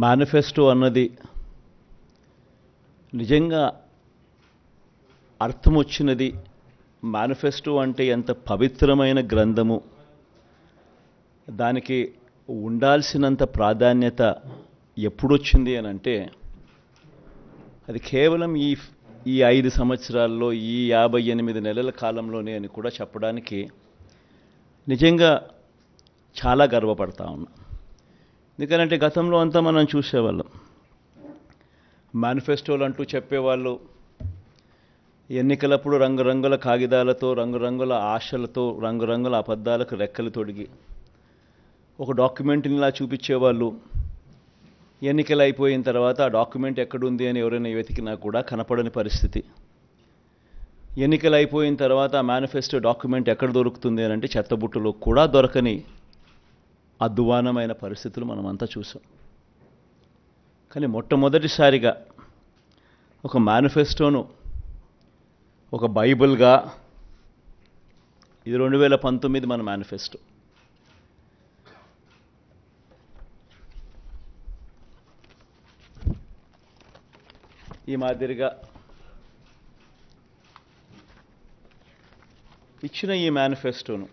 Manifesto అన్నది నిజంగా అర్థం వచ్చినది. మేనిఫెస్టో అంటే ఎంత పవిత్రమైన గ్రంథము, దానికి ఉండాల్సినంత ప్రాధాన్యత ఎప్పుడొచ్చింది అని అంటే అది కేవలం ఈ 5 సంవత్సరాల్లో, ఈ 58 నెలల కాలంలోనే అని కూడా చెప్పడానికి నిజంగా చాలా గర్వపడతా ఉన్నా. ఎందుకంటే గతంలో అంతా మనం చూసేవాళ్ళం, మేనిఫెస్టోలు అంటూ చెప్పేవాళ్ళు ఎన్నికలప్పుడు రంగురంగుల కాగితాలతో, రంగురంగుల ఆశలతో, రంగురంగుల అబద్ధాలకు రెక్కలు తొడిగి ఒక డాక్యుమెంట్నిలా చూపించేవాళ్ళు. ఎన్నికలు అయిపోయిన తర్వాత ఆ డాక్యుమెంట్ ఎక్కడుంది అని ఎవరైనా వెతికినా కూడా కనపడని పరిస్థితి. ఎన్నికలు అయిపోయిన తర్వాత ఆ మేనిఫెస్టో డాక్యుమెంట్ ఎక్కడ దొరుకుతుంది అని అంటే చెత్తబుట్టలో కూడా దొరకని అధ్వానమైన పరిస్థితులు మనమంతా చూసాం. కానీ మొట్టమొదటిసారిగా ఒక మేనిఫెస్టోను ఒక బైబిల్గా, ఇది 2019 మన మేనిఫెస్టో, ఈ మాదిరిగా ఇచ్చిన ఈ మేనిఫెస్టోను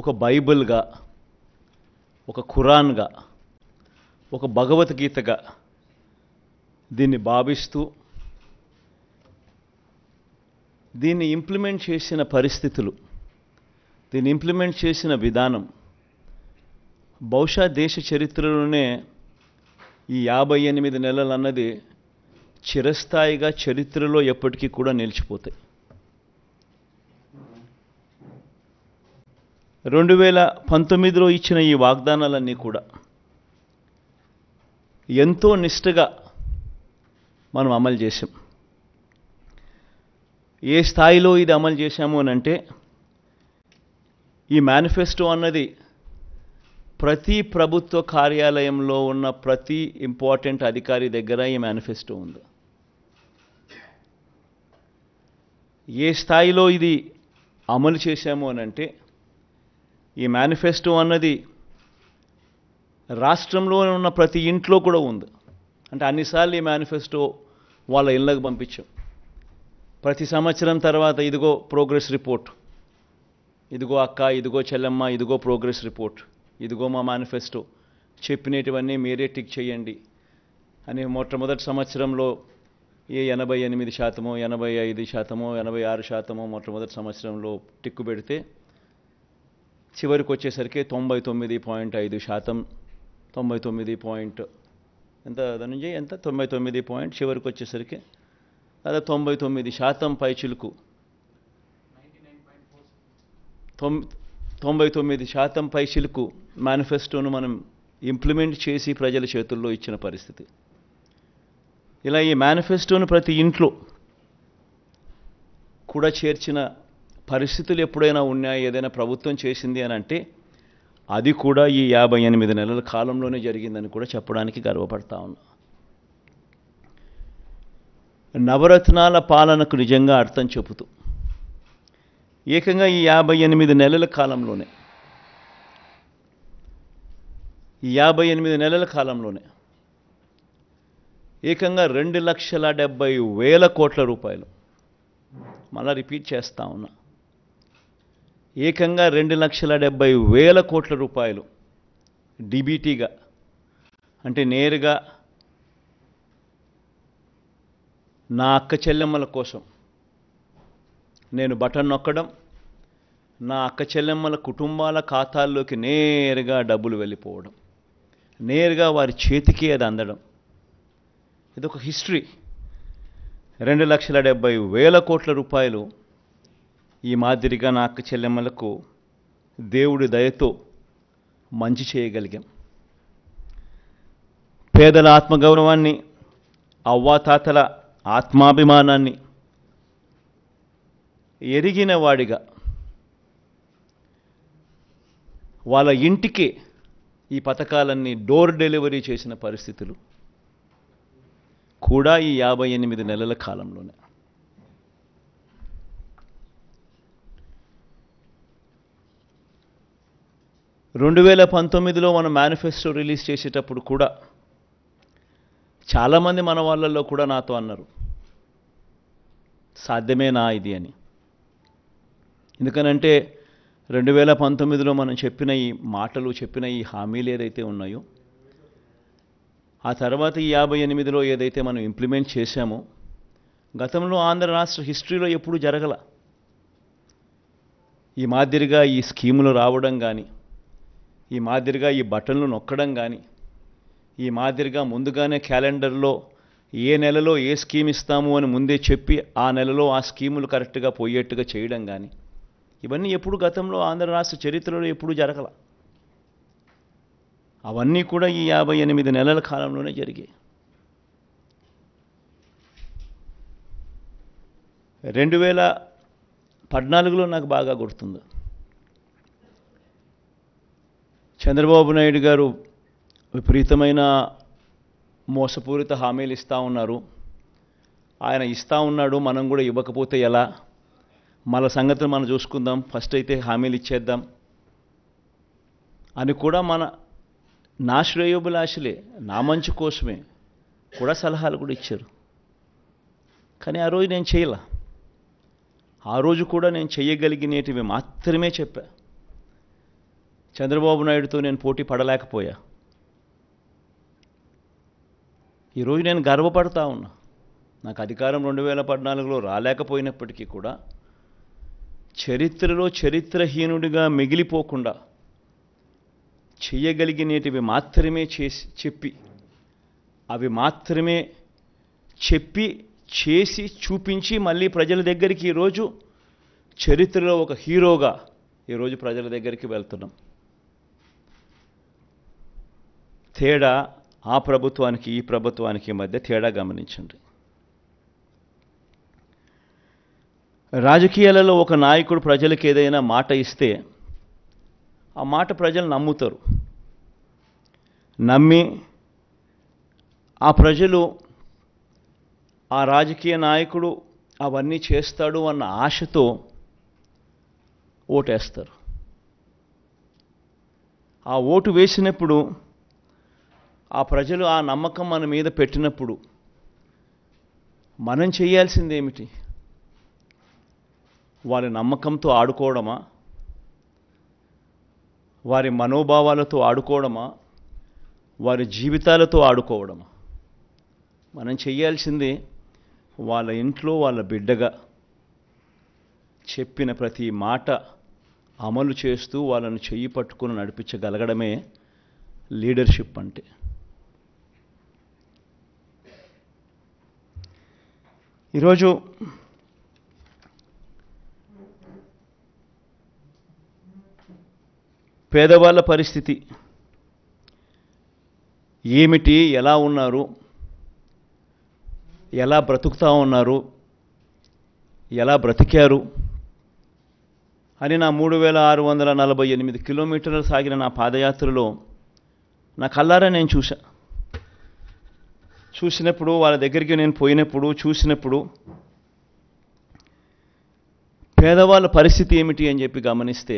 ఒక బైబిల్గా, ఒక ఖురాన్గా, ఒక భగవద్గీతగా దీన్ని భావిస్తూ దీన్ని ఇంప్లిమెంట్ చేసిన పరిస్థితులు, దీన్ని ఇంప్లిమెంట్ చేసిన విధానం బహుశా దేశ చరిత్రలోనే ఈ 58 నెలలు అన్నది చిరస్థాయిగా చరిత్రలో ఎప్పటికీ కూడా నిలిచిపోతాయి. 2019లో ఇచ్చిన ఈ వాగ్దానాలన్నీ కూడా ఎంతో నిష్ఠగా మనం అమలు చేశాం. ఏ స్థాయిలో ఇది అమలు చేశాము అని అంటే, ఈ మేనిఫెస్టో అన్నది ప్రతి ప్రభుత్వ కార్యాలయంలో ఉన్న ప్రతి ఇంపార్టెంట్ అధికారి దగ్గర ఈ మేనిఫెస్టో ఉంది. ఏ స్థాయిలో ఇది అమలు చేశాము అని అంటే, ఈ మేనిఫెస్టో అన్నది రాష్ట్రంలో ఉన్న ప్రతి ఇంట్లో కూడా ఉంది. అంటే అన్నిసార్లు ఈ మేనిఫెస్టో వాళ్ళ ఇళ్ళకు పంపించాం. ప్రతి సంవత్సరం తర్వాత ఇదిగో ప్రోగ్రెస్ రిపోర్ట్, ఇదిగో అక్క, ఇదిగో చెల్లెమ్మ, ఇదిగో ప్రోగ్రెస్ రిపోర్ట్, ఇదిగో మా మేనిఫెస్టో, చెప్పినటువన్నీ మీరే టిక్ చేయండి అని మొట్టమొదటి సంవత్సరంలో 88%, 85%, 86% మొట్టమొదటి సంవత్సరంలో టిక్కు పెడితే చివరికి వచ్చేసరికి 99.5%, 99 ఎంత ధనుంజయ ఎంత 99 చివరికి వచ్చేసరికి అదే 99% పైచిలుకు, 99% పైచిలుకు మేనిఫెస్టోను మనం ఇంప్లిమెంట్ చేసి ప్రజల చేతుల్లో ఇచ్చిన పరిస్థితి. ఇలా ఈ మేనిఫెస్టోను ప్రతి ఇంట్లో కూడా చేర్చిన పరిస్థితులు ఎప్పుడైనా ఉన్నాయి, ఏదైనా ప్రభుత్వం చేసింది అని అంటే అది కూడా ఈ 58 నెలల కాలంలోనే జరిగిందని కూడా చెప్పడానికి గర్వపడతా ఉన్నా. నవరత్నాల పాలనకు నిజంగా అర్థం చెబుతూ ఏకంగా ఈ 58 నెలల కాలంలోనే, ఈ 58 నెలల కాలంలోనే ఏకంగా 2,70,000 కోట్ల రూపాయలు, మళ్ళా రిపీట్ చేస్తా ఉన్నా, ఏకంగా 2,70,000 కోట్ల రూపాయలు డిబిటీగా, అంటే నేరుగా నా అక్క చెల్లెమ్మల కోసం నేను బటన్ నొక్కడం, నా అక్క చెల్లెమ్మల కుటుంబాల ఖాతాల్లోకి నేరుగా డబ్బులు వెళ్ళిపోవడం, నేరుగా వారి చేతికి అది అందడం, ఇదొక హిస్టరీ. 2,70,000 కోట్ల రూపాయలు ఈ మాదిరిగా నా అక్క చెల్లెమ్మలకు దేవుడి దయతో మంచి చేయగలిగాం. పేదల ఆత్మగౌరవాన్ని, అవ్వాతాతల ఆత్మాభిమానాన్ని ఎరిగిన వాడిగా వాళ్ళ ఇంటికి ఈ పథకాలన్నీ డోర్ డెలివరీ చేసిన పరిస్థితులు కూడా ఈ 58 నెలల కాలంలోనే. 2019లో మనం మేనిఫెస్టో రిలీజ్ చేసేటప్పుడు కూడా చాలామంది మన వాళ్ళల్లో కూడా నాతో అన్నారు, సాధ్యమేనా ఇది అని. ఎందుకనంటే 2019లో మనం చెప్పిన ఈ మాటలు, చెప్పిన ఈ హామీలు ఏదైతే ఉన్నాయో, ఆ తర్వాత ఈ 58లో ఏదైతే మనం ఇంప్లిమెంట్ చేశామో, గతంలో ఆంధ్ర రాష్ట్ర హిస్టరీలో ఎప్పుడూ జరగల. ఈ మాదిరిగా ఈ స్కీములు రావడం కానీ, ఈ మాదిరిగా ఈ బటన్లు నొక్కడం కానీ, ఈ మాదిరిగా ముందుగానే క్యాలెండర్లో ఏ నెలలో ఏ స్కీమ్ ఇస్తాము అని ముందే చెప్పి ఆ నెలలో ఆ స్కీములు కరెక్ట్గా పోయేట్టుగా చేయడం కానీ, ఇవన్నీ ఎప్పుడు గతంలో ఆంధ్ర రాష్ట్ర చరిత్రలో ఎప్పుడూ జరగల. అవన్నీ కూడా ఈ 58 నెలల కాలంలోనే జరిగాయి. 2014లో నాకు బాగా గుర్తుంది. చంద్రబాబు నాయుడు గారు విపరీతమైన మోసపూరిత హామీలు ఇస్తూ ఉన్నారు. ఆయన ఇస్తూ ఉన్నాడు, మనం కూడా ఇవ్వకపోతే ఎలా, మన సంగతిని మనం చూసుకుందాం, ఫస్ట్ అయితే హామీలు ఇచ్చేద్దాం అని కూడా నా శ్రేయోభిలాషులే, నా మంచి కోసమే కూడా సలహాలు కూడా ఇచ్చారు. కానీ ఆ రోజు నేను చేయలే. ఆ రోజు కూడా నేను చేయగలిగినటివి మాత్రమే చెప్పా. చంద్రబాబు నాయుడుతో నేను పోటీ పడలేకపోయా. ఈరోజు నేను గర్వపడతా ఉన్నా. నాకు అధికారం 2014లో రాలేకపోయినప్పటికీ కూడా చరిత్రలో చరిత్రహీనుడిగా మిగిలిపోకుండా చేయగలిగినటివి మాత్రమే చెప్పి, అవి మాత్రమే చెప్పి చేసి చూపించి మళ్ళీ ప్రజల దగ్గరికి ఈరోజు చరిత్రలో ఒక హీరోగా ఈరోజు ప్రజల దగ్గరికి వెళ్తున్నాం. తేడా ఆ ప్రభుత్వానికి ఈ ప్రభుత్వానికి మధ్య తేడా గమనించండి. రాజకీయాలలో ఒక నాయకుడు ప్రజలకు ఏదైనా మాట ఇస్తే ఆ మాట ప్రజలు నమ్ముతారు. నమ్మి ఆ ప్రజలు ఆ రాజకీయ నాయకుడు అవన్నీ చేస్తాడు అన్న ఆశతో ఓటేస్తారు. ఆ ఓటు వేసినప్పుడు ఆ ప్రజలు ఆ నమ్మకం మన మీద పెట్టినప్పుడు మనం చేయాల్సింది ఏమిటి? వారి నమ్మకంతో ఆడుకోవడమా? వారి మనోభావాలతో ఆడుకోవడమా? వారి జీవితాలతో ఆడుకోవడమా? మనం చేయాల్సింది వాళ్ళ ఇంట్లో వాళ్ళ బిడ్డగా చెప్పిన ప్రతి మాట అమలు చేస్తూ వాళ్ళను చెయ్యి పట్టుకుని నడిపించగలగడమే లీడర్షిప్ అంటే. ఈరోజు పేదవాళ్ళ పరిస్థితి ఏమిటి, ఎలా ఉన్నారు, ఎలా బ్రతుకుతూ ఉన్నారు, ఎలా బ్రతికారు అని నా 3648 కిలోమీటర్లు సాగిన నా పాదయాత్రలో నా కళ్ళారా నేను చూసినప్పుడు, వాళ్ళ దగ్గరికి నేను పోయినప్పుడు చూసినప్పుడు పేదవాళ్ళ పరిస్థితి ఏమిటి అని చెప్పి గమనిస్తే,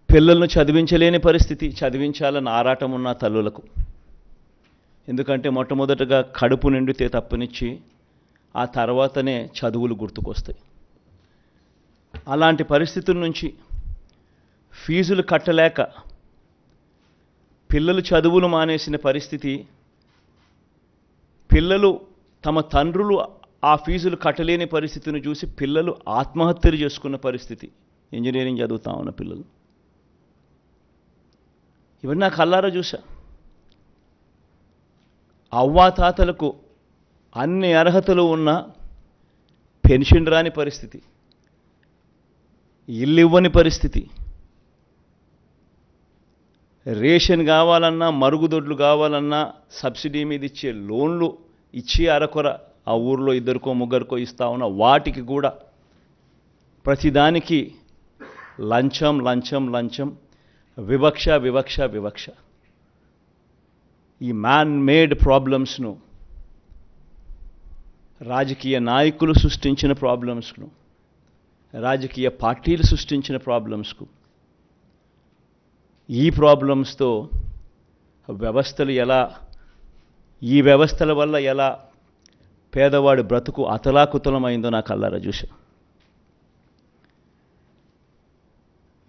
పిల్లలను చదివించలేని పరిస్థితి, చదివించాలని ఆరాటం ఉన్న తల్లులకు. ఎందుకంటే మొట్టమొదటగా కడుపు నిండితే తప్పనిచ్చి ఆ తర్వాతనే చదువులు గుర్తుకొస్తాయి. అలాంటి పరిస్థితుల నుంచి ఫీజులు కట్టలేక పిల్లలు చదువులు మానేసిన పరిస్థితి, పిల్లలు తమ తండ్రులు ఆ ఫీజులు కట్టలేని పరిస్థితిని చూసి పిల్లలు ఆత్మహత్యలు చేసుకున్న పరిస్థితి, ఇంజనీరింగ్ చదువుతా ఉన్న పిల్లలు. ఇవన్నీ నా కళ్ళారా చూసా. అవ్వాతాతలకు అన్ని అర్హతలు ఉన్న పెన్షన్ రాని పరిస్థితి, ఇల్లు ఇవ్వని పరిస్థితి, రేషన్ కావాలన్నా, మరుగుదొడ్లు కావాలన్నా సబ్సిడీ మీద ఇచ్చే లోన్లు ఇచ్చి అరకొర ఆ ఊర్లో ఇద్దరికో ముగ్గురికో ఇస్తా ఉన్న వాటికి కూడా ప్రతిదానికి లంచం లంచం లంచం, వివక్ష వివక్ష వివక్ష. ఈ మ్యాన్ మేడ్ ప్రాబ్లమ్స్ను, రాజకీయ నాయకులు సృష్టించిన ప్రాబ్లమ్స్ను, రాజకీయ పార్టీలు సృష్టించిన ప్రాబ్లమ్స్కు ఈ ప్రాబ్లమ్స్తో వ్యవస్థలు ఎలా, ఈ వ్యవస్థల వల్ల ఎలా పేదవాడి బ్రతుకు అతలాకుతలమైందో నాకు కళ్ళారా చూశా.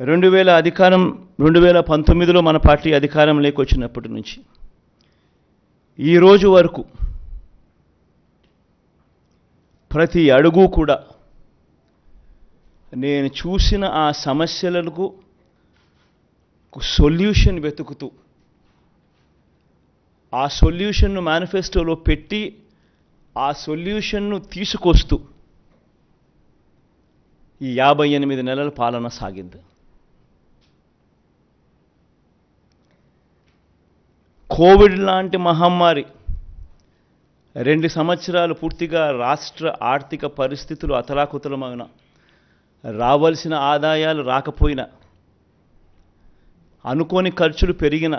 2019లో మన పార్టీ అధికారంలోకి వచ్చినప్పటి నుంచి ఈ రోజు వరకు ప్రతి అడుగు కూడా నేను చూసిన ఆ సమస్యలకు సొల్యూషన్ వెతుకుతూ ఆ సొల్యూషన్ను మేనిఫెస్టోలో పెట్టి ఆ సొల్యూషన్ను తీసుకొస్తూ ఈ 58 నెలల పాలన సాగింది. కోవిడ్ లాంటి మహమ్మారి 2 సంవత్సరాలు పూర్తిగా రాష్ట్ర ఆర్థిక పరిస్థితులు అతలాకుతలమైన, రావాల్సిన ఆదాయాలు రాకపోయినా, అనుకోని ఖర్చులు పెరిగిన,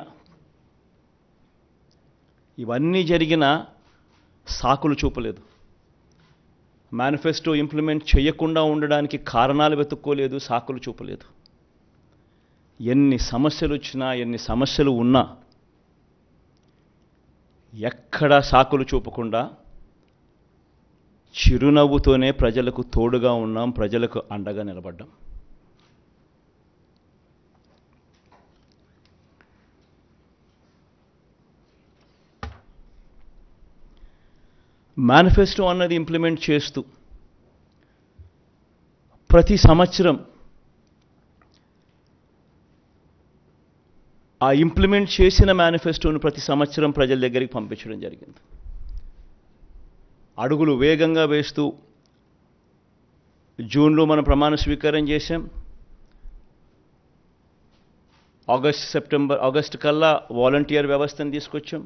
ఇవన్నీ జరిగినా సాకులు చూపలేదు. మేనిఫెస్టో ఇంప్లిమెంట్ చేయకుండా ఉండడానికి కారణాలు వెతుక్కోలేదు, సాకులు చూపలేదు. ఎన్ని సమస్యలు వచ్చినా, ఎన్ని సమస్యలు ఉన్నా ఎక్కడా సాకులు చూపకుండా చిరునవ్వుతోనే ప్రజలకు తోడుగా ఉన్నాం, ప్రజలకు అండగా నిలబడ్డాం. మేనిఫెస్టో అన్నది ఇంప్లిమెంట్ చేస్తూ ప్రతి సంవత్సరం ఆ ఇంప్లిమెంట్ చేసిన మేనిఫెస్టోను ప్రతి సంవత్సరం ప్రజల దగ్గరికి పంపించడం జరిగింది. అడుగులు వేగంగా వేస్తూ జూన్లో మనం ప్రమాణ స్వీకారం చేశాం. ఆగస్ట్ కల్లా వాలంటీర్ వ్యవస్థను తీసుకొచ్చాం.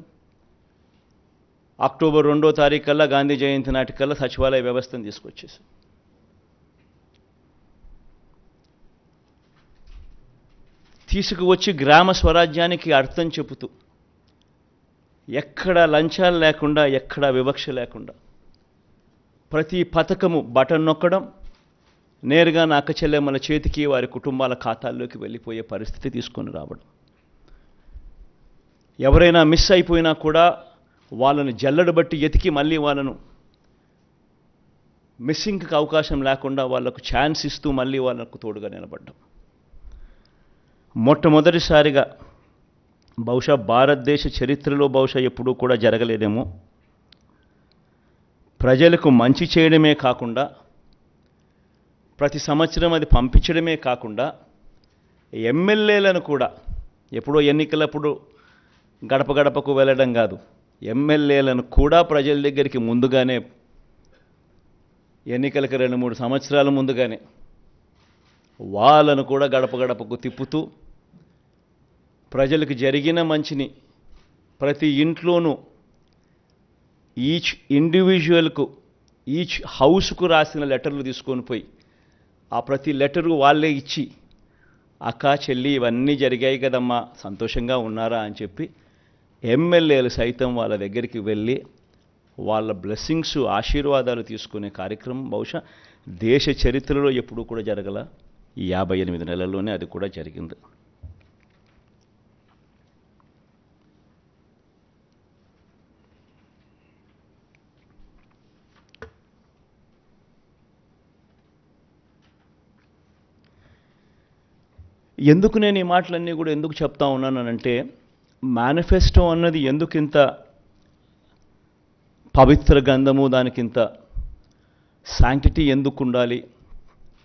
అక్టోబర్ 2వ తారీఖు కల్లా, గాంధీ జయంతి నాటికల్లా సచివాలయ వ్యవస్థను తీసుకొచ్చేసాం. తీసుకువచ్చి గ్రామ స్వరాజ్యానికి అర్థం చెబుతూ ఎక్కడ లంచాలు లేకుండా, ఎక్కడ వివక్ష లేకుండా ప్రతి పథకము బటన్ నొక్కడం, నేరుగా నా అక్క చెల్లెమ్మల చేతికి, వారి కుటుంబాల ఖాతాల్లోకి వెళ్ళిపోయే పరిస్థితి తీసుకొని రావడం. ఎవరైనా మిస్ అయిపోయినా కూడా వాళ్ళని జల్లెడ బట్టి ఎతికి మళ్ళీ వాళ్ళను మిస్సింగ్కి అవకాశం లేకుండా వాళ్లకు ఛాన్స్ ఇస్తూ మళ్ళీ వాళ్ళకు తోడుగా నిలబడ్డాం. మొట్టమొదటిసారిగా బహుశా భారతదేశ చరిత్రలో బహుశా ఎప్పుడూ కూడా జరగలేదేమో, ప్రజలకు మంచి చేయడమే కాకుండా, ప్రతి సంవత్సరం అది పంపించడమే కాకుండా, ఎమ్మెల్యేలను కూడా ఎప్పుడో ఎన్నికలప్పుడు గడప గడపకు వెళ్ళడం కాదు, ఎమ్మెల్యేలను కూడా ప్రజల దగ్గరికి ముందుగానే, ఎన్నికలకు 2-3 సంవత్సరాల ముందుగానే వాళ్ళను కూడా గడప గడపకు తిప్పుతూ ప్రజలకు జరిగిన మంచిని ప్రతి ఇంట్లోనూ ఈచ్ ఇండివిజువల్కు, ఈచ్ హౌస్కు రాసిన లెటర్లు తీసుకొని పోయి ఆ ప్రతి లెటరు వాళ్ళే ఇచ్చి, అక్క చెల్లి ఇవన్నీ జరిగాయి కదమ్మా, సంతోషంగా ఉన్నారా అని చెప్పి ఎమ్మెల్యేలు సైతం వాళ్ళ దగ్గరికి వెళ్ళి వాళ్ళ బ్లెస్సింగ్స్, ఆశీర్వాదాలు తీసుకునే కార్యక్రమం బహుశా దేశ చరిత్రలో ఎప్పుడూ కూడా జరగల. ఈ 58 నెలల్లోనే అది కూడా జరిగింది. ఎందుకు నేను ఈ మాటలన్నీ కూడా ఎందుకు చెప్తా ఉన్నానంటే, మేనిఫెస్టో అన్నది ఎందుకింత పవిత్ర గంధము, దానికింత శాంక్టిటీ ఎందుకు ఉండాలి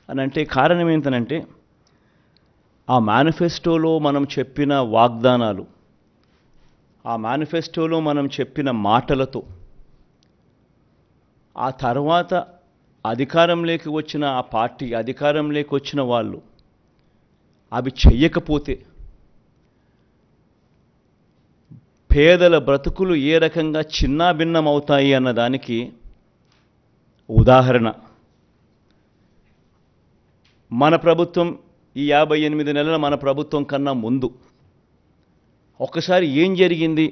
అని అంటే కారణం ఏంటనంటే, ఆ మేనిఫెస్టోలో మనం చెప్పిన వాగ్దానాలు, ఆ మేనిఫెస్టోలో మనం చెప్పిన మాటలతో ఆ తర్వాత అధికారంలోకి వచ్చిన ఆ పార్టీ, అధికారంలోకి వచ్చిన వాళ్ళు అవి చెయ్యకపోతే పేదల బ్రతుకులు ఏ రకంగా చిన్నాభిన్నమవుతాయి అన్నదానికి ఉదాహరణ. మన ప్రభుత్వం, ఈ 58 నెలల మన ప్రభుత్వం కన్నా ముందు ఒక్కసారి ఏం జరిగింది,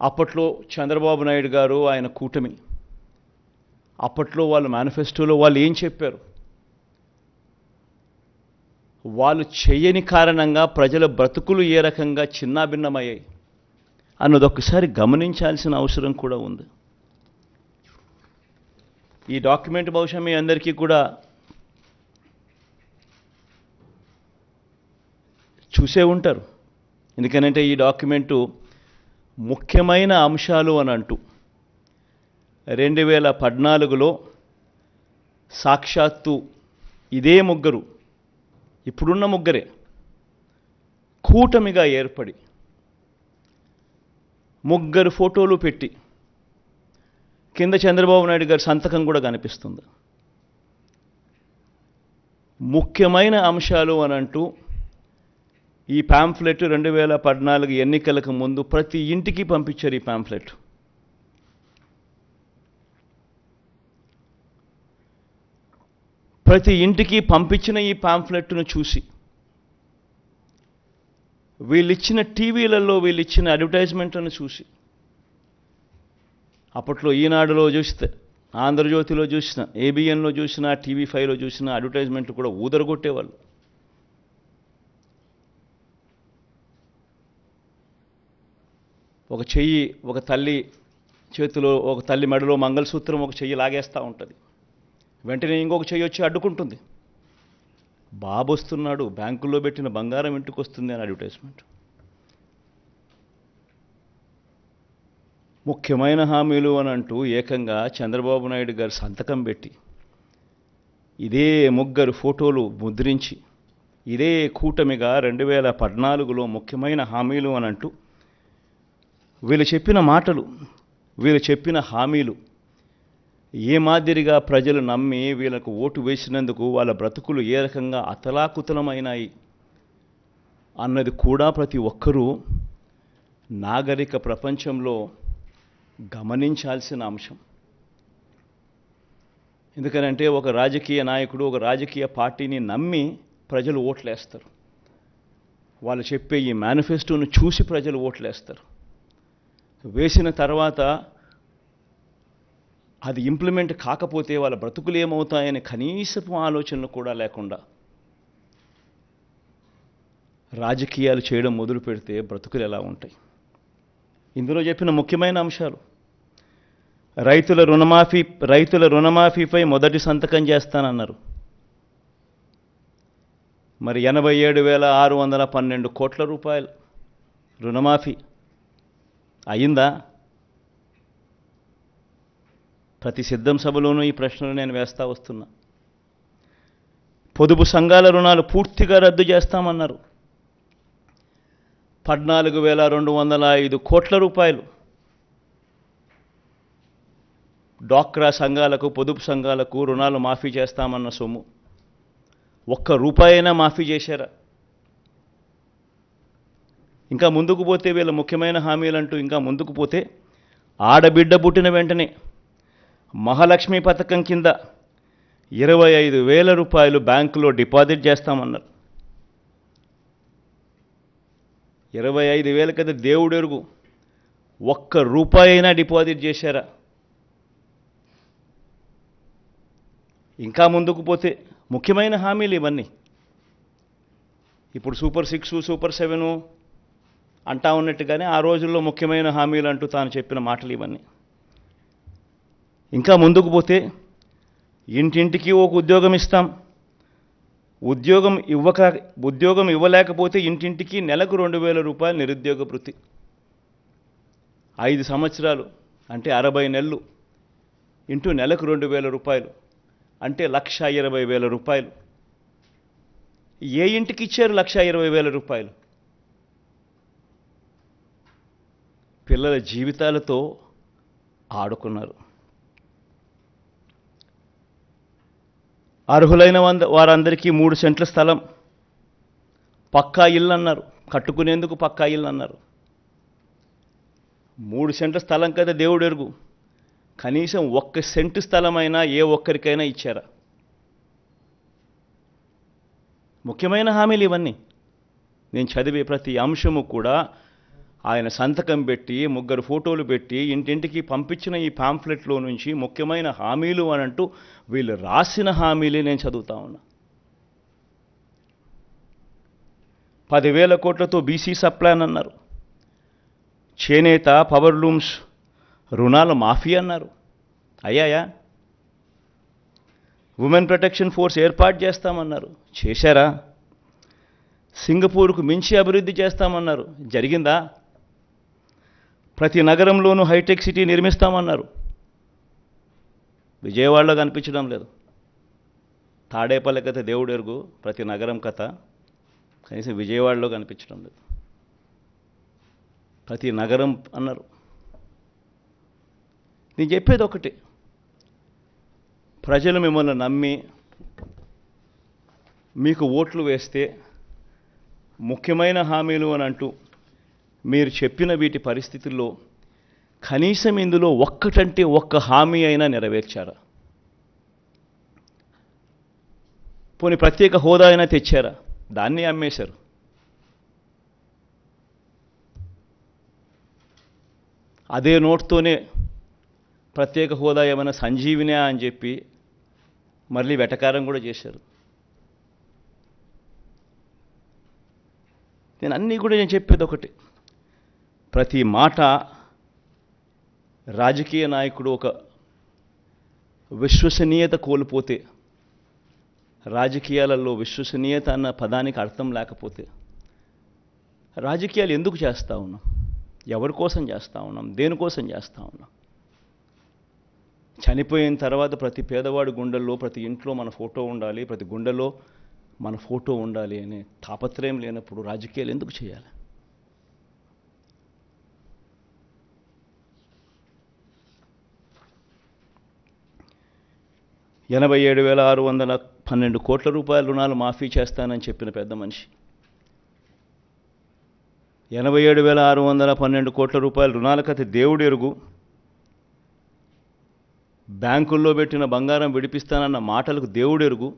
అప్పట్లో చంద్రబాబు నాయుడు గారు, ఆయన కూటమి, అప్పట్లో వాళ్ళ మేనిఫెస్టోలో వాళ్ళు ఏం చెప్పారు, వాళ్ళు చేయని కారణంగా ప్రజల బ్రతుకులు ఏ రకంగా చిన్నాభిన్నమయ్యాయి అన్నది ఒక్కసారి గమనించాల్సిన అవసరం కూడా ఉంది. ఈ డాక్యుమెంట్ బహుశా మీ అందరికీ కూడా చూసే ఉంటారు. ఎందుకనంటే ఈ డాక్యుమెంటు ముఖ్యమైన అంశాలు అని అంటూ 2014లో సాక్షాత్తు ఇదే ముగ్గురు, ఇప్పుడున్న ముగ్గురే కూటమిగా ఏర్పడి ముగ్గురు ఫోటోలు పెట్టి కింద చంద్రబాబు నాయుడు గారి సంతకం కూడా కనిపిస్తుంది. ముఖ్యమైన అంశాలు అని అంటూ ఈ పాంఫ్లెట్ 2014 ఎన్నికలకు ముందు ప్రతి ఇంటికి పంపించారు. ఈ పాంఫ్లెట్ ప్రతి ఇంటికి పంపించిన ఈ పాంఫ్లెట్ను చూసి వీళ్ళిచ్చిన టీవీలలో వీళ్ళిచ్చిన అడ్వర్టైజ్మెంట్లను చూసి అప్పట్లో ఈనాడులో చూస్తే, ఆంధ్రజ్యోతిలో చూసిన, ఏబిఎన్లో చూసిన, TV5లో చూసిన అడ్వర్టైజ్మెంట్లు కూడా ఊదరగొట్టేవాళ్ళు. ఒక చెయ్యి ఒక తల్లి చేతిలో, ఒక తల్లి మెడలో మంగళసూత్రం ఒక చెయ్యి లాగేస్తూ ఉంటుంది, వెంటనే ఇంకొక చెయ్యి వచ్చి అడ్డుకుంటుంది. బాబు వస్తున్నాడు, బ్యాంకుల్లో పెట్టిన బంగారం ఇంటికి వస్తుంది అని అడ్వర్టైజ్మెంట్. ముఖ్యమైన హామీలు అని అంటూ ఏకంగా చంద్రబాబు నాయుడు గారు సంతకం పెట్టి ఇదే ముగ్గురు ఫోటోలు ముద్రించి ఇదే కూటమిగా 2014లో ముఖ్యమైన హామీలు అని అంటూ వీళ్ళు చెప్పిన మాటలు, వీళ్ళు చెప్పిన హామీలు ఏ మాదిరిగా ప్రజలు నమ్మి వీళ్ళకు ఓటు వేసినందుకు వాళ్ళ బ్రతుకులు ఏ రకంగా అతలాకుతలమైనాయి అన్నది కూడా ప్రతి ఒక్కరూ నాగరిక ప్రపంచంలో గమనించాల్సిన అంశం. ఎందుకనంటే ఒక రాజకీయ నాయకుడు ఒక రాజకీయ పార్టీని నమ్మి ప్రజలు ఓట్లేస్తారు. వాళ్ళు చెప్పే ఈ మేనిఫెస్టోను చూసి ప్రజలు ఓట్లేస్తారు. వేసిన తర్వాత అది ఇంప్లిమెంట్ కాకపోతే వాళ్ళ బ్రతుకులు ఏమవుతాయని కనీసపు ఆలోచనలు కూడా లేకుండా రాజకీయాలు చేయడం మొదలు పెడితే బ్రతుకులు ఎలా ఉంటాయి? ఇందులో చెప్పిన ముఖ్యమైన అంశాలు, రైతుల రుణమాఫీపై మొదటి సంతకం చేస్తానన్నారు. మరి 87,612 కోట్ల రూపాయలు రుణమాఫీ అయిందా? ప్రతి సిద్ధం సభలోనూ ఈ ప్రశ్నలు నేను వేస్తా వస్తున్నా. పొదుపు సంఘాల రుణాలు పూర్తిగా రద్దు చేస్తామన్నారు. 14,205 కోట్ల రూపాయలు డ్వాక్రా సంఘాలకు, పొదుపు సంఘాలకు రుణాలు మాఫీ చేస్తామన్న సొమ్ము ఒక్క రూపాయైనా మాఫీ చేశారా? ఇంకా ముందుకు పోతే వీళ్ళ ముఖ్యమైన హామీలంటూ ఇంకా ముందుకు పోతే ఆడబిడ్డ పుట్టిన వెంటనే మహాలక్ష్మి పథకం కింద 25,000 రూపాయలు బ్యాంకులో డిపాజిట్ చేస్తామన్నారు. 25,000 కదా దేవుడు ఎరుగు, ఒక్క రూపాయి అయినా డిపాజిట్ చేశారా? ఇంకా ముందుకు పోతే ముఖ్యమైన హామీలు ఇవన్నీ. ఇప్పుడు సూపర్ 6, సూపర్ 7 అంటా ఉన్నట్టుగానే ఆ రోజుల్లో ముఖ్యమైన హామీలు అంటూ తాను చెప్పిన మాటలు ఇవన్నీ. ఇంకా ముందుకు పోతే ఇంటింటికి ఒక ఉద్యోగం ఇస్తాం, ఉద్యోగం ఇవ్వలేకపోతే ఇంటింటికి నెలకు 2,000 రూపాయలు నిరుద్యోగ భృతి. 5 సంవత్సరాలు అంటే 60 నెలలు ఇంటూ నెలకు 2,000 రూపాయలు అంటే 1,20,000 రూపాయలు. ఏ ఇంటికి ఇచ్చారు 1,20,000 రూపాయలు? పిల్లల జీవితాలతో ఆడుకున్నారు. అర్హులైన వారందరికీ 3 సెంట్ల స్థలం, పక్కా ఇల్లు అన్నారు, కట్టుకునేందుకు పక్కా ఇల్లు అన్నారు. 3 సెంట్ల స్థలం కదా దేవుడు ఎరుగు, కనీసం 1 సెంటు స్థలమైనా ఏ ఒక్కరికైనా ఇచ్చారా? ముఖ్యమైన హామీలు ఇవన్నీ. నేను చదివే ప్రతి అంశము కూడా ఆయన సంతకం పెట్టి 3 ఫోటోలు పెట్టి ఇంటింటికి పంపించిన ఈ పాంఫ్లెట్లో నుంచి ముఖ్యమైన హామీలు అని అంటూ వీళ్ళు రాసిన హామీలే నేను చదువుతా ఉన్నా. 10,000 కోట్లతో బీసీ సప్లాన్ అన్నారు. చేనేత, పవర్ లూమ్స్ రుణాల మాఫీ అన్నారు. అయ్యాయా? ఉమెన్ ప్రొటెక్షన్ ఫోర్స్ ఏర్పాటు చేస్తామన్నారు. చేశారా? సింగపూర్కు మించి అభివృద్ధి చేస్తామన్నారు. జరిగిందా? ప్రతి నగరంలోనూ హైటెక్ సిటీ నిర్మిస్తామన్నారు. విజయవాడలో కనిపించడం లేదు. తాడేపల్లి కథ దేవుడు ఎరుగు, ప్రతి నగరం కథ కనీసం విజయవాడలో కనిపించడం లేదు. ప్రతి నగరం అన్నారు. నేను చెప్పేది ఒకటి, ప్రజలు మిమ్మల్ని నమ్మి మీకు ఓట్లు వేస్తే ముఖ్యమైన హామీలు అని అంటూ మీరు చెప్పిన వీటి పరిస్థితుల్లో కనీసం ఇందులో ఒక్కటంటే ఒక్క హామీ అయినా నెరవేర్చారా? పోనీ ప్రత్యేక హోదా అయినా తెచ్చారా? దాన్ని అమ్మేశారు. అదే నోట్తోనే ప్రత్యేక హోదా ఏమైనా సంజీవినా అని చెప్పి మళ్ళీ వెటకారం కూడా చేశారు. నేను చెప్పేది ఒకటి, ప్రతి మాట రాజకీయ నాయకుడు ఒక విశ్వసనీయత కోల్పోతే, రాజకీయాలలో విశ్వసనీయత అన్న పదానికి అర్థం లేకపోతే రాజకీయాలు ఎందుకు చేస్తూ ఉన్నాం? ఎవరి కోసం చేస్తూ ఉన్నాం? దేనికోసం చేస్తూ ఉన్నాం? చనిపోయిన తర్వాత ప్రతి పేదవాడి గుండెల్లో, ప్రతి ఇంట్లో మన ఫోటో ఉండాలి, ప్రతి గుండెలో మన ఫోటో ఉండాలి అనే తాపత్రయం లేనప్పుడు రాజకీయాలు ఎందుకు చేయాలి? ₹87,612 కోట్ల రుణాలు మాఫీ చేస్తానని చెప్పిన పెద్ద మనిషి 87,612 కోట్ల రూపాయల రుణాల కథ దేవుడు ఎరుగు. బ్యాంకుల్లో పెట్టిన బంగారం విడిపిస్తానన్న మాటలకు దేవుడు ఎరుగు.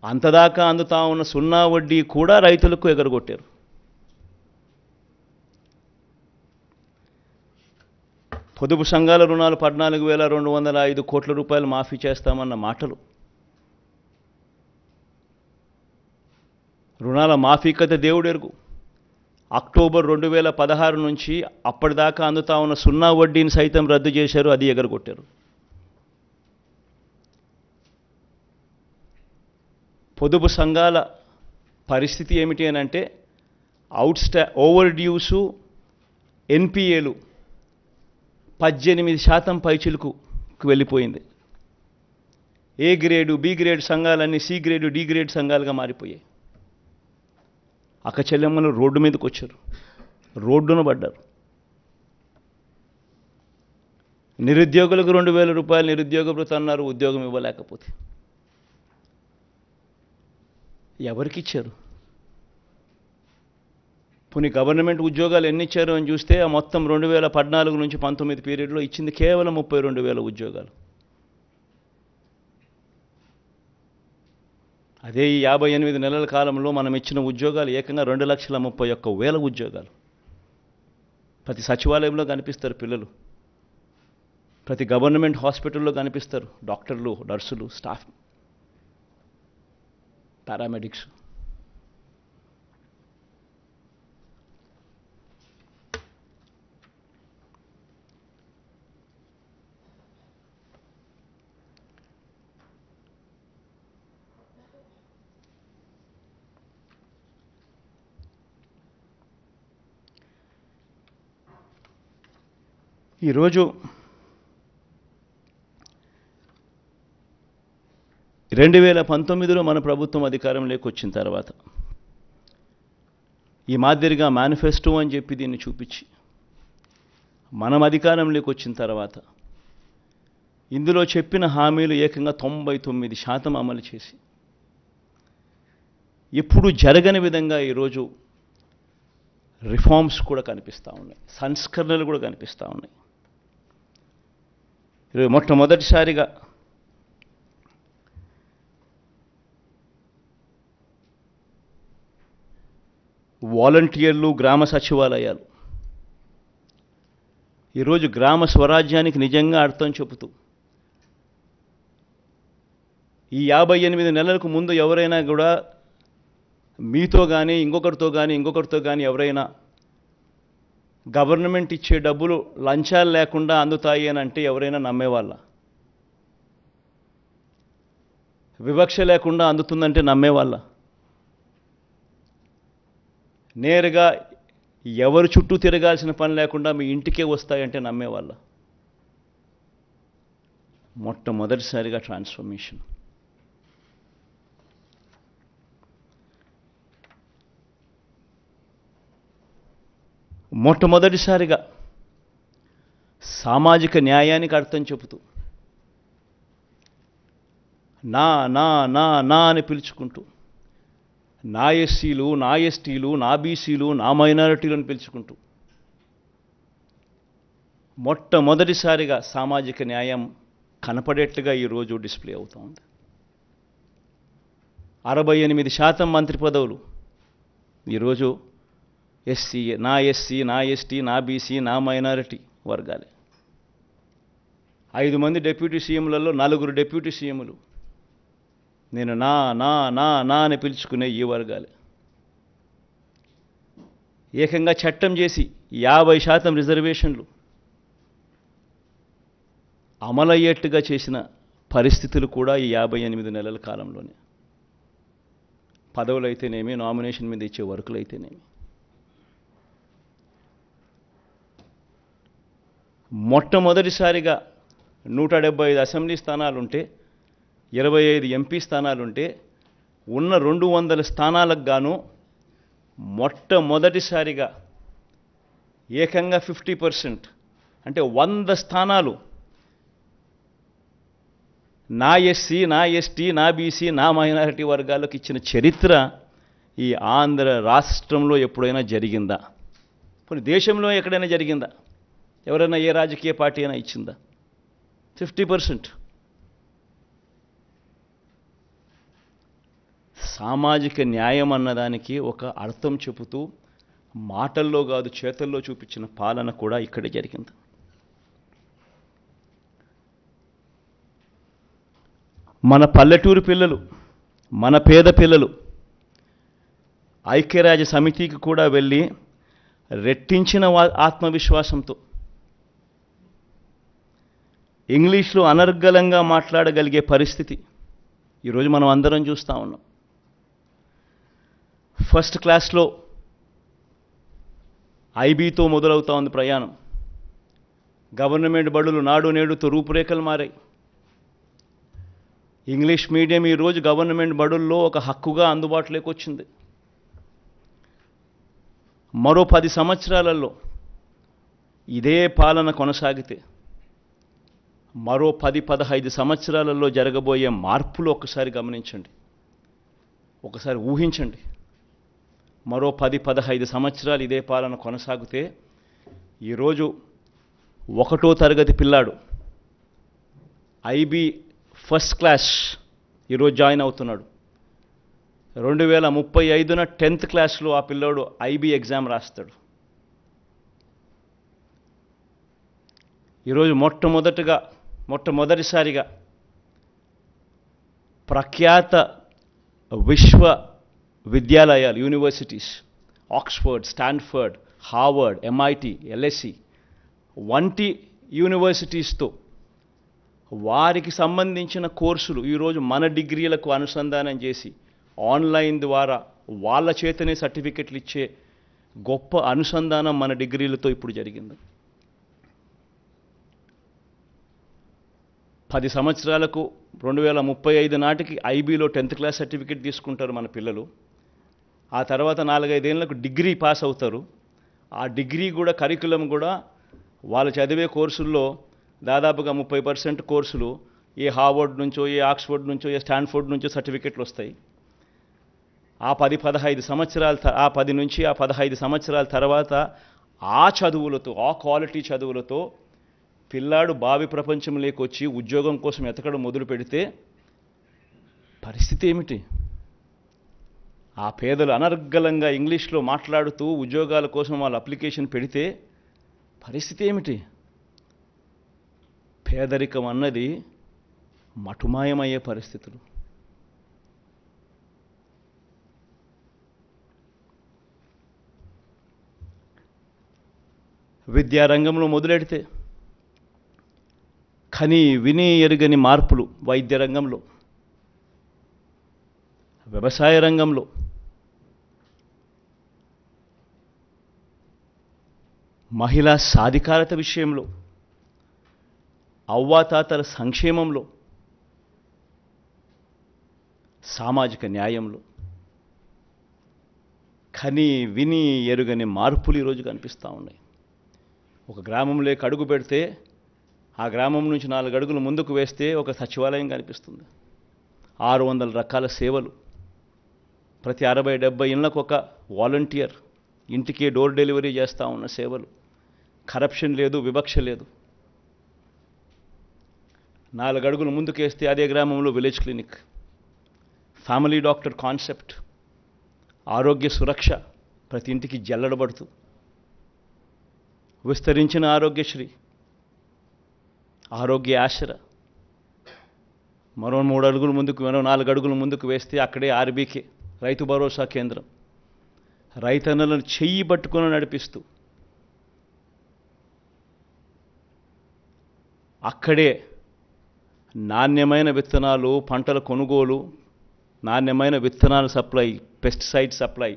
అంతదాకా అందుతా ఉన్న సున్నా వడ్డీ కూడా రైతులకు ఎగరగొట్టారు. పొదుపు సంఘాల రుణాలు 14,205 కోట్ల రూపాయలు మాఫీ చేస్తామన్న మాటలు, రుణాల మాఫీ కథ దేవుడు ఎరుగు. అక్టోబర్ 2016 నుంచి అప్పటిదాకా అందుతా ఉన్న సున్నా వడ్డీని సైతం రద్దు చేశారు, అది ఎగరగొట్టారు. పొదుపు సంఘాల పరిస్థితి ఏమిటి అని అంటే ఓవర్ డ్యూసు, ఎన్పిఏలు 18% పైచిలుకు వెళ్ళిపోయింది. ఏ గ్రేడు, బి గ్రేడ్ సంఘాలన్నీ సి గ్రేడు, డి గ్రేడ్ సంఘాలుగా మారిపోయాయి. అక్కచెల్లెమ్మలు రోడ్డు మీదకి వచ్చారు, రోడ్డున పడ్డారు. నిరుద్యోగులకు 2,000 రూపాయలు నిరుద్యోగ భృతి అన్నారు, ఉద్యోగం ఇవ్వలేకపోతే. ఎవరికి ఇచ్చారు? పోనీ గవర్నమెంట్ ఉద్యోగాలు ఎన్ని ఇచ్చారు అని చూస్తే ఆ మొత్తం 2014 నుంచి 19 పీరియడ్లో ఇచ్చింది కేవలం 32,000 ఉద్యోగాలు. అదే ఈ 58 నెలల కాలంలో మనం ఇచ్చిన ఉద్యోగాలు ఏకంగా 2,31,000 ఉద్యోగాలు. ప్రతి సచివాలయంలో కనిపిస్తారు పిల్లలు, ప్రతి గవర్నమెంట్ హాస్పిటల్లో కనిపిస్తారు డాక్టర్లు, నర్సులు, స్టాఫ్, పారామెడిక్స్. ఈరోజు 2019లో మన ప్రభుత్వం అధికారంలోకి వచ్చిన తర్వాత ఈ మాదిరిగా మేనిఫెస్టో అని చెప్పి దీన్ని చూపించి మనం అధికారంలోకి వచ్చిన తర్వాత ఇందులో చెప్పిన హామీలు ఏకంగా 99% అమలు చేసి ఎప్పుడు జరగని విధంగా ఈరోజు రిఫార్మ్స్ కూడా కనిపిస్తూ ఉన్నాయి, సంస్కరణలు కూడా కనిపిస్తూ ఉన్నాయి. ఈరోజు మొట్టమొదటిసారిగా వాలంటీర్లు, గ్రామ సచివాలయాలు ఈరోజు గ్రామ స్వరాజ్యానికి నిజంగా అర్థం చెబుతూ ఈ 58 నెలలకు ముందు ఎవరైనా కూడా మీతో కానీ ఇంకొకరితో కానీ ఎవరైనా గవర్నమెంట్ ఇచ్చే డబ్బులు లంచాలు లేకుండా అందుతాయి అని అంటే ఎవరైనా నమ్మేవాళ్ళ? వివక్ష లేకుండా అందుతుందంటే నమ్మేవాళ్ళ? నేరుగా ఎవరు చుట్టూ తిరగాల్సిన పని లేకుండా మీ ఇంటికే వస్తాయంటే నమ్మేవాళ్ళ? మొట్టమొదటిసారిగా ట్రాన్స్ఫర్మేషన్. మొట్టమొదటిసారిగా సామాజిక న్యాయానికి అర్థం చెబుతూ నా నా నా నా అని పిలుచుకుంటూ నా ఎస్సీలు, నా ఎస్టీలు, నా బీసీలు, నా మైనారిటీలను పిలుచుకుంటూ మొట్టమొదటిసారిగా సామాజిక న్యాయం కనపడేట్లుగా ఈరోజు డిస్ప్లే అవుతూ ఉంది. 68% మంత్రి పదవులు ఈరోజు ఎస్సీ, నా ఎస్టీ, నా బీసీ, నా మైనారిటీ వర్గాలే. 5 మంది డిప్యూటీ సీఎంలలో 4 డిప్యూటీ సీఎంలు నేను నా నా నా నా అని పిలుచుకునే ఈ వర్గాలే. ఏకంగా చట్టం చేసి 50% రిజర్వేషన్లు అమలయ్యేట్టుగా చేసిన పరిస్థితులు కూడా ఈ 58 నెలల కాలంలోనే. పదవులైతేనేమి, నామినేషన్ మీద ఇచ్చే వర్కులైతేనేమి. మొట్టమొదటిసారిగా 175 అసెంబ్లీ స్థానాలుంటే, 25 ఎంపీ స్థానాలుంటే, ఉన్న 200 స్థానాలకు గాను మొట్టమొదటిసారిగా ఏకంగా 50% అంటే 100 స్థానాలు నా ఎస్సీ, నా ఎస్టీ, నా బీసీ, నా మైనారిటీ వర్గాలకు ఇచ్చిన చరిత్ర ఈ ఆంధ్ర రాష్ట్రంలో ఎప్పుడైనా జరిగిందా? కొన్ని దేశంలో ఎక్కడైనా జరిగిందా? ఎవరైనా ఏ రాజకీయ పార్టీ అయినా ఇచ్చిందా? 50%. సామాజిక న్యాయం అన్నదానికి ఒక అర్థం చెబుతూ మాటల్లో కాదు చేతల్లో చూపించిన పాలన కూడా ఇక్కడే జరిగింది. మన పల్లెటూరు పిల్లలు, మన పేద పిల్లలు ఐక్యరాజ్య సమితికి కూడా వెళ్ళి రెట్టించిన ఆత్మవిశ్వాసంతో ఇంగ్లీష్లో అనర్గళంగా మాట్లాడగలిగే పరిస్థితి ఈరోజు మనం అందరం చూస్తూ ఉన్నాం. ఫస్ట్ క్లాస్లో ఐబీతో మొదలవుతూ ఉంది ప్రయాణం. గవర్నమెంట్ బడులు నాడు నేడుతో రూపురేఖలు మారాయి. ఇంగ్లీష్ మీడియం ఈరోజు గవర్నమెంట్ బడుల్లో ఒక హక్కుగా అందుబాటులోకి వచ్చింది. మరో 10 సంవత్సరాలలో ఇదే పాలన కొనసాగితే మరో 10-15 సంవత్సరాలలో జరగబోయే మార్పులు ఒక్కసారి గమనించండి, ఒకసారి ఊహించండి. మరో 10-15 సంవత్సరాలు ఇదే పాలన కొనసాగితే ఈరోజు 1వ తరగతి పిల్లాడు ఐబీ ఫస్ట్ క్లాస్ ఈరోజు జాయిన్ అవుతున్నాడు. 2035న 10th క్లాస్లో ఆ పిల్లోడు ఐబీ ఎగ్జామ్ రాస్తాడు. ఈరోజు మొట్టమొదటిసారిగా ప్రఖ్యాత విశ్వ విద్యాలయాలు, universities, Oxford, Stanford, Harvard, MIT, LSC వంటి యూనివర్సిటీస్తో వారికి సంబంధించిన కోర్సులు ఈరోజు మన డిగ్రీలకు అనుసంధానం చేసి ఆన్లైన్ ద్వారా వాళ్ళ చేతనే సర్టిఫికెట్లు ఇచ్చే గొప్ప అనుసంధానం మన డిగ్రీలతో ఇప్పుడు జరిగింది. 10 సంవత్సరాలకు 2035 నాటికి ఐబీలో 10th క్లాస్ సర్టిఫికెట్ తీసుకుంటారు మన పిల్లలు. ఆ తర్వాత 4-5 ఏళ్లకు డిగ్రీ పాస్ అవుతారు. ఆ డిగ్రీ కూడా కరికులం కూడా వాళ్ళు చదివే కోర్సుల్లో దాదాపుగా 30% కోర్సులు ఏ హార్వర్డ్ నుంచో, ఏ ఆక్స్ఫర్డ్ నుంచో, ఏ స్టాన్ఫోర్డ్ నుంచో సర్టిఫికెట్లు వస్తాయి. ఆ 10-15 సంవత్సరాల తర్వాత ఆ చదువులతో, ఆ క్వాలిటీ చదువులతో పిల్లాడు భావి ప్రపంచంలోకి వచ్చి ఉద్యోగం కోసం ఎతకడం మొదలు పెడితే పరిస్థితి ఏమిటి? ఆ పేదలు అనర్గళంగా ఇంగ్లీష్లో మాట్లాడుతూ ఉద్యోగాల కోసం వాళ్ళు అప్లికేషన్ పెడితే పరిస్థితి ఏమిటి? పేదరికం అన్నది మటుమాయమయ్యే పరిస్థితులు. విద్యారంగంలో మొదలెడితే కని విని ఎరుగని మార్పులు వైద్య రంగంలో, వ్యవసాయ రంగంలో, మహిళా సాధికారత విషయంలో, అవ్వాతాతల సంక్షేమంలో, సామాజిక న్యాయంలో కని విని ఎరుగని మార్పులు ఈరోజు కనిపిస్తూ ఉన్నాయి. ఒక గ్రామంలోకి అడుగు పెడితే ఆ గ్రామం నుంచి 4 అడుగులు ముందుకు వేస్తే ఒక సచివాలయం కనిపిస్తుంది. 600 రకాల సేవలు, ప్రతి 60-70 ఇళ్లకు ఒక వాలంటీర్ ఇంటికి డోర్ డెలివరీ చేస్తూ ఉన్న సేవలు, కరప్షన్ లేదు, వివక్ష లేదు. 4 అడుగులు ముందుకేస్తే అదే గ్రామంలో village clinic, family doctor concept, ఆరోగ్య సురక్ష ప్రతి ఇంటికి జల్లడబడుతూ, విస్తరించిన ఆరోగ్యశ్రీ, ఆరోగ్య ఆశ్ర. మరో 3 అడుగులు ముందుకు, మరో 4 అడుగులు ముందుకు వేస్తే అక్కడే ఆర్బీకే రైతు భరోసా కేంద్రం, రైతన్నలను చెయ్యి పట్టుకొని నడిపిస్తూ అక్కడే నాణ్యమైన విత్తనాలు, పంటల కొనుగోలు, నాణ్యమైన విత్తనాల supply, pesticide supply,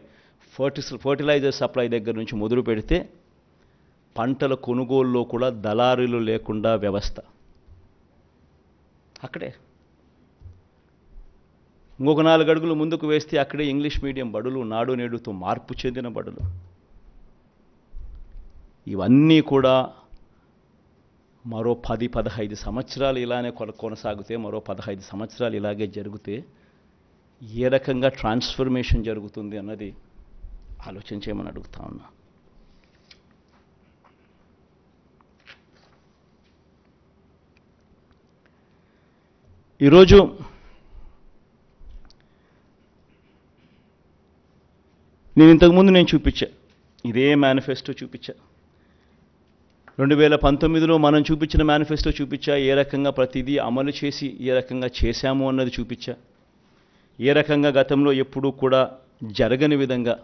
fertiliser supply దగ్గర నుంచి మొదలు పెడితే పంటల కొనుగోలులో కూడా దళారులు లేకుండా వ్యవస్థ అక్కడే. ఇంకొక 4 అడుగులు ముందుకు వేస్తే అక్కడే ఇంగ్లీష్ మీడియం బడులు, నాడు నేడుతో మార్పు చెందిన బడులు. ఇవన్నీ కూడా మరో 10-15 సంవత్సరాలు ఇలానే కొనసాగితే, మరో 15 సంవత్సరాలు ఇలాగే జరిగితే ఏ రకంగా ట్రాన్స్ఫర్మేషన్ జరుగుతుంది అన్నది ఆలోచించేయమని అడుగుతా ఉన్నా. ఈరోజు నేను ఇంతకుముందు చూపించా, ఇదే మేనిఫెస్టో చూపించా. 2019లో మనం చూపించిన మేనిఫెస్టో చూపించా. ఏ రకంగా ప్రతిదీ అమలు చేసి ఏ రకంగా చేశాము అన్నది చూపించా. ఏ రకంగా గతంలో ఎప్పుడూ కూడా జరగని విధంగా,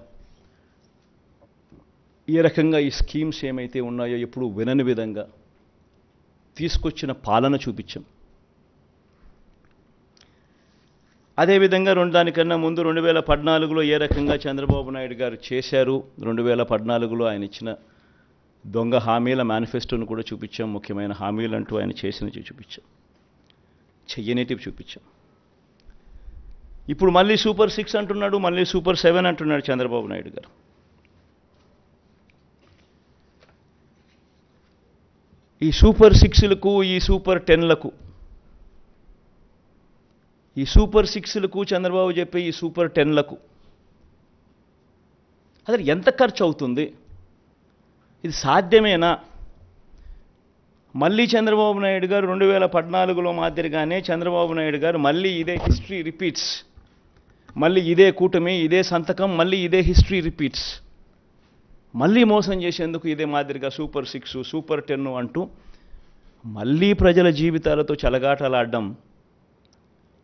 ఏ రకంగా ఈ స్కీమ్స్ ఏమైతే ఉన్నాయో ఎప్పుడూ వినని విధంగా తీసుకొచ్చిన పాలన చూపించాం. అదేవిధంగా దానికన్నా ముందు 2014లో ఏ రకంగా చంద్రబాబు నాయుడు గారు చేశారు, 2014లో ఆయన ఇచ్చిన దొంగ హామీల మేనిఫెస్టోను కూడా చూపించాం. ముఖ్యమైన హామీలు అంటూ ఆయన చేసినవి చూపించాం, చెయ్యనేటివి చూపించాం. ఇప్పుడు మళ్ళీ సూపర్ 6 అంటున్నాడు, మళ్ళీ సూపర్ 7 అంటున్నాడు చంద్రబాబు నాయుడు గారు. ఈ సూపర్ 6లకు, ఈ సూపర్ 10లకు, ఈ సూపర్ 6లకు చంద్రబాబు చెప్పే ఈ సూపర్ 10లకు అసలు ఎంత ఖర్చు అవుతుంది? ఇది సాధ్యమేనా? మళ్ళీ చంద్రబాబు నాయుడు గారు 2014లో మాదిరిగానే చంద్రబాబు నాయుడు గారు మళ్ళీ ఇదే హిస్టరీ రిపీట్స్, మళ్ళీ ఇదే కూటమి, ఇదే సంతకం, మళ్ళీ ఇదే హిస్టరీ రిపీట్స్, మళ్ళీ మోసం చేసేందుకు ఇదే మాదిరిగా సూపర్ 6, సూపర్ 10 అంటూ మళ్ళీ ప్రజల జీవితాలతో చెలగాటలాడడం,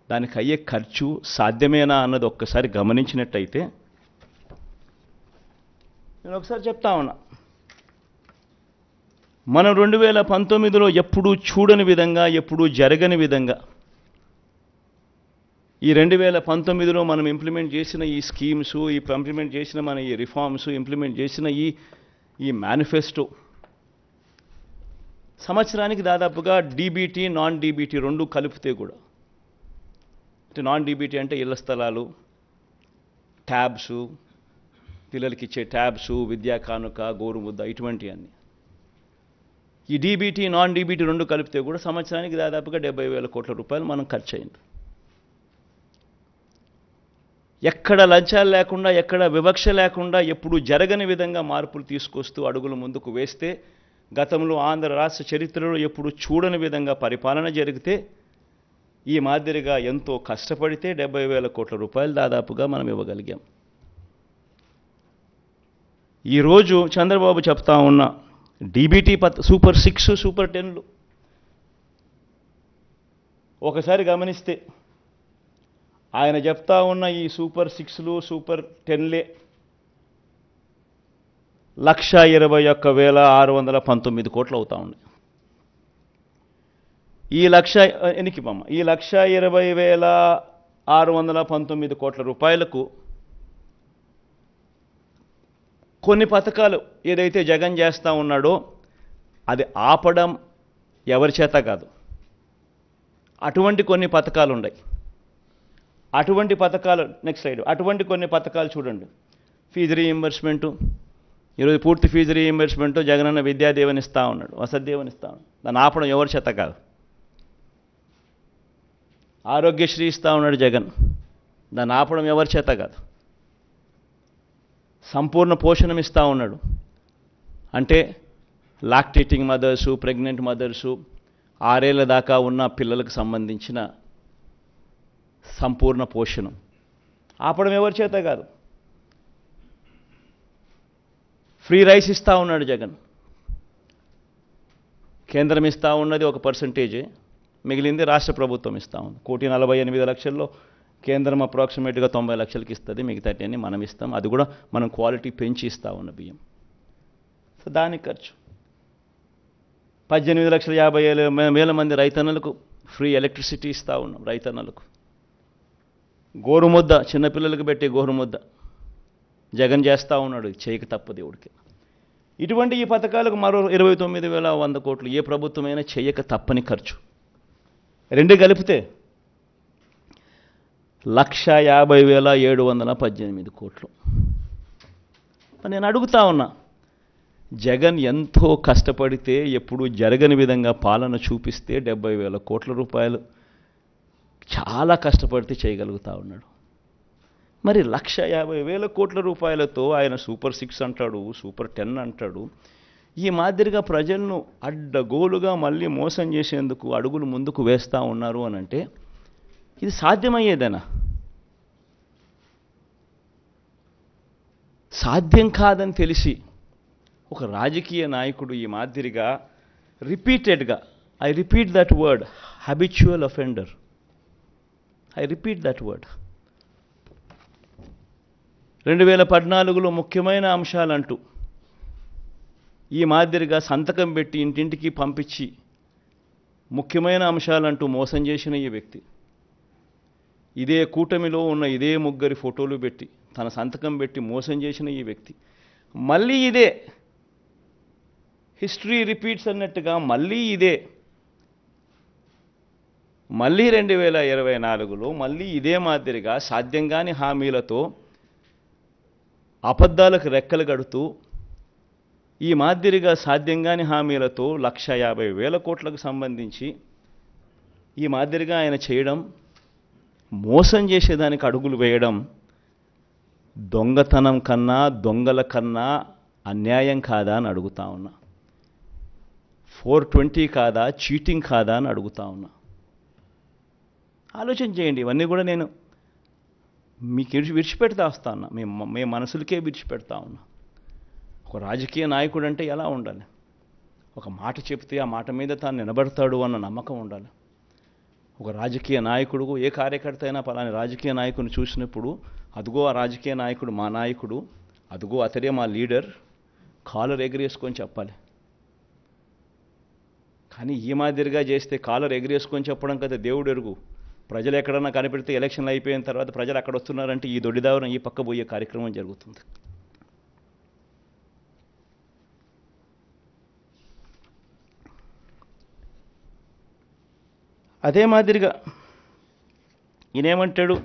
దానికి అయ్యే ఖర్చు సాధ్యమేనా అన్నది ఒక్కసారి గమనించినట్టయితే, నేను ఒకసారి చెప్తా ఉన్నా, మనం 2019లో ఎప్పుడూ చూడని విధంగా, ఎప్పుడూ జరగని విధంగా ఈ 2019లో మనం ఇంప్లిమెంట్ చేసిన ఈ స్కీమ్స్, ఈ ఇంప్లిమెంట్ చేసిన మన ఈ రిఫార్మ్స్, ఇంప్లిమెంట్ చేసిన ఈ మేనిఫెస్టో సంవత్సరానికి దాదాపుగా డీబీటీ, నాన్ డీబీటీ రెండు కలిపితే కూడా, అంటే నాన్ డీబీటీ అంటే ఇళ్ల స్థలాలు, ట్యాబ్స్, పిల్లలకి ఇచ్చే ట్యాబ్స్, విద్యా కానుక, గోరుముద్ద, ఇటువంటివన్నీ, ఈ డీబీటీ, నాన్ డీబీటీ రెండు కలిపితే కూడా సంవత్సరానికి దాదాపుగా 70,000 కోట్ల రూపాయలు మనం ఖర్చు అయింది. ఎక్కడ లంచాలు లేకుండా, ఎక్కడ వివక్ష లేకుండా, ఎప్పుడు జరగని విధంగా మార్పులు తీసుకొస్తూ అడుగులు ముందుకు వేస్తే, గతంలో ఆంధ్ర రాష్ట్ర చరిత్రలో ఎప్పుడు చూడని విధంగా పరిపాలన జరిగితే, ఈ మాదిరిగా ఎంతో కష్టపడితే 70,000 కోట్ల రూపాయలు దాదాపుగా మనం ఇవ్వగలిగాం. ఈరోజు చంద్రబాబు చెప్తా ఉన్న డీబీటీ సూపర్ 6, సూపర్ 10లు ఒకసారి గమనిస్తే, ఆయన చెప్తా ఉన్న ఈ సూపర్ 6లు, సూపర్ 10లే 1,21,619 కోట్లు అవుతా ఉంది. ఈ 1,20,619 కోట్ల రూపాయలకు కొన్ని పథకాలు ఏదైతే జగన్ చేస్తూ ఉన్నాడో అది ఆపడం ఎవరి చేత కాదు. అటువంటి కొన్ని పథకాలు ఉన్నాయి. అటువంటి పథకాలు నెక్స్ట్ స్లైడ్. అటువంటి కొన్ని పథకాలు చూడండి. ఫీజు రీయింబర్స్మెంటు, ఈరోజు పూర్తి ఫీజు రీయింబర్స్మెంటు జగనన్న విద్యాదీవెన ఇస్తూ ఉన్నాడు, వసతిదీవెన ఇస్తూ ఉన్నాడు. దాన్ని ఆపడం ఎవరి చేత కాదు. ఆరోగ్యశ్రీ ఇస్తూ ఉన్నాడు జగన్, దాన్ని ఆపడం ఎవరి చేత కాదు. సంపూర్ణ పోషణం ఇస్తూ ఉన్నాడు, అంటే లాక్టేటింగ్ మదర్సు, ప్రెగ్నెంట్ మదర్సు, 6 ఏళ్ల దాకా ఉన్న పిల్లలకు సంబంధించిన సంపూర్ణ పోషణం ఆపడం ఎవరి చేత కాదు. ఫ్రీ రైస్ ఇస్తూ ఉన్నాడు జగన్. కేంద్రం ఇస్తూ ఉన్నది ఒక పర్సంటేజే, మిగిలింది రాష్ట్ర ప్రభుత్వం ఇస్తూ ఉంది. 1,48,00,000లో కేంద్రం అప్రాక్సిమేట్గా 90 లక్షలకి ఇస్తుంది, మిగతాన్ని మనం ఇస్తాం. అది కూడా మనం క్వాలిటీ పెంచి ఇస్తూ ఉన్న బియ్యం. సో దానికి ఖర్చు 18,50,000 మంది రైతన్నలకు ఫ్రీ ఎలక్ట్రిసిటీ ఇస్తూ ఉన్నాం. రైతన్నలకు గోరుముద్ద, చిన్నపిల్లలకు పెట్టే గోరుముద్ద జగన్ చేస్తూ ఉన్నాడు, చేయక తప్పదు దేవుడికి. ఇటువంటి ఈ పథకాలకు మరో 29,100 కోట్లు ఏ ప్రభుత్వమైనా చేయక తప్పని ఖర్చు. రెండు కలిపితే 1,50,718 కోట్లు. నేను అడుగుతా ఉన్నా, జగన్ ఎంతో కష్టపడితే ఎప్పుడు జరగని విధంగా పాలన చూపిస్తే 70,000 కోట్ల రూపాయలు చాలా కష్టపడితే చేయగలుగుతా ఉన్నాడు. మరి 1,50,000 కోట్ల రూపాయలతో ఆయన సూపర్ 6 అంటాడు, సూపర్ 10 అంటాడు. ఈ మాదిరిగా ప్రజలను అడ్డగోలుగా మళ్ళీ మోసం చేసేందుకు అడుగులు ముందుకు వేస్తూ ఉన్నారు అని అంటే ఇది సాధ్యమయ్యేదేనా? సాధ్యం కాదని తెలిసి ఒక రాజకీయ నాయకుడు ఈ మాదిరిగా రిపీటెడ్గా, I repeat that word, habitual offender, I repeat that word, 2014లో ముఖ్యమైన అంశాలంటూ ఈ మాదిరిగా సంతకం పెట్టి ఇంటింటికి పంపించి ముఖ్యమైన అంశాలంటూ మోసం చేసిన ఈ వ్యక్తి, ఇదే కూటమిలో ఉన్న ఇదే ముగ్గురి ఫోటోలు పెట్టి తన సంతకం పెట్టి మోసం చేసిన ఈ వ్యక్తి మళ్ళీ ఇదే హిస్టరీ రిపీట్స్ అన్నట్టుగా మళ్ళీ ఇదే, మళ్ళీ 2024లో మళ్ళీ ఇదే మాదిరిగా సాధ్యం కాని హామీలతో అబద్ధాలకు రెక్కలు కడుతూ ఈ మాదిరిగా సాధ్యం కాని హామీలతో 1,50,000 కోట్లకు సంబంధించి ఈ మాదిరిగా ఆయన చేయడం, మోసం చేసేదానికి అడుగులు వేయడం దొంగతనం కన్నా దొంగల కన్నా అన్యాయం కాదా అని అడుగుతా ఉన్నా. 420 కాదా, చీటింగ్ కాదా అని అడుగుతా ఉన్నా. ఆలోచన చేయండి. ఇవన్నీ కూడా నేను మీకు విడిచిపెడతా వస్తా ఉన్నా, మీ మనసులకే విడిచిపెడతా ఉన్నా. ఒక రాజకీయ నాయకుడు అంటే ఎలా ఉండాలి? ఒక మాట చెప్తే ఆ మాట మీద తాను నిలబడతాడు అన్న నమ్మకం ఉండాలి. ఒక రాజకీయ నాయకుడు, ఏ కార్యకర్త అయినా పలాని రాజకీయ నాయకుడిని చూసినప్పుడు అదుగో ఆ రాజకీయ నాయకుడు మా నాయకుడు, అదుగో అతడే మా లీడర్, కాలర్ ఎగిరేసుకొని చెప్పాలి. కానీ ఈ మాదిరిగా చేస్తే కాలర్ ఎగిరేసుకొని చెప్పడం కదా దేవుడు ఎరుగు. ప్రజలు ఎక్కడన్నా కనిపెడితే ఎలక్షన్లు అయిపోయిన తర్వాత ప్రజలు అక్కడ వస్తున్నారంటే ఈ దొడ్డిదావరం ఈ పక్క పోయే కార్యక్రమం జరుగుతుంది. అదే మాదిరిగా ఈయనేమంటాడు,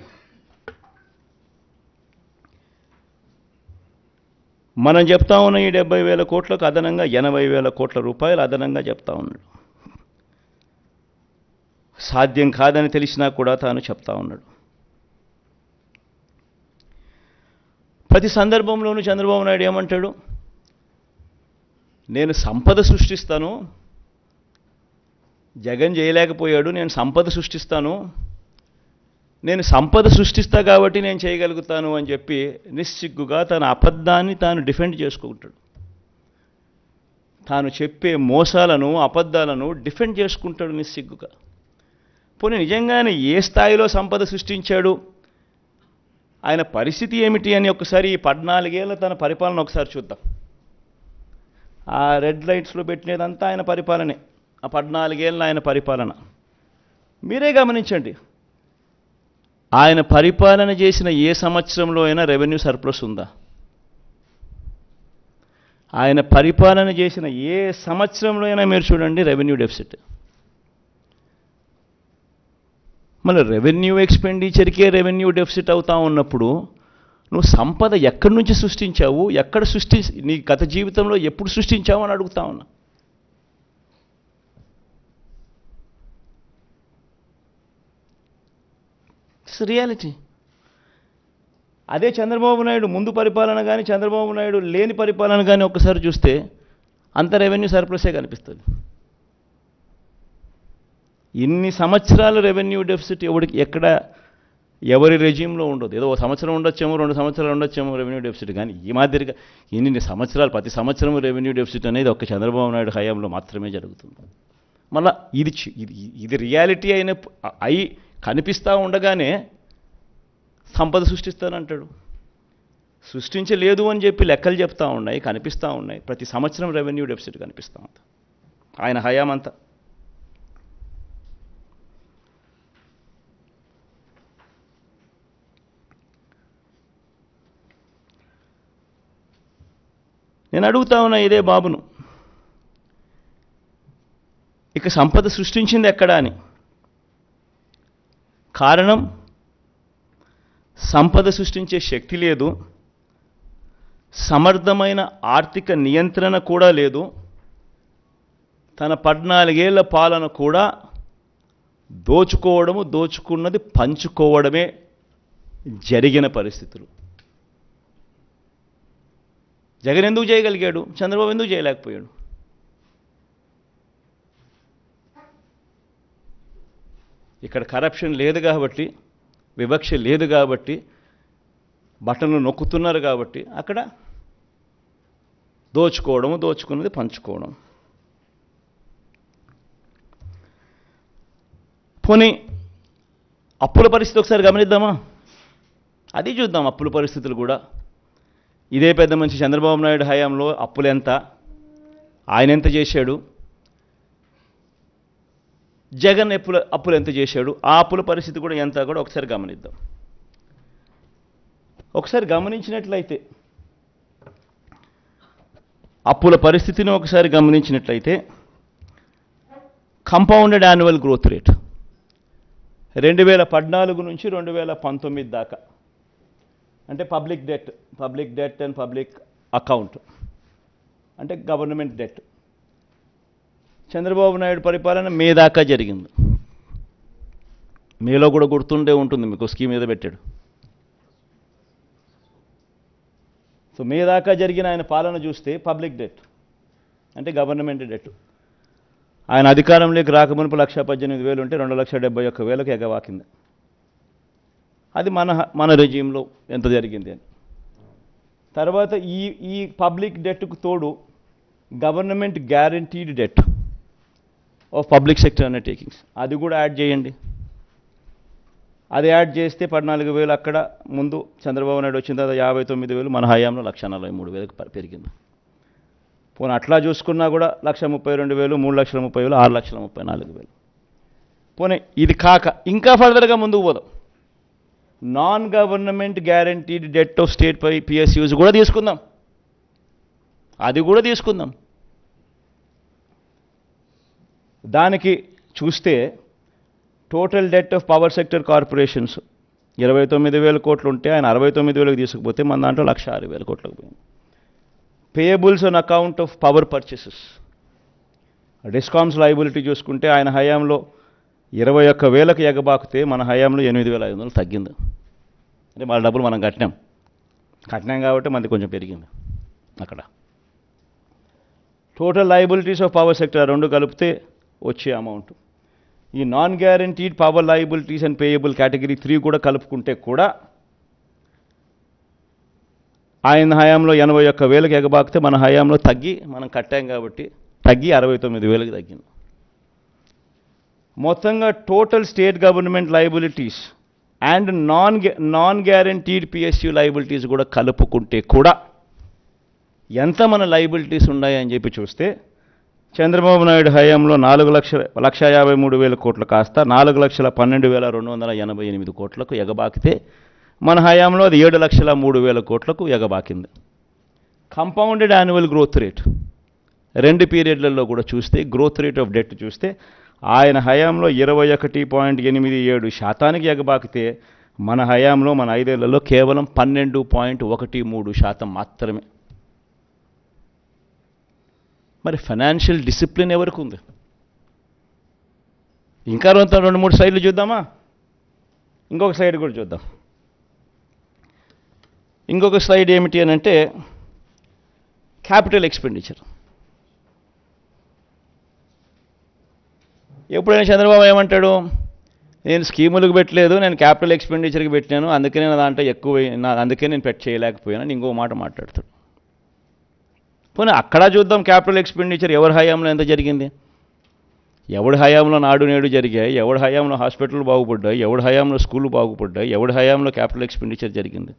మనం చెప్తా ఉన్న ఈ 70,000 కోట్లకు అదనంగా 80,000 కోట్ల రూపాయలు అదనంగా చెప్తా ఉన్నాడు. సాధ్యం కాదని తెలిసినా కూడా తాను చెప్తా ఉన్నాడు. ప్రతి సందర్భంలోనూ చంద్రబాబు నాయుడు ఏమంటాడు, నేను సంపద సృష్టిస్తాను, జగన్ చేయలేకపోయాడు, నేను సంపద సృష్టిస్తాను, నేను సంపద సృష్టిస్తా కాబట్టి నేను చేయగలుగుతాను అని చెప్పి నిస్సిగ్గుగా తన అబద్ధాన్ని తాను డిఫెండ్ చేసుకుంటాడు. తాను చెప్పే మోసాలను అబద్ధాలను డిఫెండ్ చేసుకుంటాడు నిస్సిగ్గుగా. పోనీ నిజంగానే ఏ స్థాయిలో సంపద సృష్టించాడు, ఆయన పరిస్థితి ఏమిటి అని ఒకసారి ఈ 14 ఏళ్ల తన పరిపాలన ఒకసారి చూద్దాం. ఆ రెడ్ లైట్స్లో పెట్టినదంతా ఆయన పరిపాలనే. ఆ 14 ఏళ్ళ ఆయన పరిపాలన మీరే గమనించండి. ఆయన పరిపాలన చేసిన ఏ సంవత్సరంలో అయినా రెవెన్యూ సర్ప్లస్ ఉందా? ఆయన పరిపాలన చేసిన ఏ సంవత్సరంలో అయినా మీరు చూడండి రెవెన్యూ డెఫిసిట్. మళ్ళీ రెవెన్యూ ఎక్స్పెండిచర్కే రెవెన్యూ డెఫిసిట్ అవుతా ఉన్నప్పుడు నువ్వు సంపద ఎక్కడి నుంచి సృష్టించావు, ఎక్కడ నీ గత జీవితంలో ఎప్పుడు సృష్టించావు అని అడుగుతా ఉన్నా. It's reality. అదే చంద్రబాబు నాయుడు ముందు పరిపాలన కానీ చంద్రబాబు నాయుడు లేని పరిపాలన కానీ ఒక్కసారి చూస్తే అంత రెవెన్యూ సర్ప్లసే కనిపిస్తుంది. ఇన్ని సంవత్సరాల రెవెన్యూ డెఫిసిట్ ఎక్కడ ఎవరి రెజ్యూమ్లో ఉండదు. ఏదో 1 సంవత్సరం ఉండొచ్చేమో, 2 సంవత్సరాలు ఉండొచ్చేమో రెవెన్యూ డెఫిసిట్, కానీ ఈ మాదిరిగా ఇన్ని సంవత్సరాలు ప్రతి సంవత్సరం రెవెన్యూ డెఫిసిట్ అనేది ఒక్క చంద్రబాబు నాయుడు హయాంలో మాత్రమే జరుగుతుంది. మళ్ళా ఇది రియాలిటీ అయి కనిపిస్తూ ఉండగానే సంపద సృష్టిస్తానంటాడు. సృష్టించలేదు అని చెప్పి లెక్కలు చెప్తా ఉన్నాయి, కనిపిస్తూ ఉన్నాయి. ప్రతి సంవత్సరం రెవెన్యూ డెఫిసిట్ కనిపిస్తూ ఉంది ఆయన హయాం అంతా. నేను అడుగుతా ఉన్నా ఇదే బాబును, ఇక సంపద సృష్టించింది ఎక్కడా అని. కారణం సంపద సృష్టించే శక్తి లేదు, సమర్థమైన ఆర్థిక నియంత్రణ కూడా లేదు, తన 14 ఏళ్ల పాలన కూడా దోచుకున్నది పంచుకోవడమే జరిగిన పరిస్థితులు. జగన్ ఎందుకు చేయగలిగాడు, చంద్రబాబు ఎందుకు చేయలేకపోయాడు? ఇక్కడ కరప్షన్ లేదు కాబట్టి, వివక్ష లేదు కాబట్టి, బటన్లు నొక్కుతున్నారు కాబట్టి అక్కడ దోచుకున్నది పంచుకోవడం. పోనీ అప్పుల పరిస్థితి ఒకసారి గమనిద్దామా? అది చూద్దాం. అప్పుల పరిస్థితులు కూడా ఇదే పెద్ద మనిషి చంద్రబాబు నాయుడు హయాంలో అప్పులు ఎంత, ఆయన ఎంత చేశాడు, జగన్ అప్పులు ఎంత చేశాడు, ఆ అప్పుల పరిస్థితి కూడా ఎంత కూడా ఒకసారి గమనిద్దాం. ఒకసారి గమనించినట్లయితే అప్పుల పరిస్థితిని ఒకసారి గమనించినట్లయితే కంపౌండెడ్ యాన్యువల్ గ్రోత్ రేట్ 2014 నుంచి 2019 దాకా, అంటే public debt and public account అంటే గవర్నమెంట్ డెట్, చంద్రబాబు నాయుడు పరిపాలన మే దాకా జరిగింది. మేలో కూడా గుర్తుండే ఉంటుంది మీకు, స్కీమ్ మీద పెట్టాడు. సో మే దాకా జరిగిన ఆయన పాలన చూస్తే పబ్లిక్ డెట్ అంటే గవర్నమెంట్ డెట్, ఆయన అధికారంలోకి రాకమునుపు 1,18,000 ఉంటే 2,71,000కు ఎగవాకింది. అది మన రెజ్యూమ్లో ఎంత జరిగింది అని. తర్వాత ఈ పబ్లిక్ డెట్కు తోడు government guaranteed det of public sector undertakings, అది కూడా యాడ్ చేయండి. అది యాడ్ చేస్తే 14,000 అక్కడ ముందు చంద్రబాబు నాయుడు వచ్చిన తర్వాత 59,000, మన హయాంలో 1,43,000 పెరిగింది. పోనీ అట్లా చూసుకున్నా కూడా 1,32,000, 3,30,000, 6,34,000. పోనీ ఇది కాక ఇంకా ఫర్దర్గా ముందుకు పోదాం. Non government guaranteed det of state PSUs కూడా తీసుకుందాం, అది కూడా తీసుకుందాం. దానికి చూస్తే total det of power sector corporations 29,000 కోట్లు ఉంటే ఆయన 69,000కి తీసుకుపోతే మన దాంట్లో 1,06,000 కోట్లకు పోయింది. Payables on account of power purchases, discoms liability చూసుకుంటే ఆయన హయాంలో 21,000కి ఎగబాకితే మన హయాంలో 8,500 తగ్గింది. అంటే వాళ్ళ డబ్బులు మనం కట్టినాం కాబట్టి మనది కొంచెం పెరిగింది అక్కడ. Total liabilities of power sector రెండు కలిపితే వచ్చే అమౌంట్, ఈ non guaranteed power liabilities and payable category 3 కూడా కలుపుకుంటే కూడా ఆయన హయాంలో 81,000కి ఎగబాకితే మన హయాంలో మనం కట్టాం కాబట్టి తగ్గి 69,000కి తగ్గింది. మొత్తంగా total state government liabilities and non guaranteed PSU liabilities కూడా కలుపుకుంటే కూడా ఎంత మన లయబిలిటీస్ ఉన్నాయని చెప్పి చూస్తే చంద్రబాబు నాయుడు హయాంలో 4,53,000 కోట్లు కాస్త 4,12,288 కోట్లకు ఎగబాకితే మన హయాంలో అది 7,03,000 కోట్లకు ఎగబాకింది. కంపౌండెడ్ యాన్యువల్ గ్రోత్ రేట్ రెండు పీరియడ్లలో కూడా చూస్తే గ్రోత్ రేట్ ఆఫ్ డెట్ చూస్తే ఆయన హయాంలో 21.87% ఎగబాకితే మన హయాంలో మన 5 ఏళ్లలో కేవలం 12.13% మాత్రమే. మరి ఫైనాన్షియల్ డిసిప్లిన్ ఎవరికి ఉంది? ఇంకా 2-3 స్లైడ్లు చూద్దామా? ఇంకొక స్లైడ్ కూడా చూద్దాం. ఇంకొక స్లైడ్ ఏమిటి అని అంటే క్యాపిటల్ ఎక్స్పెండిచర్. ఎప్పుడైనా చంద్రబాబు ఏమంటాడు, నేను స్కీములకు పెట్టలేదు, నేను క్యాపిటల్ ఎక్స్పెండిచర్కి పెట్టినాను, అందుకనే నా దాంట్లో ఎక్కువ, అందుకే నేను చేయలేకపోయాను ఇంకో మాట మాట్లాడతాడు. పోనీ అక్కడ చూద్దాం క్యాపిటల్ ఎక్స్పెండిచర్ ఎవరి హయాంలో ఎంత జరిగింది. ఎవడి హయాంలో నాడు నేడు జరిగాయి, ఎవడి హయాంలో హాస్పిటల్ బాగుపడ్డాయి, ఎవడి హయాంలో స్కూళ్ళు బాగుపడ్డాయి, ఎవడి హయాంలో క్యాపిటల్ ఎక్స్పెండిచర్ జరిగింది.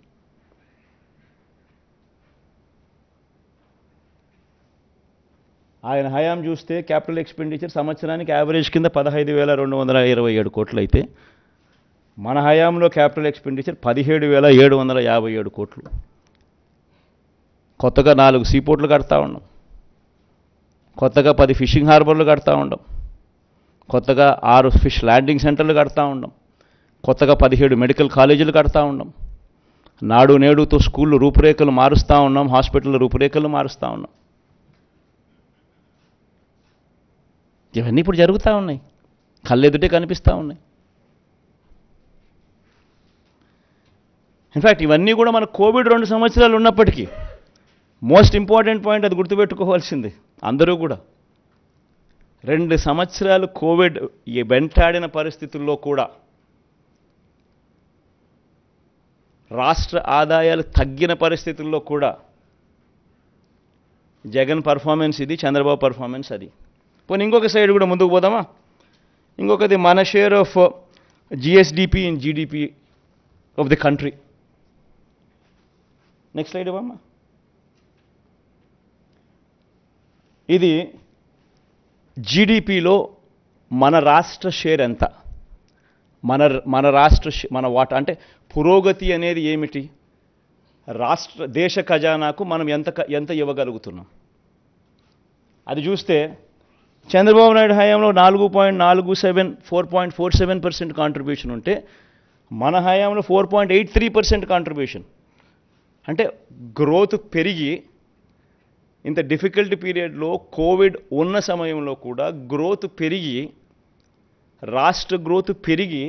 ఆయన హయాం చూస్తే క్యాపిటల్ ఎక్స్పెండిచర్ సంవత్సరానికి యావరేజ్ కింద 15,227 కోట్లు అయితే మన హయాంలో క్యాపిటల్ ఎక్స్పెండిచర్ 17,757 కోట్లు. కొత్తగా 4 సీపోర్ట్లు కడతా ఉన్నాం, కొత్తగా 10 ఫిషింగ్ హార్బర్లు కడతా ఉన్నాం, కొత్తగా 6 ఫిష్ ల్యాండింగ్ సెంటర్లు కడతా ఉన్నాం, కొత్తగా 17 మెడికల్ కాలేజీలు కడతా ఉన్నాం, నాడు నేడుతో స్కూళ్ళు రూపురేఖలు మారుస్తూ ఉన్నాం, హాస్పిటల్ రూపురేఖలు మారుస్తూ ఉన్నాం. ఇవన్నీ ఇప్పుడు జరుగుతూ ఉన్నాయి, కళ్ళెదుటే కనిపిస్తూ ఉన్నాయి. ఇన్ఫ్యాక్ట్ ఇవన్నీ కూడా మన కోవిడ్ 2 సంవత్సరాలు ఉన్నప్పటికీ మోస్ట్ ఇంపార్టెంట్ పాయింట్ అది గుర్తుపెట్టుకోవాల్సింది అందరూ కూడా. 2 సంవత్సరాలు కోవిడ్ వెంటాడిన పరిస్థితుల్లో కూడా రాష్ట్ర ఆదాయాలు తగ్గిన పరిస్థితుల్లో కూడా జగన్ పర్ఫార్మెన్స్ ఇది, చంద్రబాబు పర్ఫార్మెన్స్ అది. పోనీ ఇంకొక సైడ్ కూడా ముందుకు పోదామా? ఇంకొకది మన share of GSDP in GDP of the country. Next slide ఇవ్వమ్మా. ఇది జీడిపిలో మన రాష్ట్ర షేర్ ఎంత, మన రాష్ట్ర మన వాటా అంటే పురోగతి అనేది ఏమిటి, దేశ ఖజానాకు మనం ఎంత ఇవ్వగలుగుతున్నాం అది చూస్తే చంద్రబాబు నాయుడు హయాంలో 4.47% కాంట్రిబ్యూషన్ ఉంటే మన హయాంలో 4.83% కాంట్రిబ్యూషన్. అంటే గ్రోత్ పెరిగి ఇంత డిఫికల్ట్ పీరియడ్లో కోవిడ్ ఉన్న సమయంలో కూడా గ్రోత్ పెరిగి, రాష్ట్ర గ్రోత్ పెరిగి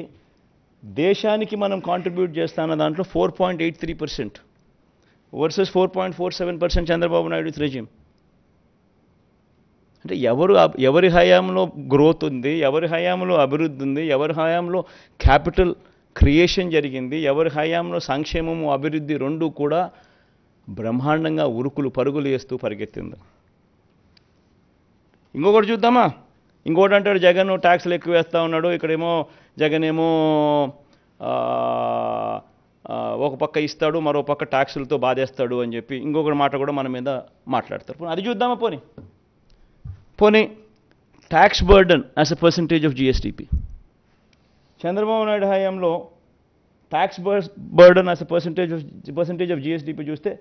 దేశానికి మనం కాంట్రిబ్యూట్ చేస్తాన్న దాంట్లో 4.83% వర్సెస్ 4.47% చంద్రబాబు నాయుడు రెజ్యూమ్. అంటే ఎవరి హయాంలో గ్రోత్ ఉంది, ఎవరి హయాంలో అభివృద్ధి ఉంది, ఎవరి హయాంలో క్యాపిటల్ క్రియేషన్ జరిగింది, ఎవరి హయాంలో సంక్షేమము అభివృద్ధి రెండు కూడా బ్రహ్మాండంగా ఉరుకులు పరుగులు వేస్తూ పరిగెత్తింది. ఇంకొకటి చూద్దామా? ఇంకోటి అంటాడు జగన్ ట్యాక్స్లు ఎక్కువ వేస్తూ ఉన్నాడు, ఇక్కడేమో జగన్ ఏమో ఒక పక్క ఇస్తాడు, మరో పక్క ట్యాక్సులతో బాధేస్తాడు అని చెప్పి ఇంకొకటి మాట కూడా మన మీద మాట్లాడతారు. అది చూద్దామా? పోనీ tax burden as a percentage of GSDP. Chandrababu Naidu హయాంలో tax burden as a percentage of GSDP చూస్తే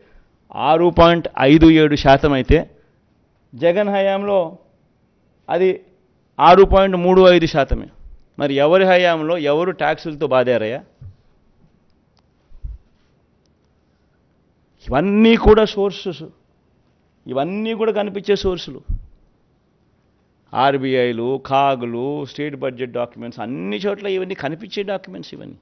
6.57% అయితే జగన్ హయాంలో అది 6.35%. మరి ఎవరి హయాంలో ఎవరు ట్యాక్సులతో బాధారయ్యా? ఇవన్నీ కూడా సోర్సెస్, ఇవన్నీ కూడా కనిపించే సోర్సులు. ఆర్బీఐలు, కాగులు, స్టేట్ బడ్జెట్ డాక్యుమెంట్స్, అన్ని చోట్ల ఇవన్నీ కనిపించే డాక్యుమెంట్స్ ఇవన్నీ.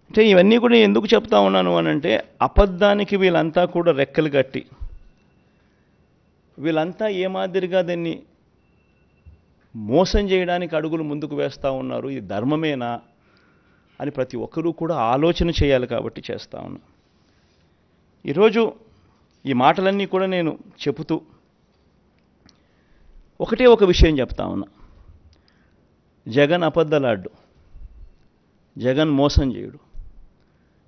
అంటే ఇవన్నీ కూడా ఎందుకు చెప్తా ఉన్నాను అనంటే అబద్ధానికి వీళ్ళంతా కూడా రెక్కలు కట్టి వీళ్ళంతా ఏ మాదిరిగా దాన్ని మోసం చేయడానికి అడుగులు ముందుకు వేస్తూ ఉన్నారు. ఇది ధర్మమేనా అని ప్రతి ఒక్కరూ కూడా ఆలోచన చేయాలి కాబట్టి చేస్తూ ఉన్నా. ఈరోజు ఈ మాటలన్నీ కూడా నేను చెబుతూ ఒకటే ఒక విషయం చెప్తా ఉన్నా. జగన్ అబద్ధలాడ్డు. జగన్ మోసం చేయడు.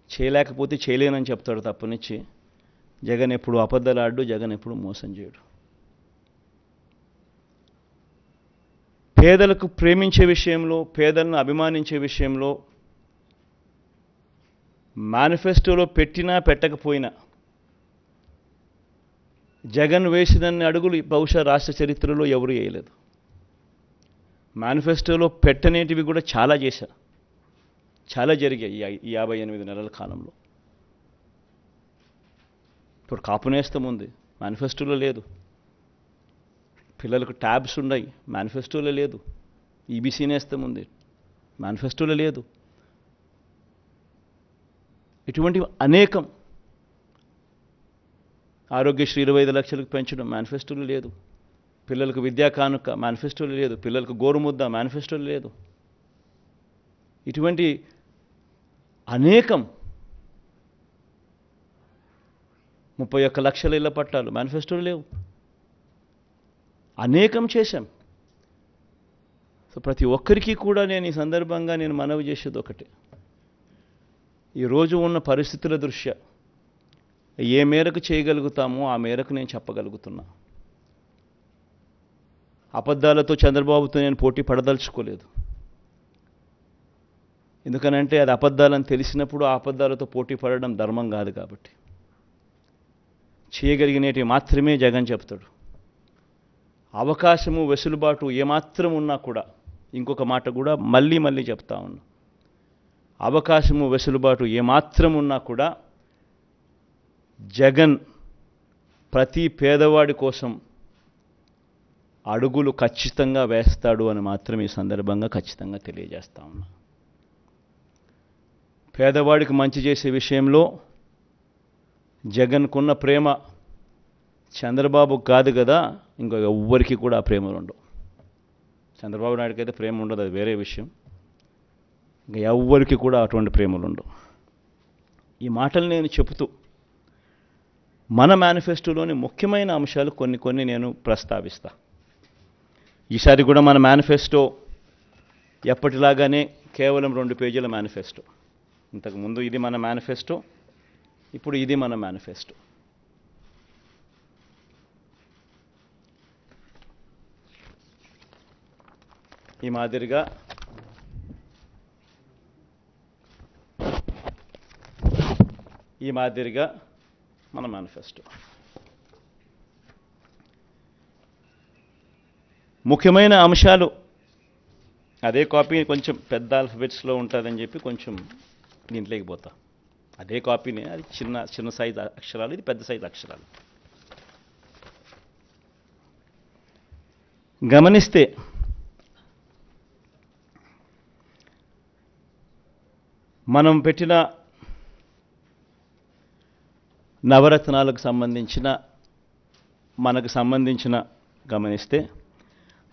చేయలేకపోతే చేయలేనని చెప్తాడు తప్పనిచ్చి జగన్ ఎప్పుడు అబద్ధాలాడు, జగన్ ఎప్పుడు మోసం చేయడు. పేదలకు ప్రేమించే విషయంలో, పేదలను అభిమానించే విషయంలో మేనిఫెస్టోలో పెట్టినా పెట్టకపోయినా జగన్ వేసినన్ని అడుగులు బహుశా రాష్ట్ర చరిత్రలో ఎవరు వేయలేదు. మేనిఫెస్టోలో పెట్టనేటివి కూడా చాలా చేశారు, చాలా జరిగాయి ఈ 58 నెలల కాలంలో. ఇప్పుడు కాపు నేస్తం ఉంది, మేనిఫెస్టోలో లేదు. పిల్లలకు ట్యాబ్స్ ఉన్నాయి, మేనిఫెస్టోలో లేదు. ఈబీసీ నేస్తం ఉంది, మేనిఫెస్టోలో లేదు. ఇటువంటి అనేకం. ఆరోగ్యశ్రీ 25 లక్షలకు పెంచడం మేనిఫెస్టోలో లేదు. పిల్లలకు విద్యా కానుక మేనిఫెస్టోలో లేదు. పిల్లలకు గోరుముద్ద మేనిఫెస్టోలో లేదు. ఇటువంటి అనేకం. 31 లక్షల ఇళ్ల పట్టాలు మేనిఫెస్టోలో లేవు. అనేకం చేశాం. సో ప్రతి ఒక్కరికి కూడా నేను ఈ సందర్భంగా మనవి చేసేది ఒకటే, ఈరోజు ఉన్న పరిస్థితుల దృష్ట్యా ఏ మేరకు చేయగలుగుతామో ఆ మేరకు నేను చెప్పగలుగుతున్నా. అబద్ధాలతో చంద్రబాబుతో నేను పోటీ పడదలుచుకోలేదు. ఎందుకనంటే అది అబద్ధాలని తెలిసినప్పుడు ఆ అబద్ధాలతో పోటీ పడడం ధర్మం కాదు. కాబట్టి చేయగలిగినవి మాత్రమే జగన్ చెప్తాడు. అవకాశము, వెసులుబాటు ఏమాత్రం ఉన్నా కూడా, ఇంకొక మాట కూడా మళ్ళీ మళ్ళీ చెప్తా ఉన్నా, అవకాశము, వెసులుబాటు ఏమాత్రం ఉన్నా కూడా జగన్ ప్రతి పేదవాడి కోసం అడుగులు ఖచ్చితంగా వేస్తాడు అని మాత్రం ఈ సందర్భంగా ఖచ్చితంగా తెలియజేస్తా ఉన్నా. పేదవాడికి మంచి చేసే విషయంలో జగన్కున్న ప్రేమ చంద్రబాబుకు కాదు కదా, ఇంకో ఎవ్వరికి కూడా ఆ ప్రేమలు ఉండవు. చంద్రబాబు నాయుడుకి అయితే ప్రేమ ఉండదు, అది వేరే విషయం. ఇంకా ఎవ్వరికి కూడా అటువంటి ప్రేమలు ఉండవు. ఈ మాటలు నేను చెబుతూ మన మేనిఫెస్టోలోని ముఖ్యమైన అంశాలు కొన్ని నేను ప్రస్తావిస్తా. ఈసారి కూడా మన మేనిఫెస్టో ఎప్పటిలాగానే కేవలం 2 పేజీల మేనిఫెస్టో. ఇంతకుముందు ఇది మన మేనిఫెస్టో, ఇప్పుడు ఇది మన మేనిఫెస్టో. ఈ మాదిరిగా మన మేనిఫెస్టో. ముఖ్యమైన అంశాలు అదే కాపీ కొంచెం పెద్ద ఆల్ఫబెట్స్లో ఉంటుందని చెప్పి కొంచెం దీంట్లోకి పోతా. అదే కాపీనే, అది చిన్న సైజు అక్షరాలు, ఇది పెద్ద సైజు అక్షరాలు. గమనిస్తే మనం పెట్టిన నవరత్నాలకు సంబంధించిన గమనిస్తే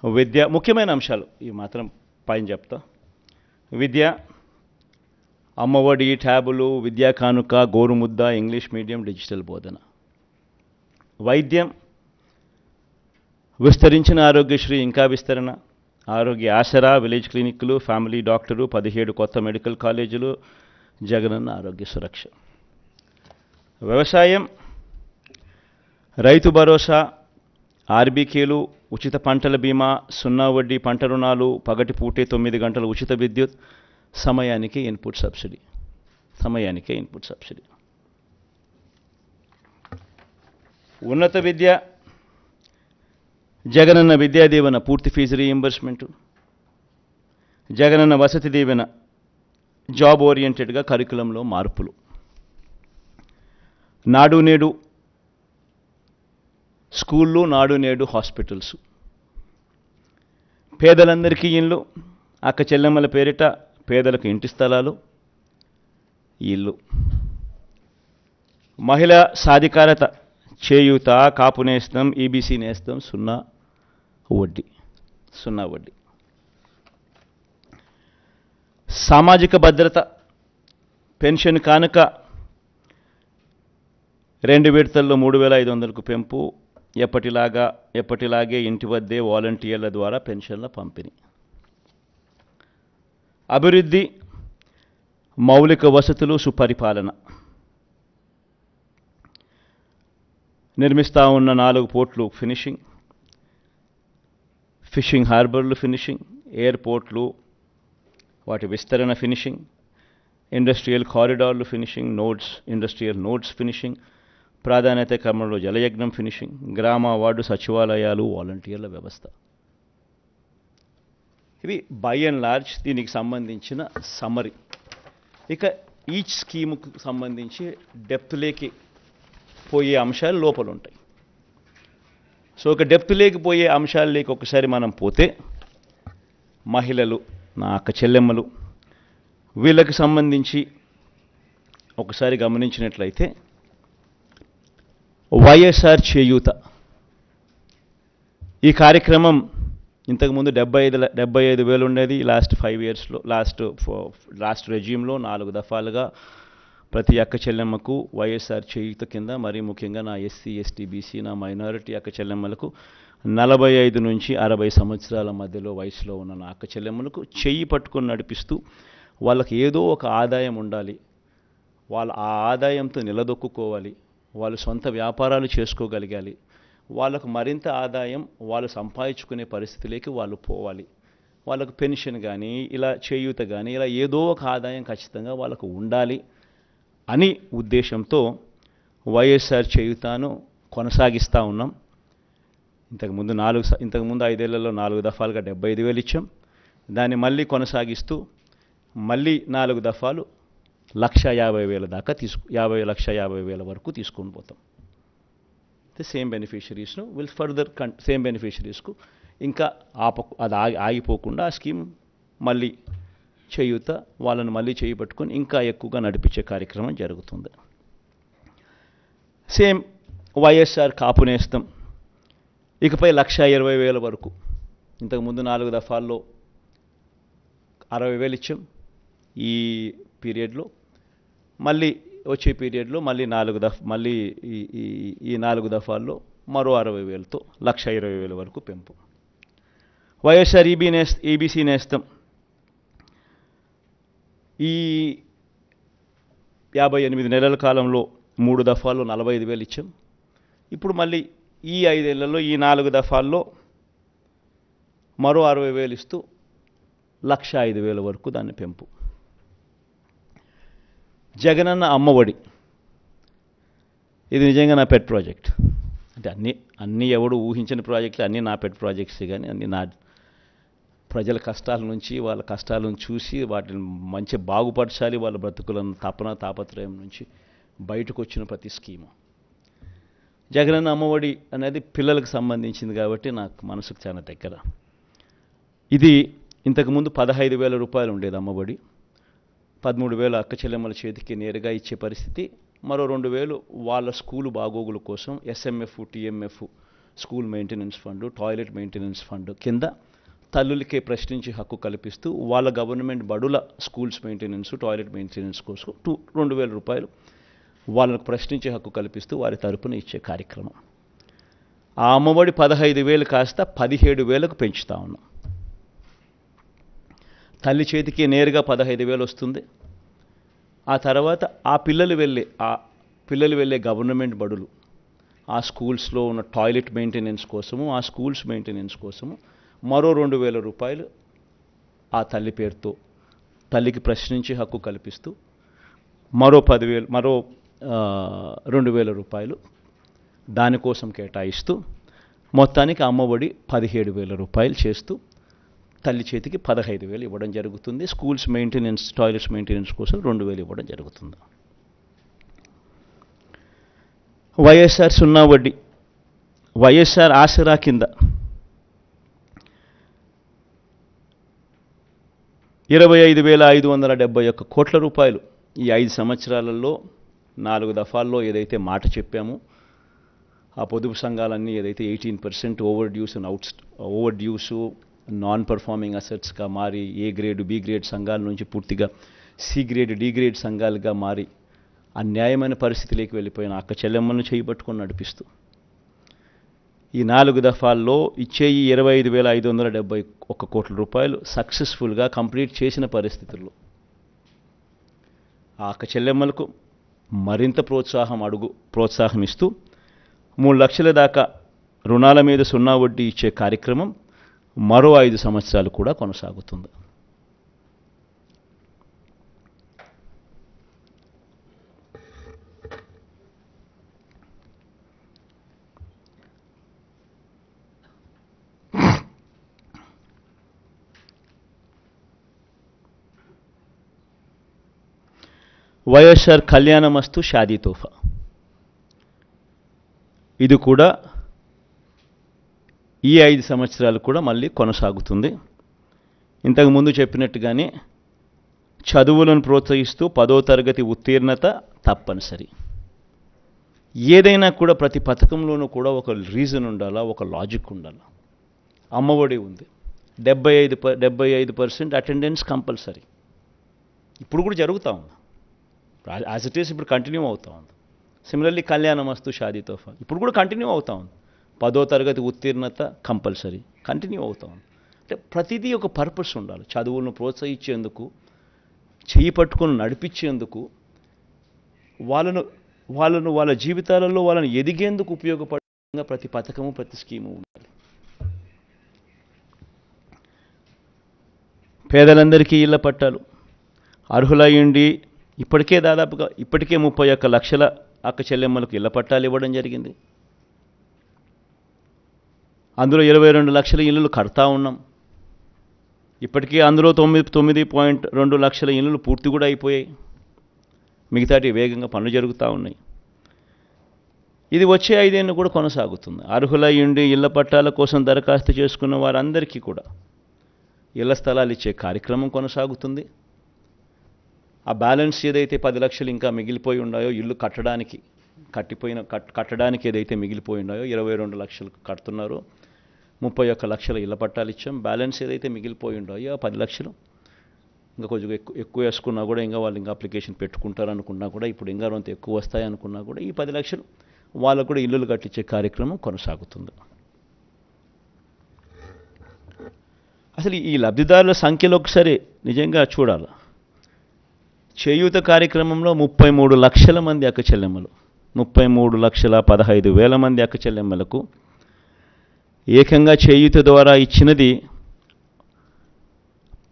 విద్య, ముఖ్యమైన అంశాలు ఈ మాత్రం పైన చెప్తా. విద్య, అమ్మఒడి, ట్యాబులు, విద్యా కానుక, గోరుముద్ద, ఇంగ్లీష్ మీడియం, డిజిటల్ బోధన. వైద్యం, విస్తరించిన ఆరోగ్యశ్రీ ఇంకా విస్తరణ, ఆరోగ్య ఆసరా, విలేజ్ క్లినిక్లు, ఫ్యామిలీ డాక్టరు, 17 కొత్త మెడికల్ కాలేజీలు, జగనన్న ఆరోగ్య సురక్ష. వ్యవసాయం, రైతు భరోసా, ఆర్బీకేలు, ఉచిత పంటల బీమా, 0 వడ్డీ పంట రుణాలు, పగటిపూటే 9 గంటల ఉచిత విద్యుత్, సమయానికే ఇన్పుట్ సబ్సిడీ. ఉన్నత విద్య, జగనన్న విద్యా దీవెన పూర్తి fee reimbursement, Jagananna Vasathi Deevena job ఓరియంటెడ్గా కరికులంలో మార్పులు, నాడు నేడు స్కూళ్ళు, నాడు నేడు హాస్పిటల్స్, పేదలందరికీ ఇళ్ళు, అక్క చెల్లెమ్మల పేరిట పేదలకు ఇంటి స్థలాలు, ఇల్లు, మహిళా సాధికారత, చేయూత, కాపు నేస్తం, ఈబీసీ నేస్తం, 0 వడ్డీ. సామాజిక భద్రత, పెన్షన్ కానుక 2 విడతల్లో 3,500కు పెంపు, ఎప్పటిలాగే ఇంటి వద్దే వాలంటీర్ల ద్వారా పెన్షన్ల పంపిణీ. అభివృద్ధి, మౌలిక వసతులు, సుపరిపాలన. నిర్మిస్తూ ఉన్న 4 పోర్ట్లు ఫినిషింగ్, ఫిషింగ్ హార్బర్లు ఫినిషింగ్, ఎయిర్పోర్ట్లు వాటి విస్తరణ ఫినిషింగ్, ఇండస్ట్రియల్ కారిడార్లు ఫినిషింగ్, ఇండస్ట్రియల్ నోడ్స్ ఫినిషింగ్, ప్రాధాన్యత క్రమంలో జలయజ్ఞం ఫినిషింగ్, గ్రామ వార్డు సచివాలయాలు, వాలంటీర్ల వ్యవస్థ. ఇవి బై అండ్ లార్జ్ దీనికి సంబంధించిన సమ్మరీ. ఇక ఈచ్ స్కీముకు సంబంధించి డెప్త్లోకి పోయే అంశాలు లోపల ఉంటాయి. సో ఒక డెప్త్లోకి పోయే అంశాలలోకి ఒకసారి మనం పోతే, మహిళలు, నా అక్క చెల్లెమ్మలు, వీళ్ళకి సంబంధించి ఒకసారి గమనించినట్లయితే వైఎస్ఆర్ చేయూత ఈ కార్యక్రమం ఇంతకుముందు 75,000 ఉండేది. లాస్ట్ 5 ఇయర్స్లో లాస్ట్ రెజ్యూమ్లో 4 దఫాలుగా ప్రతి అక్క చెల్లెమ్మకు వైఎస్ఆర్ చేయూత కింద, మరీ ముఖ్యంగా నా ఎస్సీ, ఎస్టీ, బీసీ, నా మైనారిటీ అక్క చెల్లెమ్మలకు 45 నుంచి 60 సంవత్సరాల మధ్యలో వయసులో ఉన్న నా అక్క చెల్లెమ్మలకు చెయ్యి పట్టుకొని నడిపిస్తూ వాళ్ళకి ఏదో ఒక ఆదాయం ఉండాలి, వాళ్ళ ఆ ఆదాయంతో నిలదొక్కుకోవాలి, వాళ్ళు సొంత వ్యాపారాలు చేసుకోగలగాలి, వాళ్ళకు మరింత ఆదాయం వాళ్ళు సంపాదించుకునే పరిస్థితిలోకి వాళ్ళు పోవాలి, వాళ్ళకు పెన్షన్ కానీ ఇలా చేయూత కానీ ఇలా ఏదో ఒక ఆదాయం ఖచ్చితంగా వాళ్ళకు ఉండాలి అని ఉద్దేశంతో వైఎస్ఆర్ చేయూతను కొనసాగిస్తూ ఉన్నాం. ఇంతకుముందు 5 ఏళ్లలో 4 దఫాలుగా 75,000 ఇచ్చాం. దాన్ని మళ్ళీ కొనసాగిస్తూ మళ్ళీ 4 దఫాలు 1,50,000 దాకా 1,50,000 వరకు తీసుకొని పోతాం. సేమ్ బెనిఫిషరీస్ను సేమ్ బెనిఫిషరీస్కు ఇంకా అది ఆగిపోకుండా ఆ స్కీమ్ మళ్ళీ చేయూత వాళ్ళని మళ్ళీ చేయి పట్టుకొని ఇంకా ఎక్కువగా నడిపించే కార్యక్రమం జరుగుతుంది. సేమ్ వైఎస్ఆర్ కాపు నేస్తం ఇకపై 1,20,000 వరకు. ఇంతకుముందు 4 దఫాల్లో 60,000 ఇచ్చాం. ఈ పీరియడ్లో మళ్ళీ వచ్చే పీరియడ్లో మళ్ళీ ఈ 4 దఫాల్లో మరో 60,000తో 1,20,000 వరకు పెంపు. వైఎస్ఆర్ ఈబీసీ నేస్తం ఈ 58 నెలల కాలంలో 3 దఫాల్లో 45,000 ఇచ్చాం. ఇప్పుడు మళ్ళీ ఈ 5 ఏళ్లలో ఈ 4 దఫాల్లో మరో 60,000 ఇస్తూ 1,05,000 వరకు దాన్ని పెంపు. జగనన్న అమ్మఒడి ఇది నిజంగా నా పెట్ ప్రాజెక్ట్. అంటే అన్నీ ఎవడు ఊహించిన ప్రాజెక్టులు, అన్నీ నా పెట్ ప్రాజెక్ట్స్, కానీ అన్నీ నా ప్రజల కష్టాల నుంచి, వాళ్ళ కష్టాలను చూసి వాటిని మంచి బాగుపరచాలి, వాళ్ళ బ్రతుకులను తాపత్రయం నుంచి బయటకు వచ్చిన ప్రతి స్కీము. జగనన్న అమ్మఒడి అనేది పిల్లలకు సంబంధించింది కాబట్టి నాకు మనసుకు చాలా దగ్గర. ఇది ఇంతకుముందు 15,000 రూపాయలు ఉండేది అమ్మఒడి. 13,000 అక్క చెల్లెమ్మల చేతికి నేరుగా ఇచ్చే పరిస్థితి. మరో 2,000 వాళ్ళ స్కూలు బాగోగుల కోసం SMF, TMF, school maintenance fund, toilet maintenance fund కింద తల్లులకే ప్రశ్నించే హక్కు కల్పిస్తూ వాళ్ళ గవర్నమెంట్ బడుల స్కూల్స్ మెయింటెనెన్స్, టాయిలెట్ మెయింటెనెన్స్ కోసం 2,000 రూపాయలు వాళ్ళకు ప్రశ్నించే హక్కు కల్పిస్తూ వారి తరపున ఇచ్చే కార్యక్రమం. ఆ అమ్మఒడి 15,000 కాస్త 17,000కు పెంచుతా ఉన్నాం. తల్లి చేతికి నేరుగా 15,000 వస్తుంది. ఆ తర్వాత ఆ పిల్లలు వెళ్ళే గవర్నమెంట్ బడులు, ఆ స్కూల్స్లో ఉన్న టాయిలెట్ మెయింటెనెన్స్ కోసము, ఆ స్కూల్స్ మెయింటెనెన్స్ కోసము మరో 2,000 రూపాయలు ఆ తల్లి పేరుతో తల్లికి ప్రశ్నించే హక్కు కల్పిస్తూ మరో 2,000 రూపాయలు దానికోసం కేటాయిస్తూ మొత్తానికి అమ్మఒడి 17,000 రూపాయలు చేస్తూ తల్లి చేతికి 15,000 ఇవ్వడం జరుగుతుంది. స్కూల్స్ మెయింటెనెన్స్, టాయిలెట్స్ మెయింటెనెన్స్ కోసం 2,000 ఇవ్వడం జరుగుతుంది. వైఎస్ఆర్ సున్నా వడ్డీ, వైఎస్ఆర్ ఆసరా కింద 25,571 కోట్ల రూపాయలు ఈ 5 సంవత్సరాలలో 4 దఫాల్లో ఏదైతే మాట చెప్పామో ఆ పొదుపు సంఘాలన్నీ ఏదైతే 18% ఓవర్ డ్యూసు నాన్ పర్ఫార్మింగ్ అసెట్స్గా మారి ఏ గ్రేడ్, బి గ్రేడ్ సంఘాల నుంచి పూర్తిగా సి గ్రేడ్, డి గ్రేడ్ సంఘాలుగా మారి అన్యాయమైన పరిస్థితిలోకి వెళ్ళిపోయిన అక్క చెల్లెమ్మలను చేయబట్టుకొని నడిపిస్తూ ఈ 4 దఫాల్లో ఇచ్చే ఈ 25,571 కోట్ల రూపాయలు సక్సెస్ఫుల్గా కంప్లీట్ చేసిన పరిస్థితుల్లో ఆ అక్క చెల్లెమ్మలకు మరింత ప్రోత్సాహం ఇస్తూ 3 లక్షల దాకా రుణాల మీద 0 వడ్డీ ఇచ్చే కార్యక్రమం మరో 5 సంవత్సరాలు కూడా కొనసాగుతుంది. వైఎస్ఆర్ కళ్యాణమస్తు షాదీ తోఫా, ఇది కూడా ఈ 5 సంవత్సరాలు కూడా మళ్ళీ కొనసాగుతుంది. ఇంతకుముందు చెప్పినట్టుగానే చదువులను ప్రోత్సహిస్తూ 10వ తరగతి ఉత్తీర్ణత తప్పనిసరి. ఏదైనా కూడా ప్రతి పథకంలోనూ కూడా ఒక రీజన్ ఉండాలా, ఒక లాజిక్ ఉండాలా. అమ్మఒడి ఉంది, 75% అటెండెన్స్ కంపల్సరీ. ఇప్పుడు కూడా జరుగుతూ ఉంది, యాజ్ ఇట్ ఈస్ ఇప్పుడు కంటిన్యూ అవుతూ ఉంది. సిమిలర్లీ కళ్యాణమస్తు షాదీ తోఫా ఇప్పుడు కూడా కంటిన్యూ అవుతూ ఉంది. 10వ తరగతి ఉత్తీర్ణత కంపల్సరీ కంటిన్యూ అవుతూ ఉంది. అంటే ప్రతిదీ ఒక పర్పస్ ఉండాలి. చదువులను ప్రోత్సహించేందుకు, చేయి పట్టుకొని నడిపించేందుకు, వాళ్ళ జీవితాలలో వాళ్ళని ఎదిగేందుకు ఉపయోగపడే ప్రతి పథకము, ప్రతి స్కీము ఉండాలి. పేదలందరికీ ఇళ్ల పట్టాలు అర్హులయ్యండి. ఇప్పటికే 31 లక్షల అక్క చెల్లెమ్మలకు ఇళ్ల పట్టాలు ఇవ్వడం జరిగింది. అందులో 22 లక్షల ఇళ్ళు కడతా ఉన్నాం. ఇప్పటికే అందులో 9.2 లక్షల ఇళ్ళు పూర్తి కూడా అయిపోయాయి. మిగతాటి వేగంగా పనులు జరుగుతూ ఉన్నాయి. ఇది వచ్చే 5 ఏళ్ళు కూడా కొనసాగుతుంది. అర్హులయ్యండి ఇళ్ల పట్టాల కోసం దరఖాస్తు చేసుకున్న వారందరికీ కూడా ఇళ్ల స్థలాలు ఇచ్చే కార్యక్రమం కొనసాగుతుంది. ఆ బ్యాలెన్స్ ఏదైతే 10 లక్షలు ఇంకా మిగిలిపోయి ఉన్నాయో ఇల్లు కట్టడానికి ఏదైతే మిగిలిపోయి ఉన్నాయో 22 లక్షలు కడుతున్నారు, 31 లక్షల ఇళ్ల పట్టాలు ఇచ్చాం. బ్యాలెన్స్ ఏదైతే మిగిలిపోయి ఉన్నాయో 10 లక్షలు ఇంకా కొంచెం ఎక్కువ వేసుకున్నా కూడా ఇంకా వాళ్ళు ఇంకా అప్లికేషన్ పెట్టుకుంటారనుకున్నా కూడా, ఇప్పుడు ఇంకా కొంత ఎక్కువ వస్తాయనుకున్నా కూడా ఈ 10 లక్షలు వాళ్ళకు కూడా ఇల్లులు కట్టించే కార్యక్రమం కొనసాగుతుంది. అసలు ఈ లబ్ధిదారుల సంఖ్యలో ఒకసారి నిజంగా చూడాలి. చేయూత కార్యక్రమంలో 33 లక్షల మంది అక్క చెల్లెమ్మలు, 33,15,000 మంది అక్క చెల్లెమ్మలకు ఏకంగా చేయూత ద్వారా ఇచ్చినది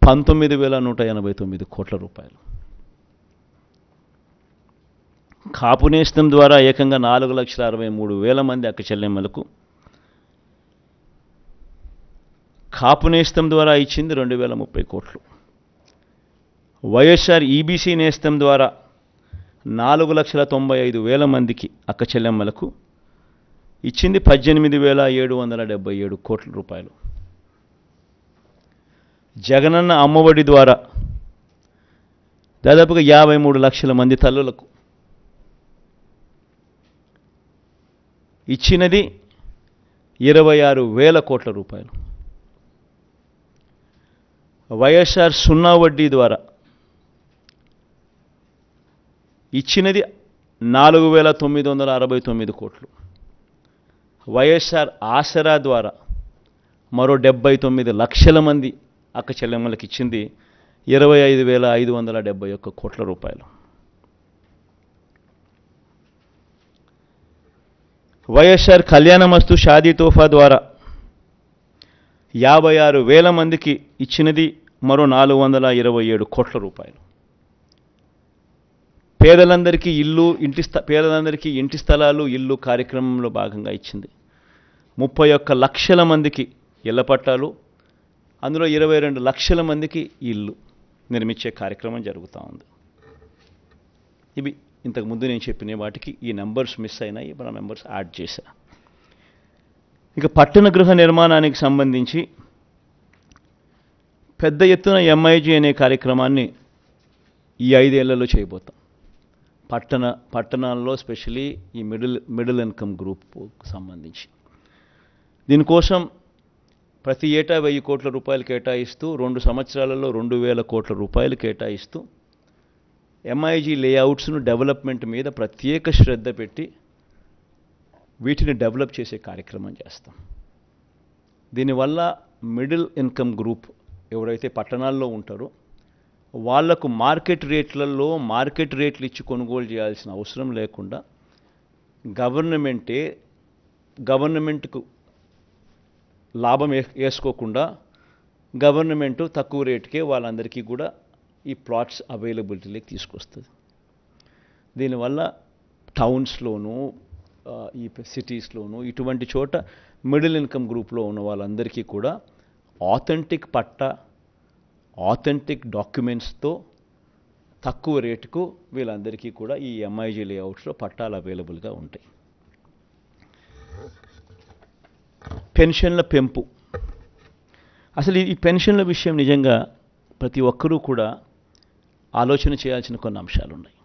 19,189 కోట్ల రూపాయలు. కాపు నేస్తం ద్వారా ఏకంగా 4,63,000 మంది అక్క చెల్లెమ్మలకు, కాపు నేస్తం ద్వారా ఇచ్చింది 2,030 కోట్లు. వైఎస్ఆర్ ఈబీసీ నేస్తం ద్వారా 4,95,000 మందికి అక్క చెల్లెమ్మలకు ఇచ్చింది 18,777 కోట్ల రూపాయలు. జగనన్న అమ్మఒడి ద్వారా దాదాపుగా 53 లక్షల మంది తల్లులకు ఇచ్చినది 26,000 కోట్ల రూపాయలు. వైఎస్ఆర్ 0 వడ్డీ ద్వారా ఇచ్చినది 4,969 కోట్లు. వైఎస్ఆర్ ఆసరా ద్వారా మరో 79 లక్షల మంది అక్క చెల్లెమ్మలకు ఇచ్చింది 25,571 కోట్ల రూపాయలు. వైఎస్ఆర్ కళ్యాణమస్తు షాదీ తోఫా ద్వారా 56,000 మందికి ఇచ్చినది మరో 427 కోట్ల రూపాయలు. పేదలందరికీ ఇంటి స్థలాలు ఇల్లు కార్యక్రమంలో భాగంగా ఇచ్చింది 31 లక్షల మందికి ఇళ్ల పట్టాలు, అందులో 22 లక్షల మందికి ఇల్లు నిర్మించే కార్యక్రమం జరుగుతూ ఉంది. ఇవి ఇంతకుముందు నేను చెప్పిన వాటికి ఈ నెంబర్స్ మిస్ అయినాయి, మన నెంబర్స్ యాడ్ చేశా. ఇక పట్టణ గృహ నిర్మాణానికి సంబంధించి పెద్ద ఎత్తున ఎంఐజీ అనే కార్యక్రమాన్ని ఈ 5 ఏళ్లలో చేయబోతాం. పట్టణాల్లో స్పెషలీ ఈ మిడిల్ ఇన్కమ్ గ్రూప్కు సంబంధించి దీనికోసం ప్రతి ఏటా 1000 కోట్ల రూపాయలు కేటాయిస్తూ 2 సంవత్సరాలలో 2,000 కోట్ల రూపాయలు కేటాయిస్తూ ఎంఐజీ లేఅవుట్స్ను డెవలప్మెంట్ మీద ప్రత్యేక శ్రద్ధ పెట్టి వీటిని డెవలప్ చేసే కార్యక్రమం చేస్తాం. దీనివల్ల మిడిల్ ఇన్కమ్ గ్రూప్ ఎవరైతే పట్టణాల్లో ఉంటారో వాళ్లకు మార్కెట్ రేట్లలో మార్కెట్ రేట్లు ఇచ్చి కొనుగోలు చేయాల్సిన అవసరం లేకుండా గవర్నమెంట్కు లాభం వేసుకోకుండా గవర్నమెంట్ తక్కువ రేటుకే వాళ్ళందరికీ కూడా ఈ ప్లాట్స్ అవైలబిలిటీలోకి తీసుకొస్తుంది. దీనివల్ల టౌన్స్లోనూ ఈ సిటీస్లోనూ ఇటువంటి చోట మిడిల్ ఇన్కమ్ గ్రూప్లో ఉన్న వాళ్ళందరికీ కూడా ఆథెంటిక్ పట్టా, ఆథెంటిక్ డాక్యుమెంట్స్తో తక్కువ రేటుకు వీళ్ళందరికీ కూడా ఈ ఎంఐజీ లేఅవుట్స్లో పట్టాలు అవైలబుల్గా ఉంటాయి. పెన్షన్ల పెంపు. అసలు ఈ పెన్షన్ల విషయం నిజంగా ప్రతి ఒక్కరూ కూడా ఆలోచన చేయాల్సిన కొన్ని అంశాలు ఉన్నాయి.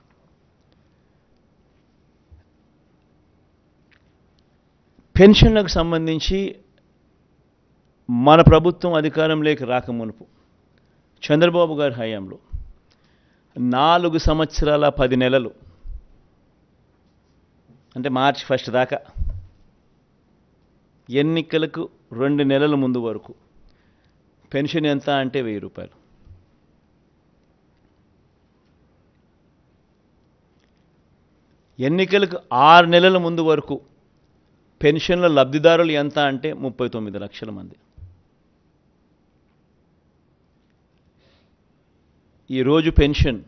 పెన్షన్లకు సంబంధించి మన ప్రభుత్వం అధికారంలోకి రాకమునుపు చంద్రబాబు గారి హయాంలో 4 సంవత్సరాల 10 నెలలు అంటే మార్చి 1 దాకా ఎన్నికలకు 2 నెలల ముందు వరకు పెన్షన్ ఎంత అంటే 1000 రూపాయలు. ఎన్నికలకు 6 నెలల ముందు వరకు పెన్షన్ల లబ్ధిదారులు ఎంత అంటే 39 లక్షల మంది. ఈరోజు పెన్షన్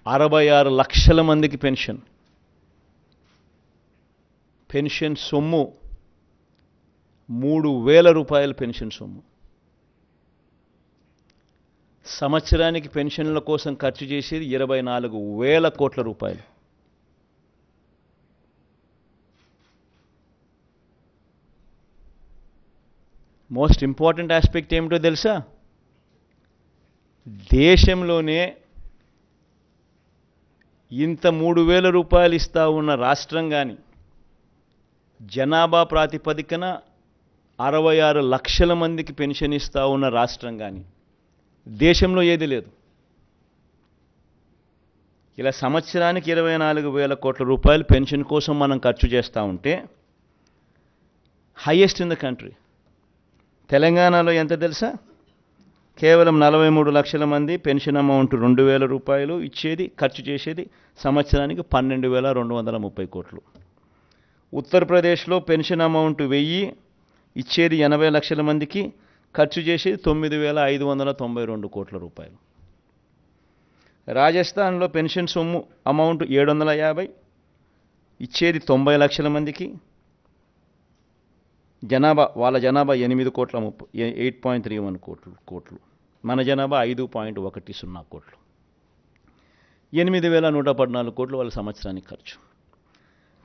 66 లక్షల మందికి పెన్షన్ సొమ్ము 3,000 రూపాయల పెన్షన్ సొమ్ము. సంవత్సరానికి పెన్షన్ల కోసం ఖర్చు చేసేది 24,000 కోట్ల రూపాయలు. మోస్ట్ ఇంపార్టెంట్ ఆస్పెక్ట్ ఏమిటో తెలుసా? దేశంలోనే ఇంత 3,000 రూపాయలు ఇస్తా ఉన్న రాష్ట్రం కానీ, జనాభా ప్రాతిపదికన 66 లక్షల మందికి పెన్షన్ ఇస్తా ఉన్న రాష్ట్రం కానీ దేశంలో ఏది లేదు. ఇలా సంవత్సరానికి 24,000 కోట్ల రూపాయలు పెన్షన్ కోసం మనం ఖర్చు చేస్తూ ఉంటే హైయెస్ట్ ఇన్ ద కంట్రీ. తెలంగాణలో ఎంత తెలుసా? కేవలం 43 లక్షల మంది పెన్షన్ అమౌంట్ 2,000 రూపాయలు ఇచ్చేది, ఖర్చు చేసేది సంవత్సరానికి 12,230 కోట్లు. ఉత్తరప్రదేశ్లో పెన్షన్ అమౌంట్ 1000 ఇచ్చేది 80 లక్షల మందికి, ఖర్చు చేసేది 9,592 కోట్ల రూపాయలు. రాజస్థాన్లో పెన్షన్ సొమ్ము అమౌంట్ 750 ఇచ్చేది 90 లక్షల మందికి, వాళ్ళ జనాభా 8.31 కోట్లు, మన జనాభా 5.10 కోట్లు. 8,114 కోట్లు వాళ్ళ సంవత్సరానికి ఖర్చు.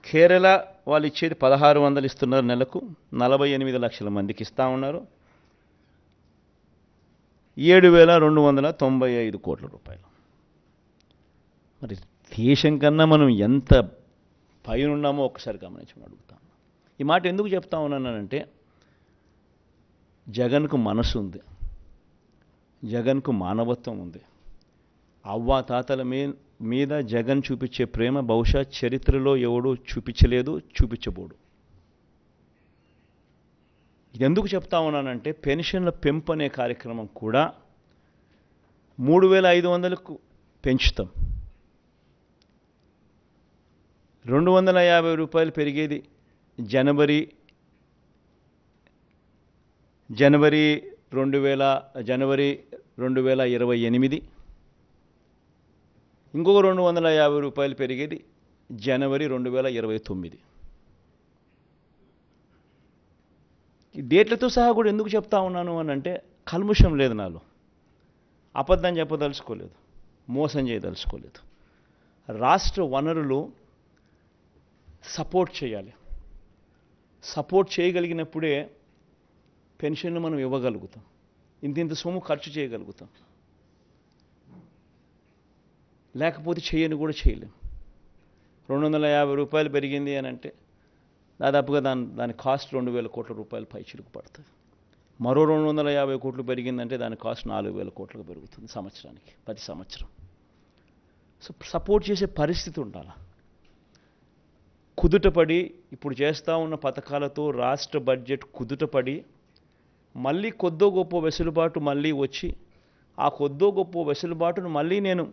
కేరళ వాళ్ళు ఇచ్చేది 1,600 ఇస్తున్నారు నెలకు, 48 లక్షల మందికి ఇస్తూ ఉన్నారు, 7,295 కోట్ల రూపాయలు. మరి దేశం కన్నా మనం ఎంత పైన ఉన్నామో ఒకసారి గమనించమని అడుగుతాం. ఈ మాట ఎందుకు చెప్తా ఉన్నానంటే, జగన్కు మనసు ఉంది, జగన్కు మానవత్వం ఉంది. అవ్వాతాతల మీద జగన్ చూపించే ప్రేమ బహుశా చరిత్రలో ఎవడూ చూపించలేదు, చూపించబోడు. ఇది ఎందుకు చెప్తా ఉన్నానంటే, పెన్షన్ల పెంపు అనే కార్యక్రమం కూడా 3,500కు పెంచుతాం. 250 రూపాయలు పెరిగేది జనవరి 2028, ఇంకొక 250 రూపాయలు పెరిగేది జనవరి 2029. ఈ డేట్లతో సహా కూడా ఎందుకు చెప్తా ఉన్నాను అని అంటే, కల్ముషం లేదు నాలో, అబద్ధం చెప్పదలుచుకోలేదు, మోసం చేయదలుచుకోలేదు. రాష్ట్ర వనరులు సపోర్ట్ చేయాలి. సపోర్ట్ చేయగలిగినప్పుడే పెన్షన్లు మనం ఇవ్వగలుగుతాం, ఇంత సొమ్ము ఖర్చు చేయగలుగుతాం. లేకపోతే చేయని కూడా చేయలేం. 250 రూపాయలు పెరిగింది అని అంటే దాదాపుగా దాని కాస్ట్ 2,000 కోట్ల రూపాయలు పై చిలుకు పడుతుంది. మరో 250 కోట్లు పెరిగిందంటే దాని కాస్ట్ 4,000 కోట్లకు పెరుగుతుంది సంవత్సరానికి, ప్రతి సంవత్సరం. సో సపోర్ట్ చేసే పరిస్థితి ఉండాలి. కుదుటపడి ఇప్పుడు చేస్తూ ఉన్న పథకాలతో రాష్ట్ర బడ్జెట్ కుదుటపడి మళ్ళీ కొద్దో గొప్ప వెసులుబాటు మళ్ళీ వచ్చి ఆ కొద్దో గొప్ప వెసులుబాటును మళ్ళీ నేను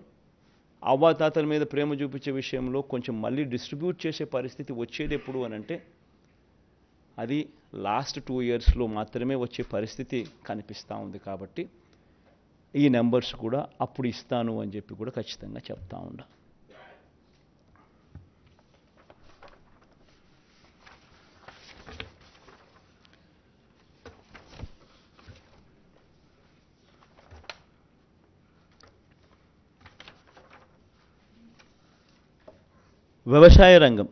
అవ్వాతాతల మీద ప్రేమ చూపించే విషయంలో కొంచెం మళ్ళీ డిస్ట్రిబ్యూట్ చేసే పరిస్థితి వచ్చేది ఎప్పుడు అని అంటే అది లాస్ట్ 2 ఇయర్స్లో మాత్రమే వచ్చే పరిస్థితి కనిపిస్తూ ఉంది. కాబట్టి ఈ నెంబర్స్ కూడా అప్పుడు ఇస్తాను అని చెప్పి కూడా ఖచ్చితంగా చెప్తా ఉన్నా. వ్యవసాయ రంగం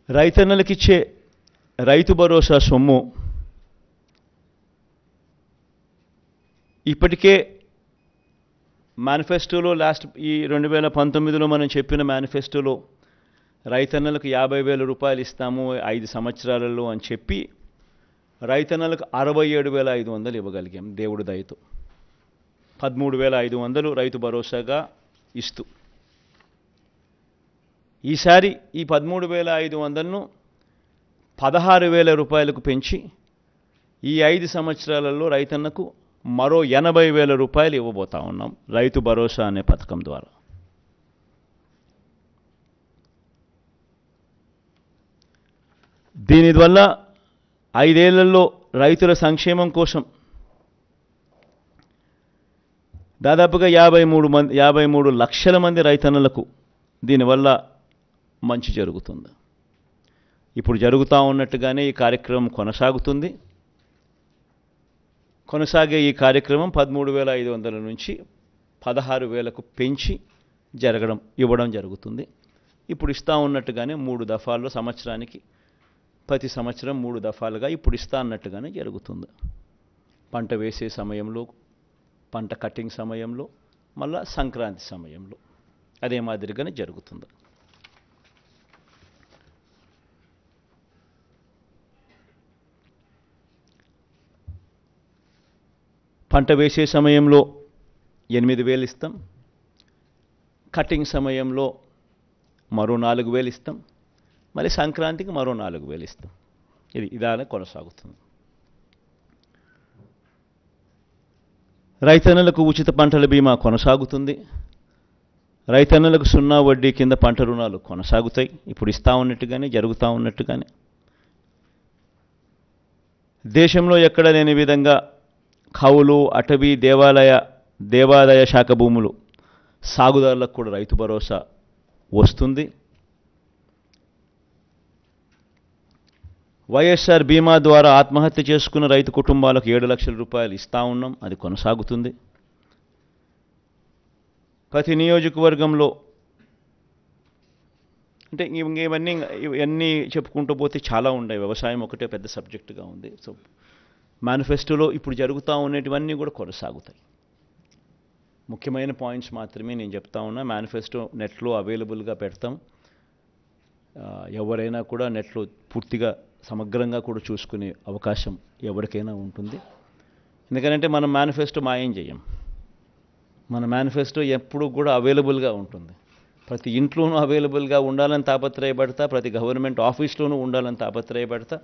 రైతన్నలకిచ్చే రైతు భరోసా సొమ్ము ఇప్పటికే మేనిఫెస్టోలో ఈ 2019లో మనం చెప్పిన మేనిఫెస్టోలో రైతన్నలకు 50,000 రూపాయలు ఇస్తాము 5 సంవత్సరాలలో అని చెప్పి రైతన్నలకు 67,500 ఇవ్వగలిగాం దేవుడి దయతో. 13,500 రైతు భరోసాగా ఇస్తూ ఈసారి ఈ 13,500ను 16,000 రూపాయలకు పెంచి ఈ 5 సంవత్సరాలలో రైతన్నకు మరో 80,000 రూపాయలు ఇవ్వబోతా ఉన్నాం రైతు భరోసా అనే పథకం ద్వారా. దీనివల్ల 5 ఏళ్లలో రైతుల సంక్షేమం కోసం దాదాపుగా 53 లక్షల మంది రైతన్నలకు దీనివల్ల మంచి జరుగుతుంది. ఇప్పుడు జరుగుతూ ఉన్నట్టుగానే ఈ కార్యక్రమం కొనసాగుతుంది. కొనసాగే ఈ కార్యక్రమం 13,500 నుంచి 16,000కు పెంచి ఇవ్వడం జరుగుతుంది. ఇప్పుడు ఇస్తూ ఉన్నట్టుగానే 3 దఫాల్లో సంవత్సరానికి ప్రతి సంవత్సరం 3 దఫాలుగా ఇప్పుడు ఇస్తా అన్నట్టుగానే జరుగుతుంది. పంట వేసే సమయంలో, పంట కటింగ్ సమయంలో, మళ్ళా సంక్రాంతి సమయంలో అదే మాదిరిగానే జరుగుతుంది. పంట వేసే సమయంలో 8,000 ఇస్తాం, కటింగ్ సమయంలో మరో 4,000 ఇస్తాం, మళ్ళీ సంక్రాంతికి మరో 4,000 ఇస్తాం. ఇదానే కొనసాగుతుంది. రైతన్నలకు ఉచిత పంటల బీమా కొనసాగుతుంది. రైతన్నలకు 0 వడ్డీ కింద పంట రుణాలు కొనసాగుతాయి. ఇప్పుడు ఇస్తా ఉన్నట్టుగానే జరుగుతూ ఉన్నట్టుగానే దేశంలో ఎక్కడ లేని విధంగా కౌలు, అటవీ, దేవాదాయ శాఖ భూములు సాగుదారులకు కూడా రైతు భరోసా వస్తుంది. వైఎస్ఆర్ బీమా ద్వారా ఆత్మహత్య చేసుకున్న రైతు కుటుంబాలకు 7 లక్షల రూపాయలు ఇస్తా ఉన్నాం. అది కొనసాగుతుంది. ప్రతి నియోజకవర్గంలో అంటే ఇవన్నీ చెప్పుకుంటూ పోతే చాలా ఉన్నాయి. వ్యవసాయం ఒకటే పెద్ద సబ్జెక్టుగా ఉంది. సో మేనిఫెస్టోలో ఇప్పుడు జరుగుతూ ఉండేటివన్నీ కూడా కొనసాగుతాయి. ముఖ్యమైన పాయింట్స్ మాత్రమే నేను చెప్తా ఉన్నా. మేనిఫెస్టో నెట్లో అవైలబుల్గా పెడతాం. ఎవరైనా కూడా నెట్లో పూర్తిగా సమగ్రంగా కూడా చూసుకునే అవకాశం ఎవరికైనా ఉంటుంది. ఎందుకంటే మనం మేనిఫెస్టో మాయం చేయం. మన మేనిఫెస్టో ఎప్పుడూ కూడా అవైలబుల్గా ఉంటుంది. ప్రతి ఇంట్లోనూ అవైలబుల్గా ఉండాలని తాపత్రయపడతా, ప్రతి గవర్నమెంట్ ఆఫీస్లోనూ ఉండాలని తాపత్రయపడతా,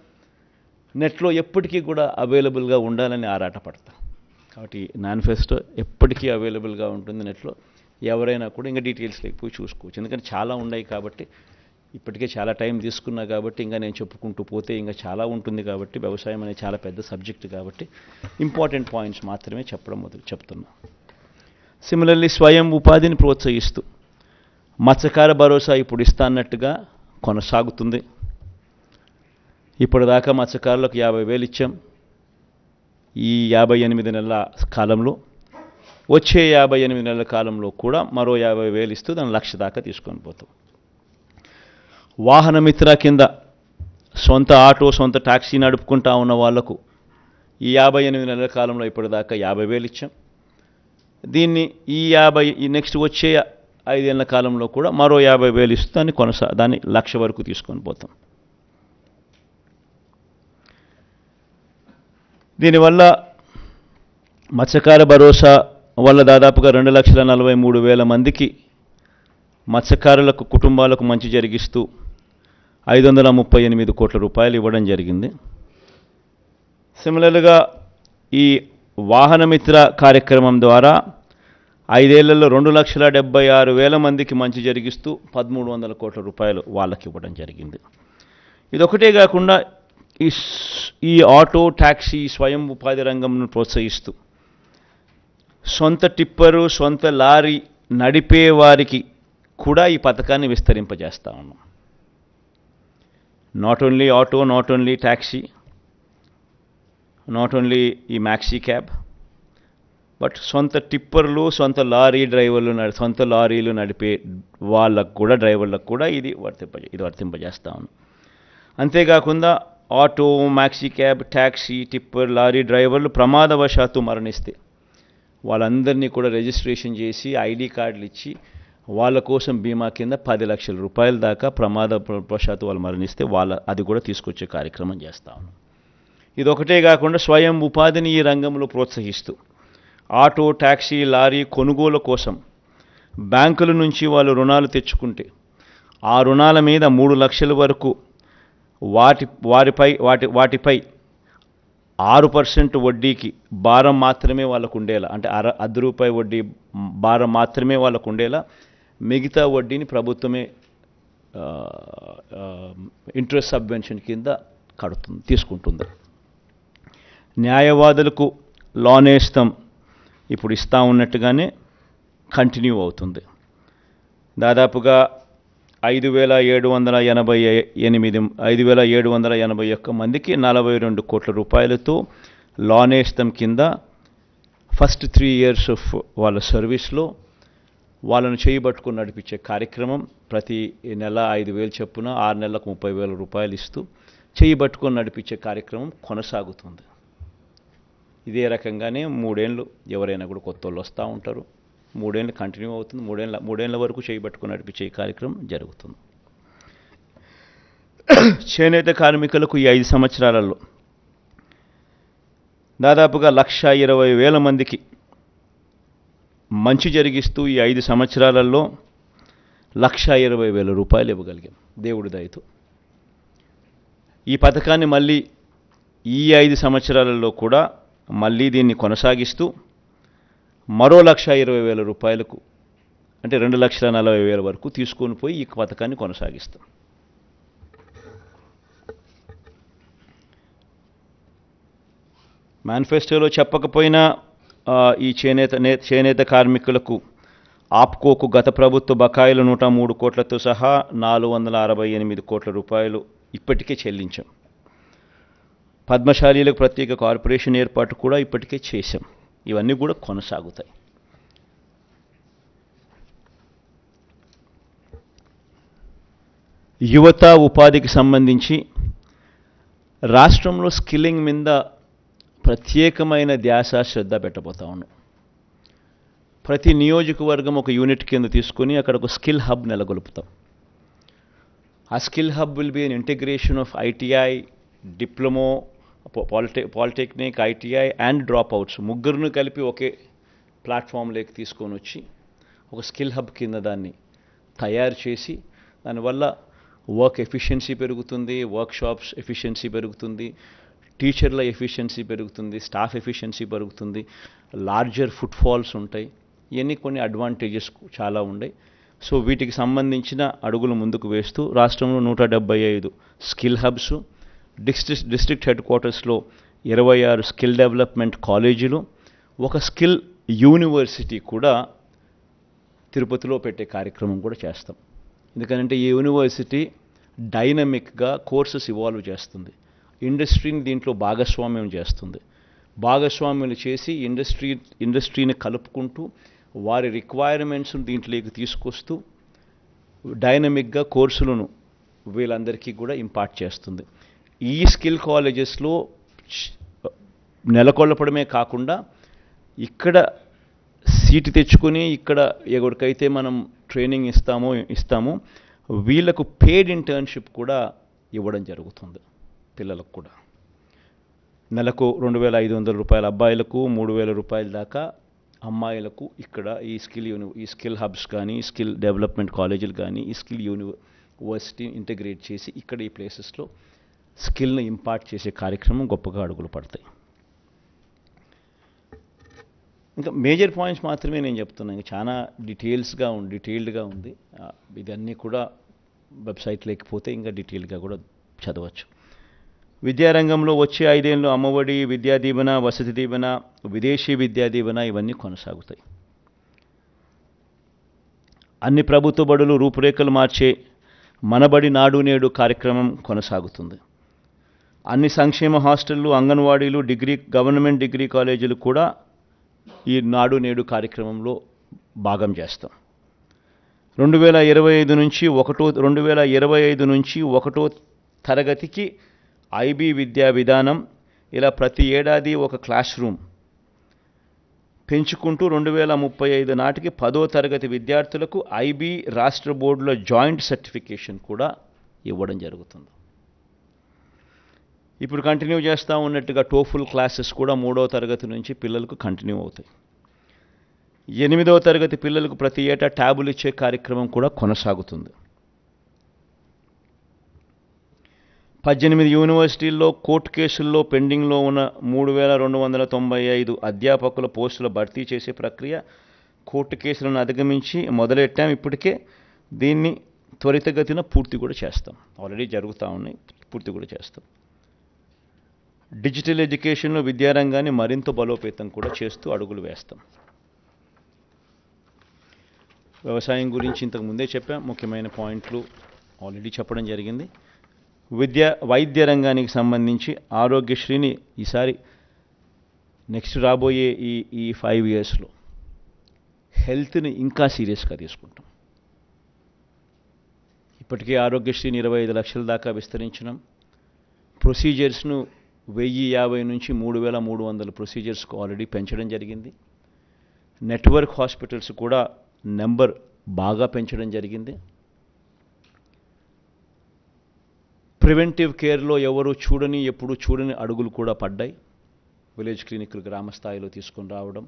నెట్లో ఎప్పటికీ కూడా అవైలబుల్గా ఉండాలని ఆరాటపడతా. కాబట్టి మేనిఫెస్టో ఎప్పటికీ అవైలబుల్గా ఉంటుంది నెట్లో. ఎవరైనా కూడా ఇంకా డీటెయిల్స్లోకి పోయి చూసుకోవచ్చు. ఎందుకంటే చాలా ఉన్నాయి కాబట్టి, ఇప్పటికే చాలా టైం తీసుకున్నా కాబట్టి, ఇంకా నేను చెప్పుకుంటూ పోతే ఇంకా చాలా ఉంటుంది కాబట్టి, వ్యవసాయం అనేది చాలా పెద్ద సబ్జెక్ట్ కాబట్టి ఇంపార్టెంట్ పాయింట్స్ మాత్రమే చెప్తున్నా. సిమిలర్లీ స్వయం ఉపాధిని ప్రోత్సహిస్తూ మత్స్యకార భరోసా ఇప్పుడు ఇస్తా అన్నట్టుగా కొనసాగుతుంది. ఇప్పటిదాకా మత్స్యకారులకు 50,000 ఇచ్చాం. ఈ 58 నెలల కాలంలో, వచ్చే 58 నెలల కాలంలో కూడా మరో 50,000 ఇస్తూ దాన్ని 1,00,000 దాకా తీసుకొని పోతాం. వాహన మిత్ర కింద సొంత ఆటో, సొంత టాక్సీ నడుపుకుంటా ఉన్న వాళ్లకు ఈ 58 నెలల కాలంలో ఇప్పటిదాకా 50,000 ఇచ్చాం. దీన్ని ఈ నెక్స్ట్ వచ్చే 5 ఏళ్ల కాలంలో కూడా మరో 50,000 ఇస్తూ దాన్ని 1,00,000 వరకు తీసుకొని పోతాం. దీనివల్ల మత్స్యకార భరోసా వల్ల దాదాపుగా 2,43,000 మందికి మత్స్యకారులకు కుటుంబాలకు మంచి జరిగిస్తూ 538 కోట్ల రూపాయలు ఇవ్వడం జరిగింది. సిమిలర్గా ఈ వాహనమిత్ర కార్యక్రమం ద్వారా 5 ఏళ్లలో 2,76,000 మందికి మంచి జరిగిస్తూ 1,300 కోట్ల రూపాయలు వాళ్ళకి ఇవ్వడం జరిగింది. ఇదొకటే కాకుండా ఈ ఆటో ట్యాక్సీ స్వయం ఉపాధి రంగంను ప్రోత్సహిస్తూ సొంత టిప్పరు సొంత లారీ నడిపే వారికి కూడా ఈ పథకాన్ని విస్తరింపజేస్తా ఉన్నాం. Not only auto, not only taxi, not only ఈ మ్యాక్సీ క్యాబ్, బట్ సొంత టిప్పర్లు సొంత లారీ డ్రైవర్లు సొంత లారీలు నడిపే వాళ్ళకు కూడా డ్రైవర్లకు కూడా ఇది వర్తింపజేస్తా ఉన్నాం. అంతేకాకుండా auto, maxi cab, taxi, tipper, lorry డ్రైవర్లు ప్రమాదవశాత్తు మరణిస్తే వాళ్ళందరినీ కూడా రిజిస్ట్రేషన్ చేసి ఐడి కార్డులు ఇచ్చి వాళ్ళ కోసం బీమా కింద 10 లక్షల రూపాయల దాకా ప్రమాదవశాత్తు వాళ్ళు మరణిస్తే అది కూడా తీసుకొచ్చే కార్యక్రమం చేస్తా ఉన్నాం. ఇదొకటే కాకుండా స్వయం ఉపాధిని ఈ రంగంలో ప్రోత్సహిస్తూ ఆటో, ట్యాక్సీ, లారీ కొనుగోలు కోసం బ్యాంకుల నుంచి వాళ్ళు రుణాలు తెచ్చుకుంటే ఆ రుణాల మీద 3 లక్షల వరకు వాటిపై 6% వడ్డీకి భారం మాత్రమే వాళ్ళకు ఉండేలా, అంటే ₹1 వడ్డీ భారం మాత్రమే వాళ్ళకు ఉండేలా మిగతా వడ్డీని ప్రభుత్వమే ఇంట్రెస్ట్ సబ్వెన్షన్ కింద తీసుకుంటుంది. న్యాయవాదులకు లా నేస్తం ఇప్పుడు ఇస్తా ఉన్నట్టుగానే కంటిన్యూ అవుతుంది. దాదాపుగా 5,781 మందికి 42 కోట్ల రూపాయలతో లా నేస్తం కింద ఫస్ట్ 3 years ఆఫ్ వాళ్ళ సర్వీస్లో వాళ్ళను చేయబట్టుకుని నడిపించే కార్యక్రమం ప్రతి నెల 5,000 చొప్పున 6 నెలలకు 30,000 రూపాయలు ఇస్తూ చేయబట్టుకొని నడిపించే కార్యక్రమం కొనసాగుతుంది. ఇదే రకంగానే 3 ఏళ్ళు ఎవరైనా కూడా కొత్త వాళ్ళు వస్తూ ఉంటారు. 3 ఏళ్ళు కంటిన్యూ అవుతుంది. 3 ఏళ్ళ వరకు చేయబట్టుకుని నడిపించే కార్యక్రమం జరుగుతుంది. చేనేత కార్మికులకు ఈ 5 సంవత్సరాలలో దాదాపుగా 1,20,000 మందికి మంచి జరిగిస్తూ ఈ 5 సంవత్సరాలలో 1,20,000 రూపాయలు ఇవ్వగలిగాం దేవుడి దయతో. ఈ పథకాన్ని మళ్ళీ ఈ 5 సంవత్సరాలలో కూడా మళ్ళీ దీన్ని కొనసాగిస్తూ మరో 1,20,000 రూపాయలకు, అంటే 2,40,000 వరకు తీసుకొని పోయి ఈ పథకాన్ని కొనసాగిస్తాం. మేనిఫెస్టోలో చెప్పకపోయినా ఈ చేనేత కార్మికులకు ఆప్కోకు గత ప్రభుత్వ బకాయిలు 103 కోట్లతో సహా 468 కోట్ల రూపాయలు ఇప్పటికే చెల్లించాం. పద్మశాలీలకు ప్రత్యేక కార్పొరేషన్ ఏర్పాటు కూడా ఇప్పటికే చేశాం. ఇవన్నీ కూడా కొనసాగుతాయి. యువత ఉపాధికి సంబంధించి రాష్ట్రంలో స్కిల్లింగ్ మీద ప్రత్యేకమైన ధ్యాస శ్రద్ధ పెట్టబోతా ఉన్నాం. ప్రతి నియోజకవర్గం ఒక యూనిట్ కింద తీసుకొని అక్కడ ఒక స్కిల్ హబ్ నెలకొల్పుతాం. ఆ skill hub will be an integration of ITI, diploma, polytechnic, ITI and dropouts ముగ్గురును కలిపి ఒకే ప్లాట్ఫామ్లోకి తీసుకొని వచ్చి ఒక స్కిల్ హబ్ కింద దాన్ని తయారు చేసి దానివల్ల వర్క్ ఎఫిషియన్సీ పెరుగుతుంది, వర్క్షాప్స్ ఎఫిషియన్సీ పెరుగుతుంది, టీచర్ల ఎఫిషియన్సీ పెరుగుతుంది, స్టాఫ్ ఎఫిషియన్సీ పెరుగుతుంది, లార్జర్ ఫుట్ఫాల్స్ ఉంటాయి. ఇవన్నీ కొన్ని అడ్వాంటేజెస్ చాలా ఉన్నాయి. సో వీటికి సంబంధించిన అడుగులు ముందుకు వేస్తూ రాష్ట్రంలో 175 స్కిల్ హబ్స్, డిస్ట్రిక్ట్ హెడ్ క్వార్టర్స్లో 26 స్కిల్ డెవలప్మెంట్ కాలేజీలు, ఒక స్కిల్ యూనివర్సిటీ కూడా తిరుపతిలో పెట్టే కార్యక్రమం కూడా చేస్తాం. ఎందుకంటే ఈ యూనివర్సిటీ డైనమిక్గా కోర్సెస్ ఇవాల్వ్ చేస్తుంది, ఇండస్ట్రీని దీంట్లో భాగస్వామ్యం చేస్తుంది. భాగస్వామ్యం చేసి ఇండస్ట్రీని కలుపుకుంటూ వారి రిక్వైర్మెంట్స్ను దీంట్లోకి తీసుకొస్తూ డైనమిక్గా కోర్సులను వీళ్ళందరికీ కూడా ఇంపార్ట్ చేస్తుంది. ఈ స్కిల్ కాలేజెస్లో నెలకొల్పడమే కాకుండా ఇక్కడ సీటు తెచ్చుకొని ఇక్కడ ఎవరికైతే మనం ట్రైనింగ్ ఇస్తామో వీళ్ళకు పేడ్ ఇంటర్న్షిప్ కూడా ఇవ్వడం జరుగుతుంది. పిల్లలకు కూడా నెలకు 2,500 రూపాయల అబ్బాయిలకు, 3,000 రూపాయల దాకా అమ్మాయిలకు ఇక్కడ ఈ స్కిల్ హబ్స్ కానీ, స్కిల్ డెవలప్మెంట్ కాలేజీలు కానీ, ఈ స్కిల్ యూనివర్సిటీ ఇంటిగ్రేట్ చేసి ఇక్కడ ఈ ప్లేసెస్లో స్కిల్ని ఇంపార్ట్ చేసే కార్యక్రమం గొప్పగా అడుగులు పడతాయి. ఇంకా మేజర్ పాయింట్స్ మాత్రమే నేను చెప్తున్నాను, ఇంకా చాలా డీటెయిల్డ్గా ఉంది. ఇదన్నీ కూడా వెబ్సైట్ లేకపోతే ఇంకా డీటెయిల్గా కూడా చదవచ్చు. విద్యారంగంలో వచ్చే 5 ఏళ్ళు అమ్మఒడి, విద్యా దీవెన, వసతి దీవెన, విదేశీ విద్యా దీవెన ఇవన్నీ కొనసాగుతాయి. అన్ని ప్రభుత్వ బడులు రూపురేఖలు మార్చే మనబడి నాడు నేడు కార్యక్రమం కొనసాగుతుంది. అన్ని సంక్షేమ హాస్టళ్లు, అంగన్వాడీలు, గవర్నమెంట్ డిగ్రీ కాలేజీలు కూడా ఈ నాడు నేడు కార్యక్రమంలో భాగం చేస్తాం. 2025 నుంచి ఒకటో తరగతికి ఐబీ విద్యా విధానం, ఇలా ప్రతి ఏడాది ఒక క్లాస్ రూమ్ పెంచుకుంటూ 2035 నాటికి 10వ తరగతి విద్యార్థులకు ఐబీ రాష్ట్ర బోర్డుల జాయింట్ సర్టిఫికేషన్ కూడా ఇవ్వడం జరుగుతుంది. ఇప్పుడు కంటిన్యూ చేస్తూ ఉన్నట్టుగా టోఫుల్ క్లాసెస్ కూడా 3వ తరగతి నుంచి పిల్లలకు కంటిన్యూ అవుతాయి. 8వ తరగతి పిల్లలకు ప్రతి ఏటా ట్యాబులు ఇచ్చే కార్యక్రమం కూడా కొనసాగుతుంది. 18 యూనివర్సిటీల్లో కోర్టు కేసుల్లో పెండింగ్లో ఉన్న 3295 అధ్యాపకుల పోస్టుల భర్తీ చేసే ప్రక్రియ కోర్టు కేసులను అధిగమించి మొదలెట్టాం. ఇప్పటికే దీన్ని త్వరితగతిన పూర్తి కూడా చేస్తాం. ఆల్రెడీ జరుగుతూ ఉన్నాయి, పూర్తి కూడా చేస్తాం. డిజిటల్ ఎడ్యుకేషన్లో విద్యారంగాన్ని మరింత బలోపేతం కూడా చేస్తూ అడుగులు వేస్తాం. వ్యవసాయం గురించి ఇంతకు ముందే చెప్పాం, ముఖ్యమైన పాయింట్లు ఆల్రెడీ చెప్పడం జరిగింది. వైద్య రంగానికి సంబంధించి ఆరోగ్యశ్రీని ఈసారి నెక్స్ట్ రాబోయే ఈ 5 ఇయర్స్లో హెల్త్ని ఇంకా సీరియస్గా తీసుకుంటాం. ఇప్పటికే ఆరోగ్యశ్రీని 25 లక్షల దాకా విస్తరించినాం. ప్రొసీజర్స్ను 1050 నుంచి 3300 ప్రొసీజర్స్కు ఆల్రెడీ పెంచడం జరిగింది. నెట్వర్క్ హాస్పిటల్స్ కూడా నెంబర్ బాగా పెంచడం జరిగింది. ప్రివెంటివ్ కేర్లో ఎప్పుడు చూడని అడుగులు కూడా పడ్డాయి. విలేజ్ క్లినిక్లు గ్రామ స్థాయిలో తీసుకొని రావడం,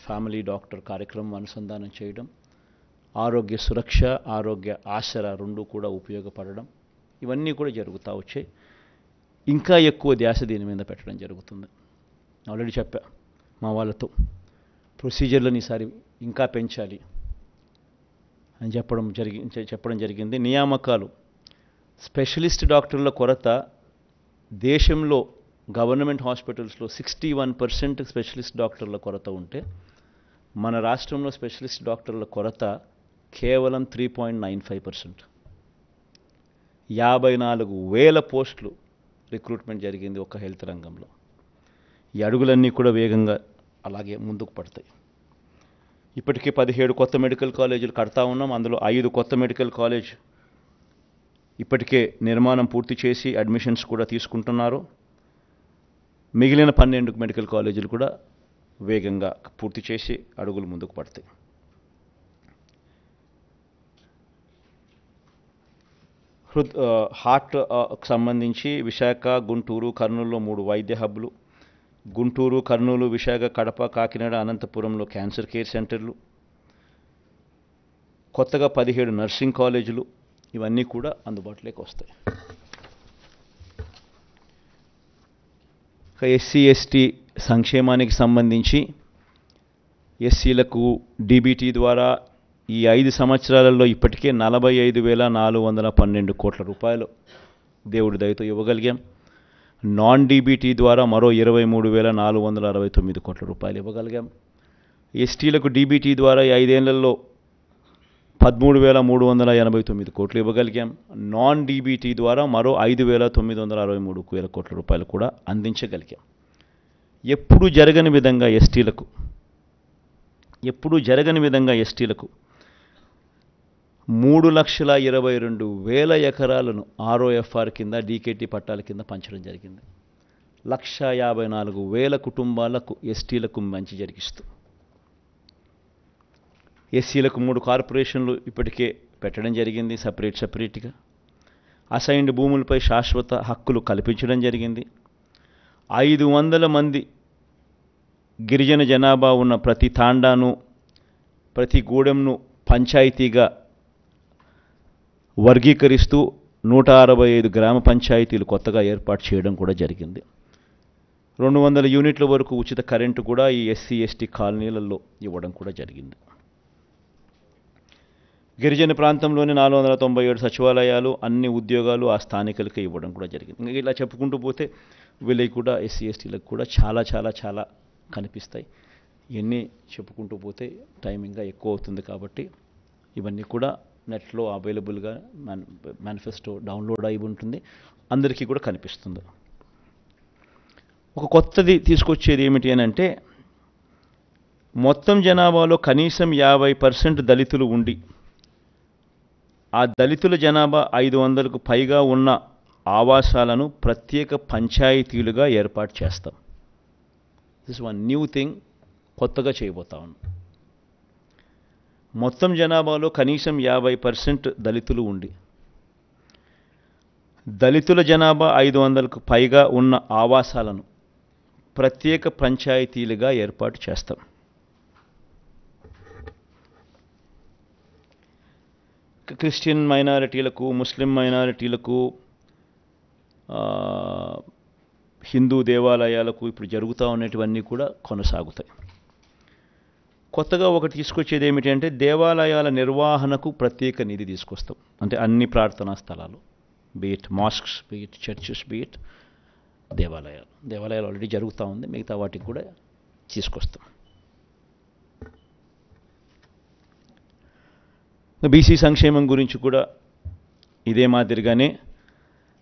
ఫ్యామిలీ డాక్టర్ కార్యక్రమం అనుసంధానం చేయడం, ఆరోగ్య సురక్ష, ఆరోగ్య ఆసరా 2 కూడా ఉపయోగపడడం, ఇవన్నీ కూడా జరుగుతూ వచ్చాయి. ఇంకా ఎక్కువ ధ్యాస దీని మీద పెట్టడం జరుగుతుంది. ఆల్రెడీ చెప్పా మా వాళ్ళతో, ప్రొసీజర్లను ఈసారి ఇంకా పెంచాలి అని చెప్పడం జరిగింది. నియామకాలు, స్పెషలిస్ట్ డాక్టర్ల కొరత దేశంలో గవర్నమెంట్ హాస్పిటల్స్లో 61% స్పెషలిస్ట్ డాక్టర్ల కొరత ఉంటే మన రాష్ట్రంలో స్పెషలిస్ట్ డాక్టర్ల కొరత కేవలం 3.95%. 54,000 పోస్టులు రిక్రూట్మెంట్ జరిగింది ఒక హెల్త్ రంగంలో. ఈ అడుగులన్నీ కూడా వేగంగా అలాగే ముందుకు పడతాయి. ఇప్పటికే 17 కొత్త మెడికల్ కాలేజీలు కడతా ఉన్నాం. అందులో 5 కొత్త మెడికల్ కాలేజ్ ఇప్పటికే నిర్మాణం పూర్తి చేసి అడ్మిషన్స్ కూడా తీసుకుంటున్నారు. మిగిలిన 12 మెడికల్ కాలేజీలు కూడా వేగంగా పూర్తి చేసి అడుగులు ముందుకు పడతాయి. హార్ట్ సంబంధించి విశాఖ, గుంటూరు, కర్నూలులో 3 వైద్య హబ్లు, గుంటూరు, కర్నూలు, విశాఖ, కడప, కాకినాడ, అనంతపురంలో క్యాన్సర్ కేర్ సెంటర్లు, కొత్తగా 17 నర్సింగ్ కాలేజీలు, ఇవన్నీ కూడా అందుబాటులోకి వస్తాయి. ఎస్సీ ఎస్టీ సంక్షేమానికి సంబంధించి ఎస్సీలకు డీబీటీ ద్వారా ఈ 5 సంవత్సరాలలో ఇప్పటికే 45,412 కోట్ల రూపాయలు దేవుడి దయతో ఇవ్వగలిగాం. నాన్ డీబీటీ ద్వారా మరో 23,469 కోట్ల రూపాయలు ఇవ్వగలిగాం. ఎస్టీలకు డీబీటీ ద్వారా ఈ 5 ఏళ్లలో 13,389 కోట్లు ఇవ్వగలిగాం. నాన్ డీబీటీ ద్వారా మరో 5,963 కోట్ల రూపాయలు కూడా అందించగలిగాం. ఎప్పుడూ జరగని విధంగా ఎస్టీలకు 3,22,000 ఎకరాలను ఆర్ఓఎఫ్ఆర్ కింద, డీకేటీ పట్టాల కింద పంచడం జరిగింది. 1,54,000 కుటుంబాలకు ఎస్టీలకు మంచి జరిగిస్తూ, ఎస్సీలకు 3 కార్పొరేషన్లు ఇప్పటికే పెట్టడం జరిగింది. సపరేట్గా అసైన్డ్ భూములపై శాశ్వత హక్కులు కల్పించడం జరిగింది. 500 మంది గిరిజన జనాభా ఉన్న ప్రతి తాండాను, ప్రతి గూడెంను పంచాయతీగా వర్గీకరిస్తూ 165 గ్రామ పంచాయతీలు కొత్తగా ఏర్పాటు చేయడం కూడా జరిగింది. 200 యూనిట్ల వరకు ఉచిత కరెంటు కూడా ఈ ఎస్సీ ఎస్టీ కాలనీలలో ఇవ్వడం కూడా జరిగింది. గిరిజన ప్రాంతంలోని 497 సచివాలయాలు, అన్ని ఉద్యోగాలు ఆ స్థానికులకే ఇవ్వడం కూడా జరిగింది. ఇంకా ఇలా చెప్పుకుంటూ పోతే వీళ్ళకి కూడా ఎస్సీ ఎస్టీలకు కూడా చాలా చాలా చాలా కనిపిస్తాయి. ఇవన్నీ చెప్పుకుంటూ పోతే టైం ఇంకా ఎక్కువ అవుతుంది కాబట్టి ఇవన్నీ కూడా నెట్లో అవైలబుల్గా మేనిఫెస్టో డౌన్లోడ్ అయి ఉంటుంది, అందరికీ కూడా కనిపిస్తుంది. ఒక కొత్తది తీసుకొచ్చేది ఏమిటి అని అంటే, మొత్తం జనాభాలో కనీసం 50% దళితులు ఉండి ఆ దళితుల జనాభా 500కు పైగా ఉన్న ఆవాసాలను ప్రత్యేక పంచాయతీలుగా ఏర్పాటు చేస్తాం. దిస్ వన్ న్యూ థింగ్, కొత్తగా చేయబోతా ఉన్నాం. మొత్తం జనాభాలో కనీసం 50% దళితులు ఉండి దళితుల జనాభా 500కు పైగా ఉన్న ఆవాసాలను ప్రత్యేక పంచాయతీలుగా ఏర్పాటు చేస్తాం. క్రిస్టియన్ మైనారిటీలకు, ముస్లిం మైనారిటీలకు, హిందూ దేవాలయాలకు ఇప్పుడు జరుగుతూ ఉన్నటువన్నీ కూడా కొనసాగుతాయి. కొత్తగా ఒకటి తీసుకొచ్చేది ఏమిటి అంటే, దేవాలయాల నిర్వహణకు ప్రత్యేక నిధి తీసుకొస్తాం. అంటే అన్ని ప్రార్థనా స్థలాలు, beat masks, beat churches, beat దేవాలయాలు ఆల్రెడీ జరుగుతూ ఉంది, మిగతా వాటికి కూడా తీసుకొస్తాం. బీసీ సంక్షేమం గురించి కూడా ఇదే మాదిరిగానే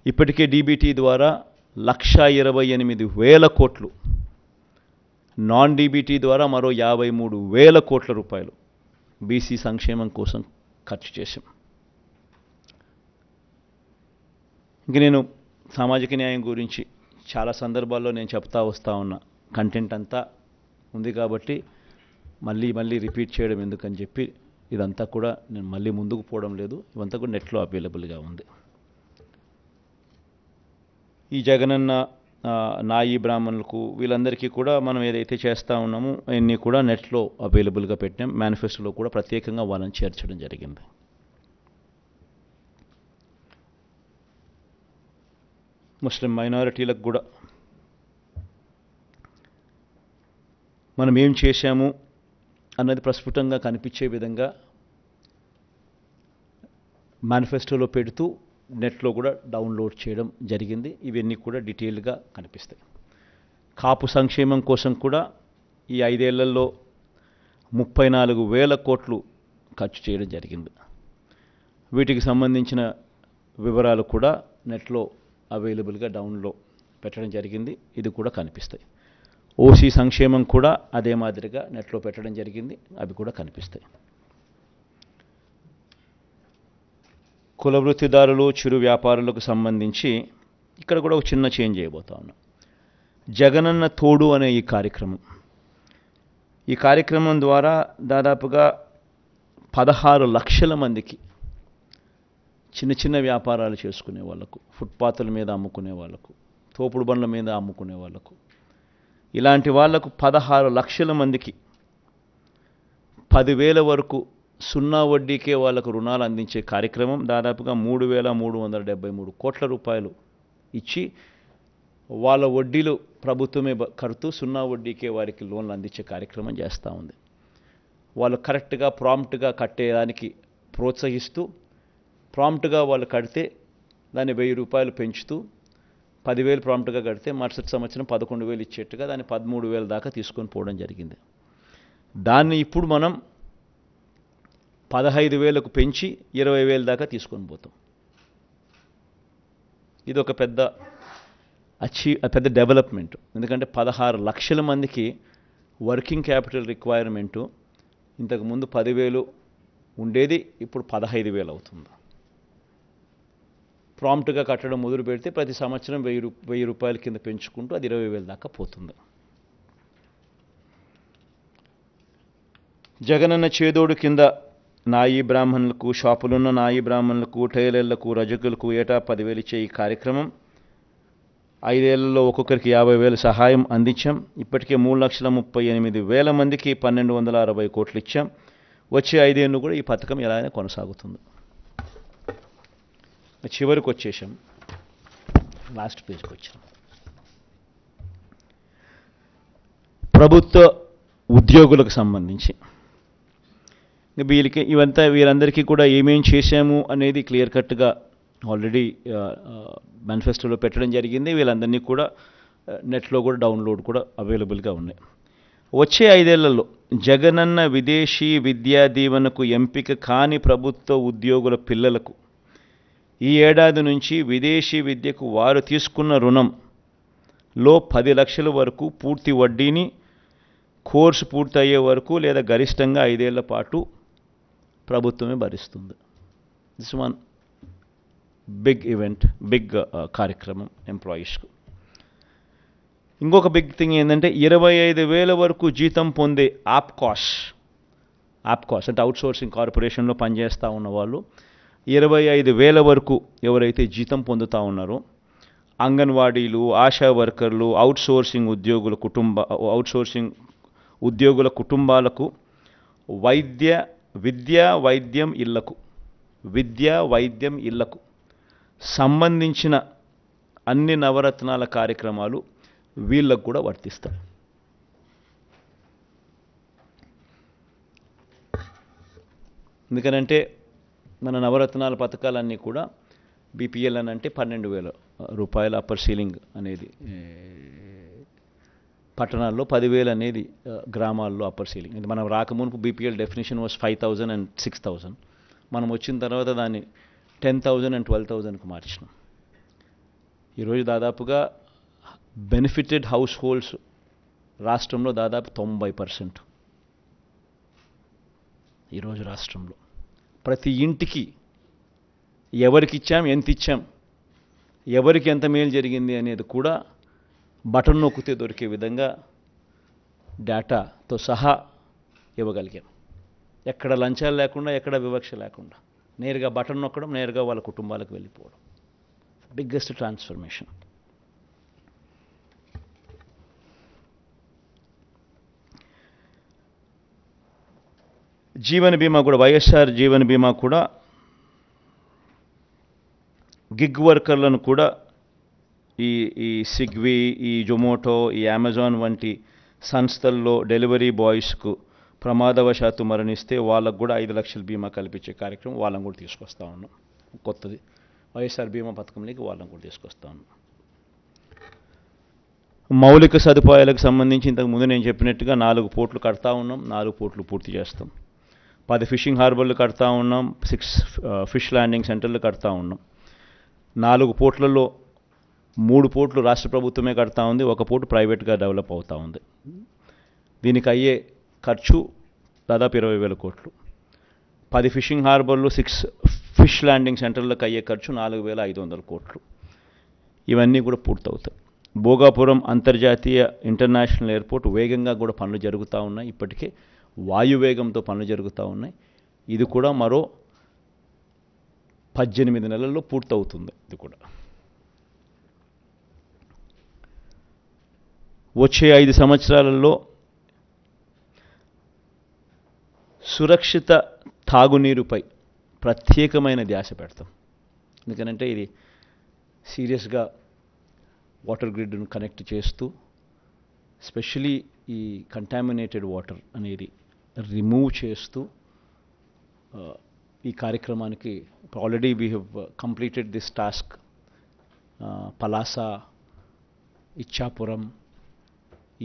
ఇప్పటికే డీబీటీ ద్వారా 1,28,000 కోట్లు, నాన్ డీబీటీ ద్వారా మరో 53,000 కోట్ల రూపాయలు బీసీ సంక్షేమం కోసం ఖర్చు చేశాం. ఇంక నేను సామాజిక న్యాయం గురించి చాలా సందర్భాల్లో నేను చెప్తా వస్తూ ఉన్నా, కంటెంట్ అంతా ఉంది కాబట్టి మళ్ళీ రిపీట్ చేయడం ఎందుకని చెప్పి ఇదంతా కూడా నేను మళ్ళీ ముందుకు పోవడం లేదు. ఇవంతా కూడా నెట్లో అవైలబుల్గా ఉంది. ఈ జగనన్న, నాయి బ్రాహ్మణులకు, వీళ్ళందరికీ కూడా మనం ఏదైతే చేస్తూ ఉన్నామో అన్నీ కూడా నెట్లో అవైలబుల్గా పెట్టాం. మేనిఫెస్టోలో కూడా ప్రత్యేకంగా వాళ్ళని చేర్చడం జరిగింది. ముస్లిం మైనారిటీలకు కూడా మనం ఏం చేశాము అన్నది ప్రస్ఫుటంగా కనిపించే విధంగా మేనిఫెస్టోలో పెడుతూ నెట్లో కూడా డౌన్లోడ్ చేయడం జరిగింది. ఇవన్నీ కూడా డీటెయిల్గా కనిపిస్తాయి. కాపు సంక్షేమం కోసం కూడా ఈ 5 ఏళ్లలో 34,000 కోట్లు ఖర్చు చేయడం జరిగింది. వీటికి సంబంధించిన వివరాలు కూడా నెట్లో అవైలబుల్గా డౌన్లో పెట్టడం జరిగింది. ఇది కూడా కనిపిస్తాయి. ఓసీ సంక్షేమం కూడా అదే మాదిరిగా నెట్లో పెట్టడం జరిగింది. అవి కూడా కనిపిస్తాయి. కుల వృత్తిదారులు, చిరు వ్యాపారులకు సంబంధించి ఇక్కడ కూడా ఒక చిన్న చేంజ్ చేయబోతా ఉన్నాం. జగనన్న తోడు అనే ఈ కార్యక్రమం ద్వారా దాదాపుగా 16 లక్షల మందికి, చిన్న వ్యాపారాలు చేసుకునే వాళ్ళకు, ఫుట్పాత్ల మీద అమ్ముకునే వాళ్ళకు, తోపుడు బండ్ల మీద అమ్ముకునే వాళ్ళకు, ఇలాంటి వాళ్లకు 16 లక్షల మందికి 10,000 వరకు సున్నా వడ్డీకే వాళ్లకు రుణాలు అందించే కార్యక్రమం దాదాపుగా 3,373 కోట్ల రూపాయలు ఇచ్చి వాళ్ళ వడ్డీలు ప్రభుత్వమే కడుతూ సున్నా వడ్డీకే వారికి లోన్లు అందించే కార్యక్రమం చేస్తూ ఉంది. వాళ్ళు కరెక్ట్గా ప్రాంప్ట్గా కట్టేదానికి ప్రోత్సహిస్తూ, ప్రాంప్ట్గా వాళ్ళు కడితే దాన్ని 1,000 రూపాయలు పెంచుతూ, 10,000 ప్రాంప్ట్గా కడితే మరుసటి సంవత్సరం 11,000 ఇచ్చేట్టుగా దాన్ని 13,000 దాకా తీసుకొని పోవడం జరిగింది. దాన్ని ఇప్పుడు మనం 15,000కు పెంచి 20,000 దాకా తీసుకొని పోతాం. ఇది ఒక పెద్ద డెవలప్మెంట్. ఎందుకంటే 16 లక్షల మందికి వర్కింగ్ క్యాపిటల్ రిక్వైర్మెంటు ఇంతకుముందు 10,000 ఉండేది, ఇప్పుడు 15,000 అవుతుంది. ప్రాంప్ట్గా కట్టడం మొదలు పెడితే ప్రతి సంవత్సరం 1,000 రూపాయల కింద పెంచుకుంటూ అది 20,000 దాకా పోతుంది. జగనన్న చేదోడు కింద నాయి బ్రాహ్మణులకు, షాపులున్న నాయి బ్రాహ్మణులకు, టైలర్లకు, రజకులకు ఏటా 10,000 ఇచ్చే ఈ కార్యక్రమం 5 ఏళ్లలో ఒక్కొక్కరికి 50,000 సహాయం అందించాం. ఇప్పటికే 3,38,000 మందికి 1,260 కోట్లు ఇచ్చాం. వచ్చే 5 ఏళ్ళు కూడా ఈ పథకం ఎలా అయినా కొనసాగుతుంది. చివరికి వచ్చేసాం, లాస్ట్ పేజ్కి వచ్చాం. ప్రభుత్వ ఉద్యోగులకు సంబంధించి వీరందరికీ కూడా ఏమేం చేశాము అనేది క్లియర్ కట్గా ఆల్రెడీ మేనిఫెస్టోలో పెట్టడం జరిగింది. వీళ్ళందరినీ కూడా నెట్లో కూడా డౌన్లోడ్ కూడా అవైలబుల్గా ఉన్నాయి. వచ్చే 5 ఏళ్లలో జగనన్న విదేశీ విద్యా దీవెనకు ఎంపిక కాని ప్రభుత్వ ఉద్యోగుల పిల్లలకు ఈ ఏడాది నుంచి విదేశీ విద్యకు వారు తీసుకున్న రుణంలో 10 లక్షల వరకు పూర్తి వడ్డీని కోర్సు పూర్తయ్యే వరకు లేదా గరిష్టంగా 5 ఏళ్ల పాటు ప్రభుత్వమే భరిస్తుంది. This one big event, big కార్యక్రమం ఎంప్లాయీస్కు. ఇంకొక బిగ్ థింగ్ ఏంటంటే 25,000 వరకు జీతం పొందే ఆప్కాస్ అంటే అవుట్సోర్సింగ్ కార్పొరేషన్లో పనిచేస్తూ ఉన్న వాళ్ళు 25,000 వరకు ఎవరైతే జీతం పొందుతూ ఉన్నారో అంగన్వాడీలు, ఆశా వర్కర్లు, అవుట్సోర్సింగ్ ఉద్యోగుల కుటుంబాలకు విద్యా వైద్యం ఇళ్లకు సంబంధించిన అన్ని నవరత్నాల కార్యక్రమాలు వీళ్ళకు కూడా వర్తిస్తాయి. ఎందుకనంటే మన నవరత్నాల పథకాలన్నీ కూడా బీపీఎల్ అని అంటే 12,000 రూపాయల అప్పర్ సీలింగ్ అనేది పట్టణాల్లో, 10,000 అనేది గ్రామాల్లో అప్పర్ సీలింగ్. అంటే మనం రాకమునుపు బీపీఎల్ డెఫినేషన్ వాజ్ 5,000 and 6,000. మనం వచ్చిన తర్వాత దాన్ని 10,000 and 12,000కు మార్చినాం. ఈరోజు దాదాపుగా బెనిఫిటెడ్ హౌస్ హోల్డ్స్ రాష్ట్రంలో దాదాపు 90%. ఈరోజు రాష్ట్రంలో ప్రతి ఇంటికి ఎవరికి ఇచ్చాం, ఎంత ఇచ్చాం, ఎవరికి ఎంత మేలు జరిగింది అనేది కూడా బటన్ నొక్కితే దొరికే విధంగా డేటాతో సహా ఇవ్వగలిగాం. ఎక్కడ లంచాలు లేకుండా, ఎక్కడ వివక్ష లేకుండా నేరుగా బటన్ నొక్కడం, నేరుగా వాళ్ళ కుటుంబాలకు వెళ్ళిపోవడం. Biggest transformation. జీవన బీమా కూడా, వైఎస్ఆర్ జీవన బీమా కూడా గిగ్ వర్కర్లను కూడా ఈ స్విగ్గీ, ఈ జొమాటో, ఈ అమెజాన్ వంటి సంస్థల్లో డెలివరీ బాయ్స్కు ప్రమాదవశాత్తు మరణిస్తే వాళ్ళకు కూడా 5 లక్షల బీమా కల్పించే కార్యక్రమం వాళ్ళని కూడా తీసుకొస్తా ఉన్నాం. కొత్తది వైఎస్ఆర్ బీమా పథకంలోకి వాళ్ళని కూడా తీసుకొస్తా ఉన్నాం. మౌలిక సదుపాయాలకు సంబంధించి ఇంతకుముందు నేను చెప్పినట్టుగా 4 పోర్ట్లు కడతా ఉన్నాం, 4 పోర్ట్లు పూర్తి చేస్తాం. 10 ఫిషింగ్ హార్బర్లు కడతా ఉన్నాం, 6 ఫిష్ ల్యాండింగ్ సెంటర్లు కడతా ఉన్నాం. 4 పోర్ట్లలో 3 పోర్ట్లు రాష్ట్ర ప్రభుత్వమే కడతా ఉంది, 1 పోర్టు ప్రైవేట్గా డెవలప్ అవుతూ ఉంది. దీనికి అయ్యే ఖర్చు దాదాపు 20,000 కోట్లు. 10 ఫిషింగ్ హార్బర్లు, 6 ఫిష్ ల్యాండింగ్ సెంటర్లకు అయ్యే ఖర్చు 4,500 కోట్లు. ఇవన్నీ కూడా పూర్తవుతాయి. భోగాపురం అంతర్జాతీయ ఇంటర్నేషనల్ ఎయిర్పోర్ట్ వేగంగా కూడా పనులు జరుగుతూ ఉన్నాయి. ఇప్పటికే వాయువేగంతో పనులు జరుగుతూ ఉన్నాయి. ఇది కూడా మరో 18 నెలల్లో పూర్తవుతుంది. ఇది కూడా వచ్చే 5 సంవత్సరాలలో సురక్షిత తాగునీరుపై ప్రత్యేకమైన ధ్యాస పెడతాం. ఎందుకనంటే ఇది సీరియస్గా వాటర్ గ్రిడ్ను కనెక్ట్ చేస్తూ, స్పెషలీ ఈ కంటామినేటెడ్ వాటర్ అనేది రిమూవ్ చేస్తూ ఈ కార్యక్రమానికి already we have completed this task. Palasa, Ichchapuram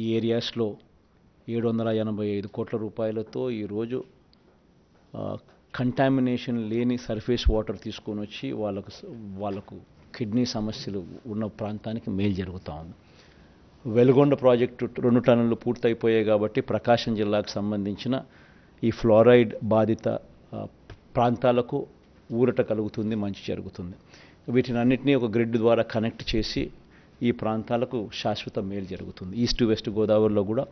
ఈ ఏరియాస్లో 785 కోట్ల రూపాయలతో ఈరోజు కంటామినేషన్ లేని సర్ఫేస్ వాటర్ తీసుకొని వచ్చి వాళ్ళకు కిడ్నీ సమస్యలు ఉన్న ప్రాంతానికి మేలు జరుగుతూ ఉంది. వెలుగొండ ప్రాజెక్టు 2 టన్నులు పూర్తయిపోయాయి కాబట్టి ప్రకాశం జిల్లాకు సంబంధించిన ఈ ఫ్లోరైడ్ బాధిత ప్రాంతాలకు ఊరట కలుగుతుంది, మంచి జరుగుతుంది. వీటినన్నింటినీ ఒక గ్రిడ్ ద్వారా కనెక్ట్ చేసి ఈ ప్రాంతాలకు శాశ్వత మేలు జరుగుతుంది. ఈస్ట్ వెస్ట్ గోదావరిలో కూడా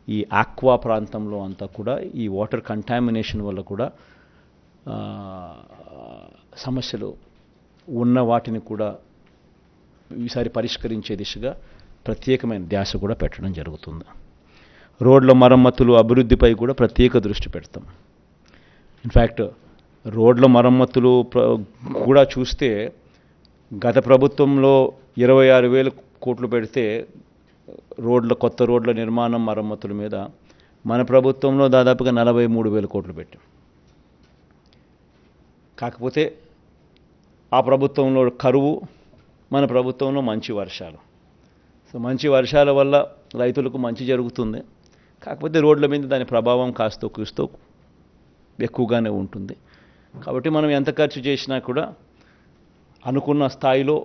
ఈ ఆక్వా ప్రాంతంలో అంతా కూడా ఈ వాటర్ కంటామినేషన్ వల్ల కూడా సమస్యలు ఉన్న వాటిని కూడా ఈసారి పరిష్కరించే దిశగా ప్రత్యేకమైన ధ్యాస కూడా పెట్టడం జరుగుతుంది. రోడ్ల మరమ్మతులు, అభివృద్ధిపై కూడా ప్రత్యేక దృష్టి పెడతాం. ఇన్ఫ్యాక్ట్ రోడ్ల మరమ్మతులు కూడా చూస్తే గత ప్రభుత్వంలో 26,000 కోట్లు పెడితే కొత్త రోడ్ల నిర్మాణం మరమ్మతుల మీద మన ప్రభుత్వంలో దాదాపుగా 43,000 కోట్లు పెట్టాం. కాకపోతే ఆ ప్రభుత్వంలో కరువు, మన ప్రభుత్వంలో మంచి వర్షాలు. సో మంచి వర్షాల వల్ల రైతులకు మంచి జరుగుతుంది. కాకపోతే రోడ్ల మీద దాని ప్రభావం కాస్తో కూస్తో ఎక్కువగానే ఉంటుంది. కాబట్టి మనం ఎంత ఖర్చు చేసినా కూడా అనుకున్న స్థాయిలో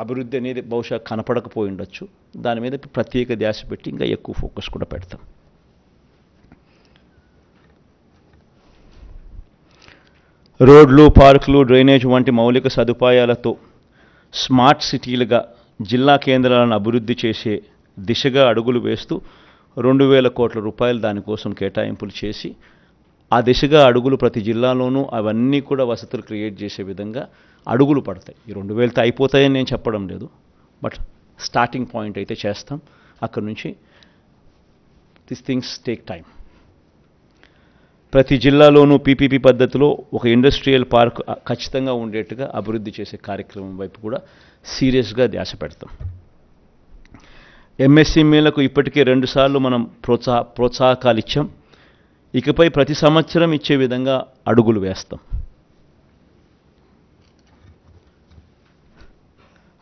అభివృద్ధి అనేది బహుశా కనపడకపోయి ఉండొచ్చు. దాని మీద ప్రత్యేక ధ్యాస పెట్టి ఇంకా ఎక్కువ ఫోకస్ కూడా పెడతాం. రోడ్లు, పార్కులు, డ్రైనేజ్ వంటి మౌలిక సదుపాయాలతో స్మార్ట్ సిటీలుగా జిల్లా కేంద్రాలను అభివృద్ధి చేసే దిశగా అడుగులు వేస్తూ 2,000 కోట్ల రూపాయలు దానికోసం కేటాయింపులు చేసి ఆ దిశగా అడుగులు ప్రతి జిల్లాలోనూ అవన్నీ కూడా వసతులు క్రియేట్ చేసే విధంగా అడుగులు పడతాయి. ఈ 2,000తో అయిపోతాయని నేను చెప్పడం లేదు, బట్ స్టార్టింగ్ పాయింట్ అయితే చేస్తాం. అక్కడి నుంచి దిస్ థింగ్స్ టేక్ టైం. ప్రతి జిల్లాలోనూ పీపీపీ పద్ధతిలో ఒక ఇండస్ట్రియల్ పార్క్ ఖచ్చితంగా ఉండేట్టుగా అభివృద్ధి చేసే కార్యక్రమం వైపు కూడా సీరియస్గా ధ్యాస పెడతాం. ఎంఎస్ఎంఈలకు ఇప్పటికే 2 సార్లు మనం ప్రోత్సాహకాలు ఇచ్చాం. ఇకపై ప్రతి సంవత్సరం ఇచ్చే విధంగా అడుగులు వేస్తాం.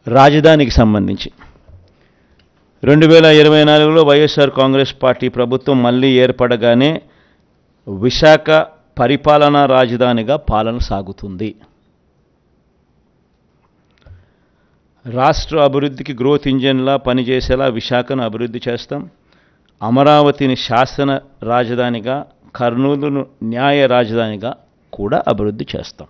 రాజధానికి సంబంధించి 2024లో వైఎస్ఆర్ కాంగ్రెస్ పార్టీ ప్రభుత్వం మళ్ళీ ఏర్పడగానే విశాఖ పరిపాలనా రాజధానిగా పాలన సాగుతుంది. రాష్ట్ర అభివృద్ధికి గ్రోత్ ఇంజన్లా పనిచేసేలా విశాఖను అభివృద్ధి చేస్తాం. అమరావతిని శాసన రాజధానిగా, కర్నూలును న్యాయ రాజధానిగా కూడా అభివృద్ధి చేస్తాం.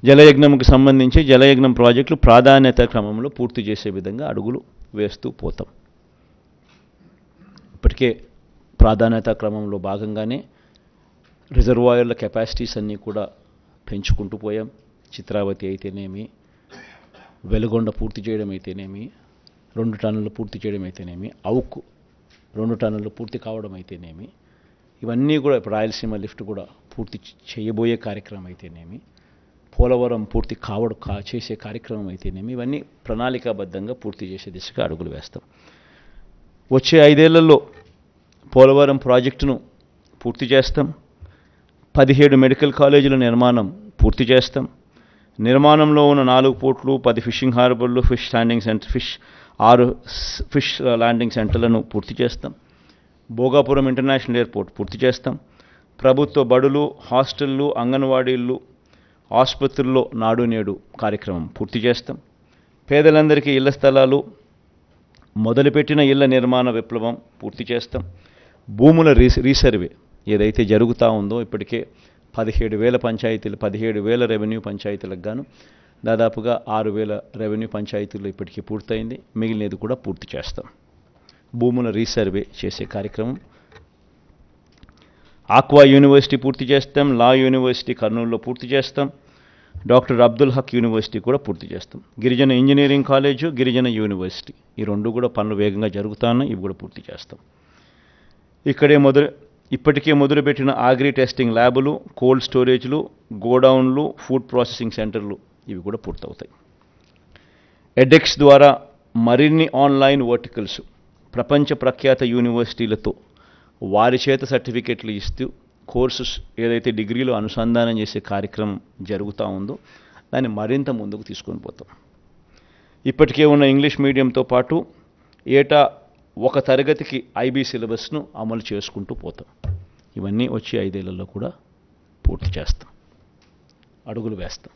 జలయజ్ఞంకు సంబంధించి జలయజ్ఞం ప్రాజెక్టులు ప్రాధాన్యత క్రమంలో పూర్తి చేసే విధంగా అడుగులు వేస్తూ పోతాం. ఇప్పటికే ప్రాధాన్యత క్రమంలో భాగంగానే రిజర్వాయర్ల కెపాసిటీస్ అన్నీ కూడా పెంచుకుంటూ పోయాం. చిత్రావతి అయితేనేమి, వెలుగొండ పూర్తి చేయడం అయితేనేమి, 2 టన్నులు పూర్తి చేయడం అయితేనేమి, అవుకు 2 టన్నులు పూర్తి కావడం అయితేనేమి, ఇవన్నీ కూడా ఇప్పుడు రాయలసీమ లిఫ్ట్ కూడా పూర్తి చేయబోయే కార్యక్రమం అయితేనేమి, పోలవరం పూర్తి చేసే కార్యక్రమం అయితేనేమి, ఇవన్నీ ప్రణాళికాబద్ధంగా పూర్తి చేసే దిశగా అడుగులు వేస్తాం. వచ్చే 5 ఏళ్లలో పోలవరం ప్రాజెక్టును పూర్తి చేస్తాం. 17 మెడికల్ కాలేజీల నిర్మాణం పూర్తి చేస్తాం. నిర్మాణంలో ఉన్న 4 పోర్ట్లు, 10 ఫిషింగ్ హార్బర్లు, 6 ఫిష్ ల్యాండింగ్ సెంటర్లను పూర్తి చేస్తాం. భోగాపురం ఇంటర్నేషనల్ ఎయిర్పోర్ట్ పూర్తి చేస్తాం. ప్రభుత్వ బడులు, హాస్టళ్ళు, అంగన్వాడీలు, ఆసుపత్రుల్లో నాడు నేడు కార్యక్రమం పూర్తి చేస్తాం. పేదలందరికీ ఇళ్ల స్థలాలు, మొదలుపెట్టిన ఇళ్ల నిర్మాణ విప్లవం పూర్తి చేస్తాం. భూముల రీసర్వే ఏదైతే జరుగుతూ ఉందో ఇప్పటికే 17,000 పంచాయతీలు, 17,000 రెవెన్యూ పంచాయతీలకు గాను దాదాపుగా 6,000 రెవెన్యూ పంచాయతీలు ఇప్పటికీ పూర్తయింది. మిగిలినది కూడా పూర్తి చేస్తాం. భూముల రీసర్వే చేసే కార్యక్రమం. ఆక్వా యూనివర్సిటీ పూర్తి చేస్తాం. లా యూనివర్సిటీ కర్నూలులో పూర్తి చేస్తాం. డాక్టర్ అబ్దుల్ హక్ యూనివర్సిటీ కూడా పూర్తి చేస్తాం. గిరిజన ఇంజనీరింగ్ కాలేజు, గిరిజన యూనివర్సిటీ, ఈ 2 కూడా పనులు వేగంగా జరుగుతున్నాయి. ఇవి కూడా పూర్తి చేస్తాం. ఇప్పటికే మొదలుపెట్టిన అగ్రి టెస్టింగ్ ల్యాబులు, కోల్డ్ స్టోరేజ్లు, గోడౌన్లు, ఫుడ్ ప్రాసెసింగ్ సెంటర్లు ఇవి కూడా పూర్తవుతాయి. ఎడెక్స్ ద్వారా మరిన్ని ఆన్లైన్ వర్టికల్స్ ప్రపంచ ప్రఖ్యాత యూనివర్సిటీలతో వారి చేత సర్టిఫికెట్లు ఇస్తూ కోర్సెస్ ఏదైతే డిగ్రీలో అనుసంధానం చేసే కార్యక్రమం జరుగుతూ ఉందో దాన్ని మరింత ముందుకు తీసుకొని పోతాం. ఇప్పటికే ఉన్న ఇంగ్లీష్ మీడియంతో పాటు ఏటా 1 తరగతికి ఐబీ సిలబస్ను అమలు చేసుకుంటూ పోతాం. ఇవన్నీ వచ్చే 5 ఏళ్లలో కూడా పూర్తి చేస్తాం, అడుగులు వేస్తాం.